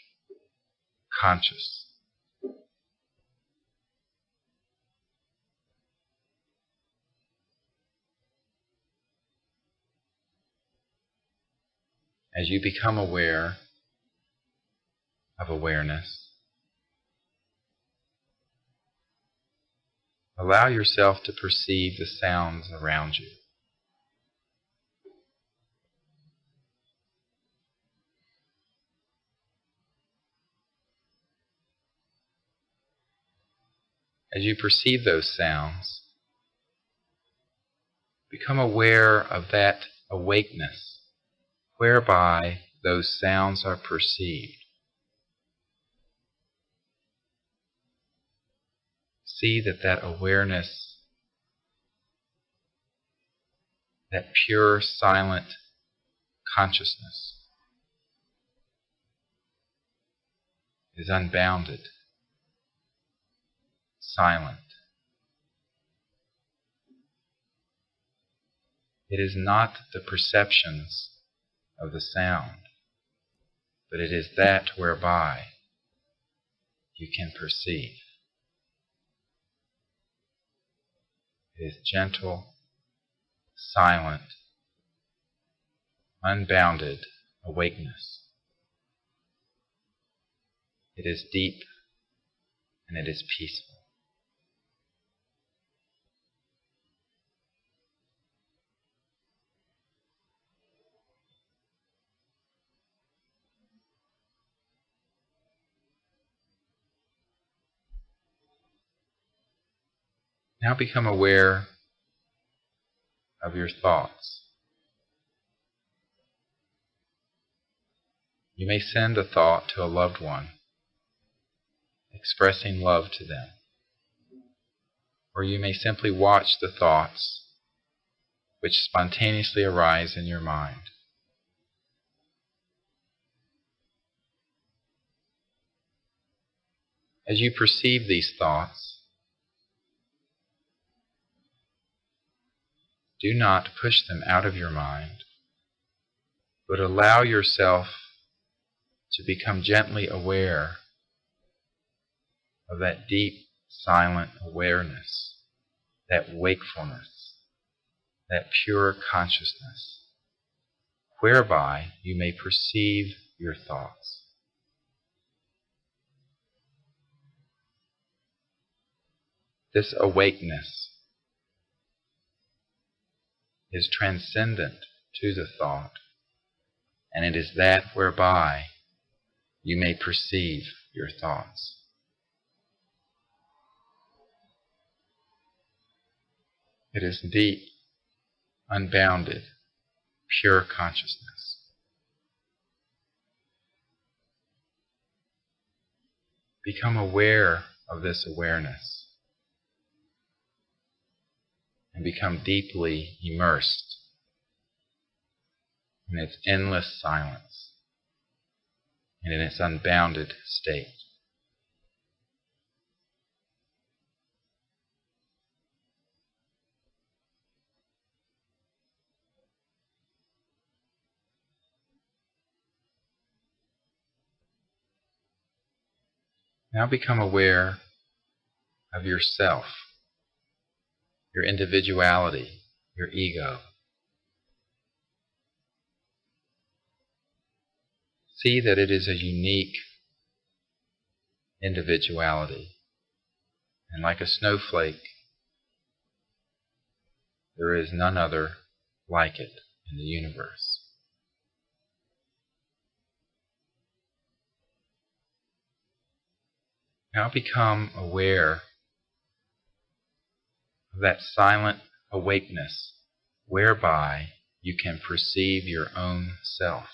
[SPEAKER 7] conscious. as you become aware of awareness, allow yourself to perceive the sounds around you. As you perceive those sounds, become aware of that awakeness whereby those sounds are perceived. See that awareness, that pure, silent consciousness is unbounded, silent. It is not the perceptions of the sound, but it is that whereby you can perceive. It is gentle, silent, unbounded awakeness. It is deep and it is peaceful. Now become aware of your thoughts. You may send a thought to a loved one, expressing love to them. Or you may simply watch the thoughts which spontaneously arise in your mind. As you perceive these thoughts, do not push them out of your mind, but allow yourself to become gently aware of that deep, silent awareness, that wakefulness, that pure consciousness, whereby you may perceive your thoughts. This awakeness is transcendent to the thought, and it is that whereby you may perceive your thoughts. It is deep, unbounded, pure consciousness. Become aware of this awareness and become deeply immersed in its endless silence and in its unbounded state. Now become aware of yourself, your individuality, your ego. See that it is a unique individuality, and like a snowflake, there is none other like it in the universe. Now become aware of that silent awakeness whereby you can perceive your own self.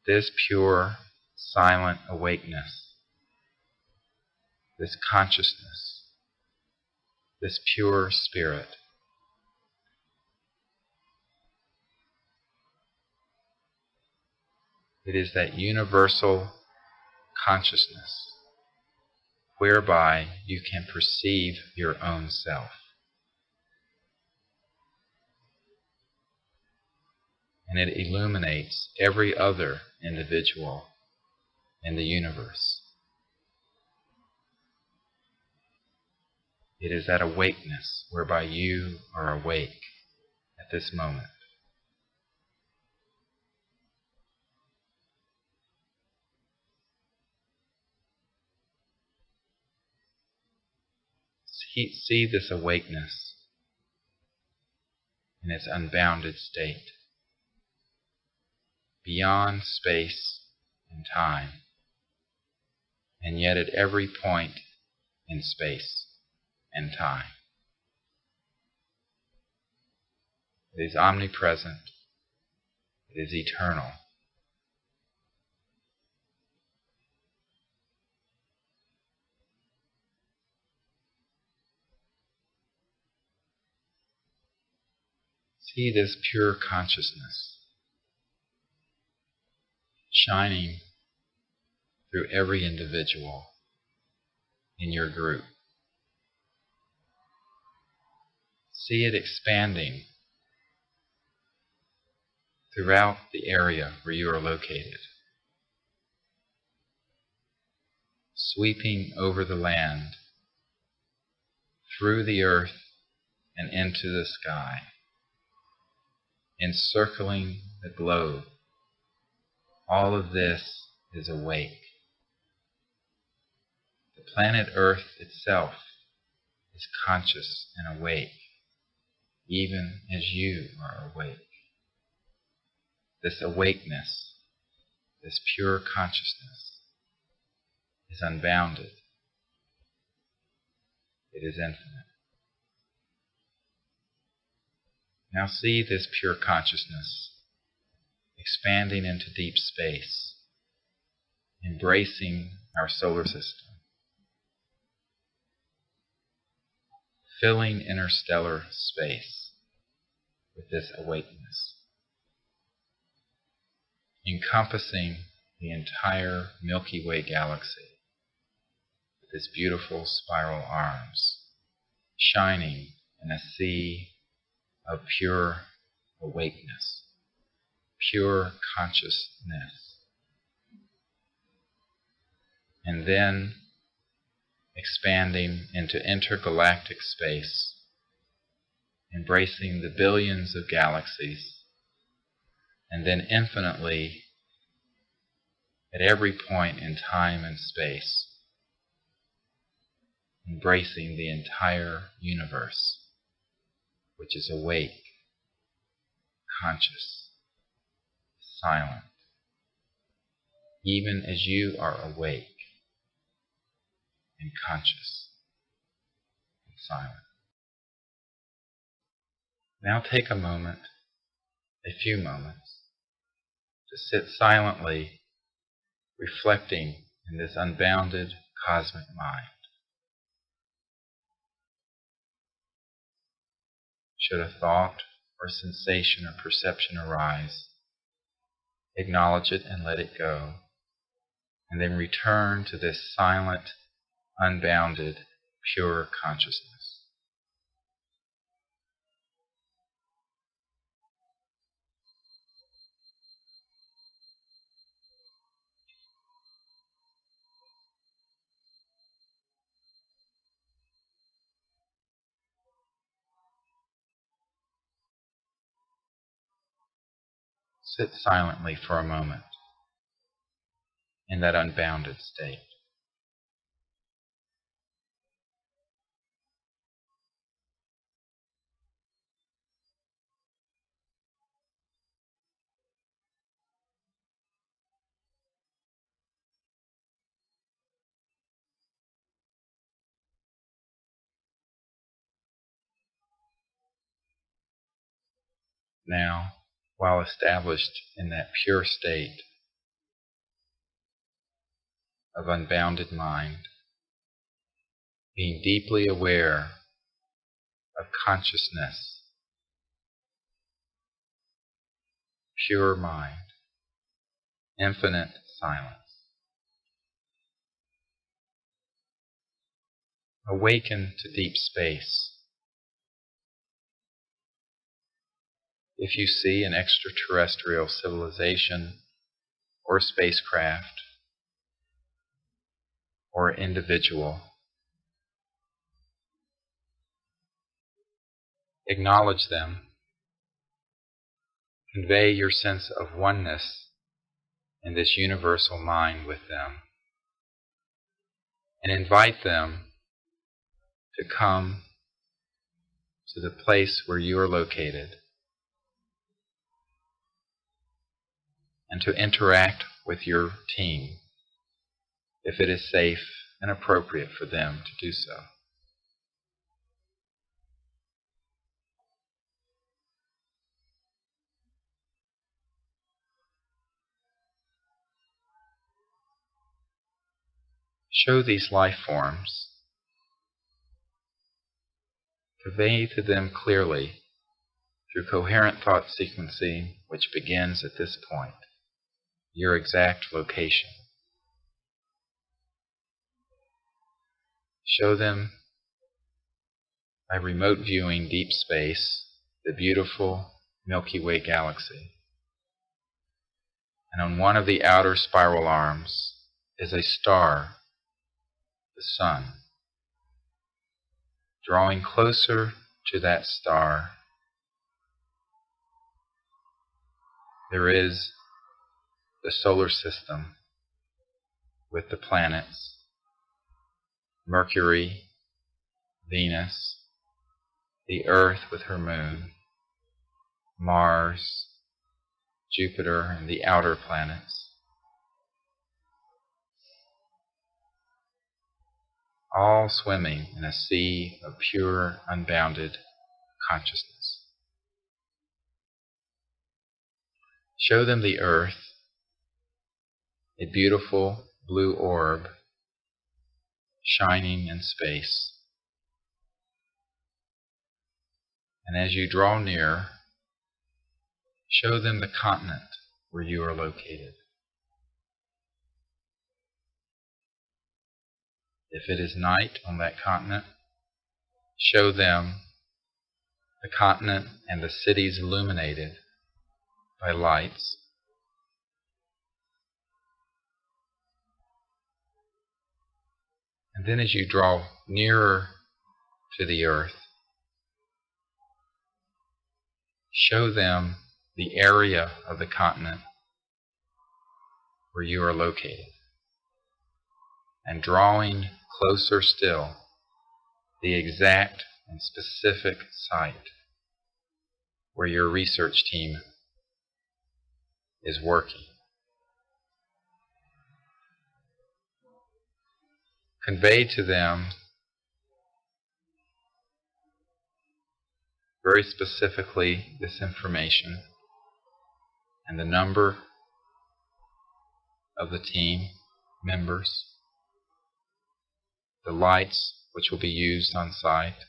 [SPEAKER 7] This pure, silent awakeness, this consciousness, this pure spirit, it is that universal consciousness whereby you can perceive your own self. And it illuminates every other individual in the universe. It is that awakeness whereby you are awake at this moment. See this awakeness in its unbounded state, beyond space and time, and yet at every point in space and time. It is omnipresent. It is eternal. See this pure consciousness shining through every individual in your group. See it expanding throughout the area where you are located, sweeping over the land, through the earth and into the sky, encircling the globe. All of this is awake. The planet Earth itself is conscious and awake, even as you are awake. This awakeness, this pure consciousness, is unbounded. It is infinite. Now see this pure consciousness expanding into deep space, embracing our solar system, filling interstellar space with this awakeness, encompassing the entire Milky Way galaxy with its beautiful spiral arms, shining in a sea of pure awakeness, pure consciousness. And then expanding into intergalactic space, embracing the billions of galaxies, and then infinitely at every point in time and space, embracing the entire universe, which is awake, conscious, silent, even as you are awake and conscious and silent. Now take a moment, a few moments, to sit silently reflecting in this unbounded cosmic mind. Should a thought or sensation or perception arise, acknowledge it and let it go, and then return to this silent, unbounded, pure consciousness. Sit silently for a moment in that unbounded state. Now, while established in that pure state of unbounded mind, being deeply aware of consciousness, pure mind, infinite silence. Awaken to deep space. If you see an extraterrestrial civilization or spacecraft or individual, Acknowledge them. Convey your sense of oneness in this universal mind with them. And invite them to come to the place where you are located and to interact with your team if it is safe and appropriate for them to do so. Show these life forms. Convey to them clearly through coherent thought sequencing, which begins at this point, your exact location. Show them by remote viewing deep space, the beautiful Milky Way galaxy. And on one of the outer spiral arms is a star, the sun. Drawing closer to that star, there is the solar system with the planets, Mercury, Venus, the Earth with her moon, Mars, Jupiter, and the outer planets, all swimming in a sea of pure, unbounded consciousness. Show them the Earth, a beautiful blue orb shining in space. And as you draw near, show them the continent where you are located. If it is night on that continent, show them the continent and the cities illuminated by lights. And then as you draw nearer to the Earth, show them the area of the continent where you are located. And drawing closer still, the exact and specific site where your research team is working. Convey to them very specifically this information and the number of the team members, the lights which will be used on site,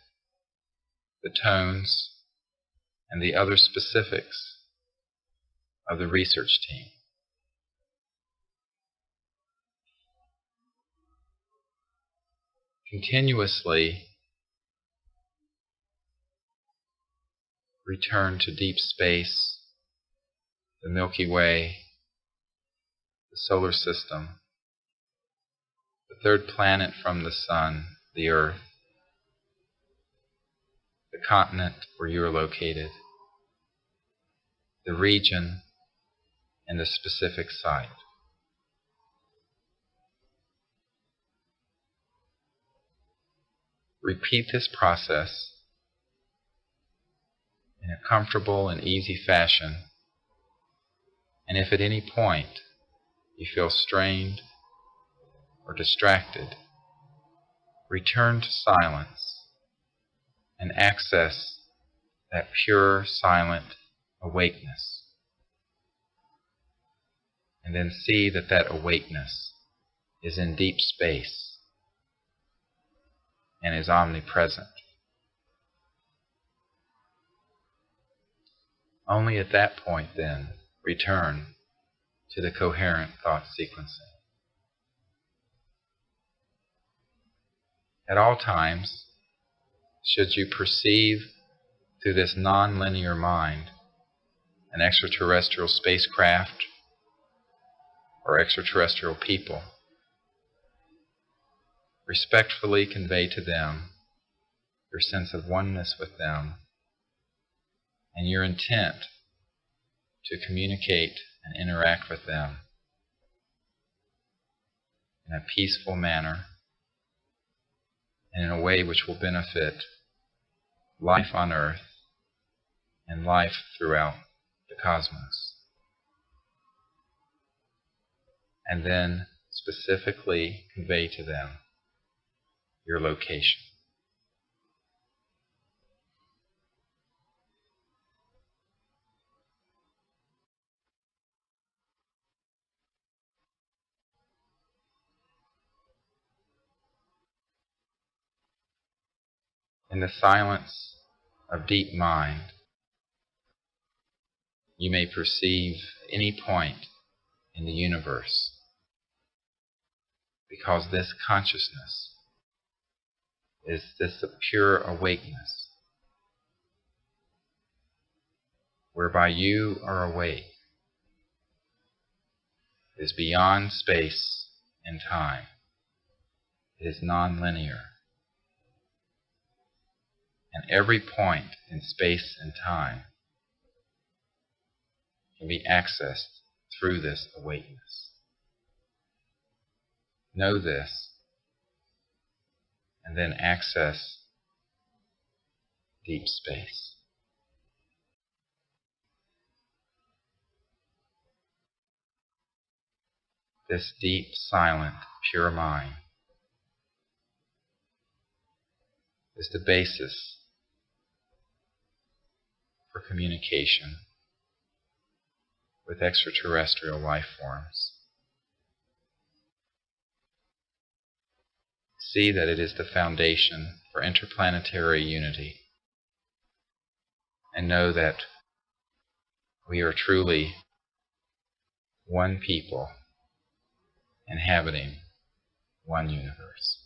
[SPEAKER 7] the tones, and the other specifics of the research team. Continuously return to deep space, the Milky Way, the solar system, the third planet from the sun, the Earth, the continent where you are located, the region, and the specific site. Repeat this process in a comfortable and easy fashion, and if at any point you feel strained or distracted, return to silence and access that pure, silent awakeness. And then see that that awakeness is in deep space and is omnipresent. Only at that point, then, return to the coherent thought sequencing. At all times, should you perceive through this non-linear mind an extraterrestrial spacecraft or extraterrestrial people, respectfully convey to them your sense of oneness with them and your intent to communicate and interact with them in a peaceful manner and in a way which will benefit life on earth and life throughout the cosmos. And then specifically convey to them your location. In the silence of deep mind, you may perceive any point in the universe, because this consciousness is this pure awakeness, whereby you are awake, is beyond space and time. It is non-linear. And every point in space and time can be accessed through this awakeness. Know this, and then access deep space. This deep, silent, pure mind is the basis for communication with extraterrestrial life forms. See that it is the foundation for interplanetary unity, and know that we are truly one people inhabiting one universe.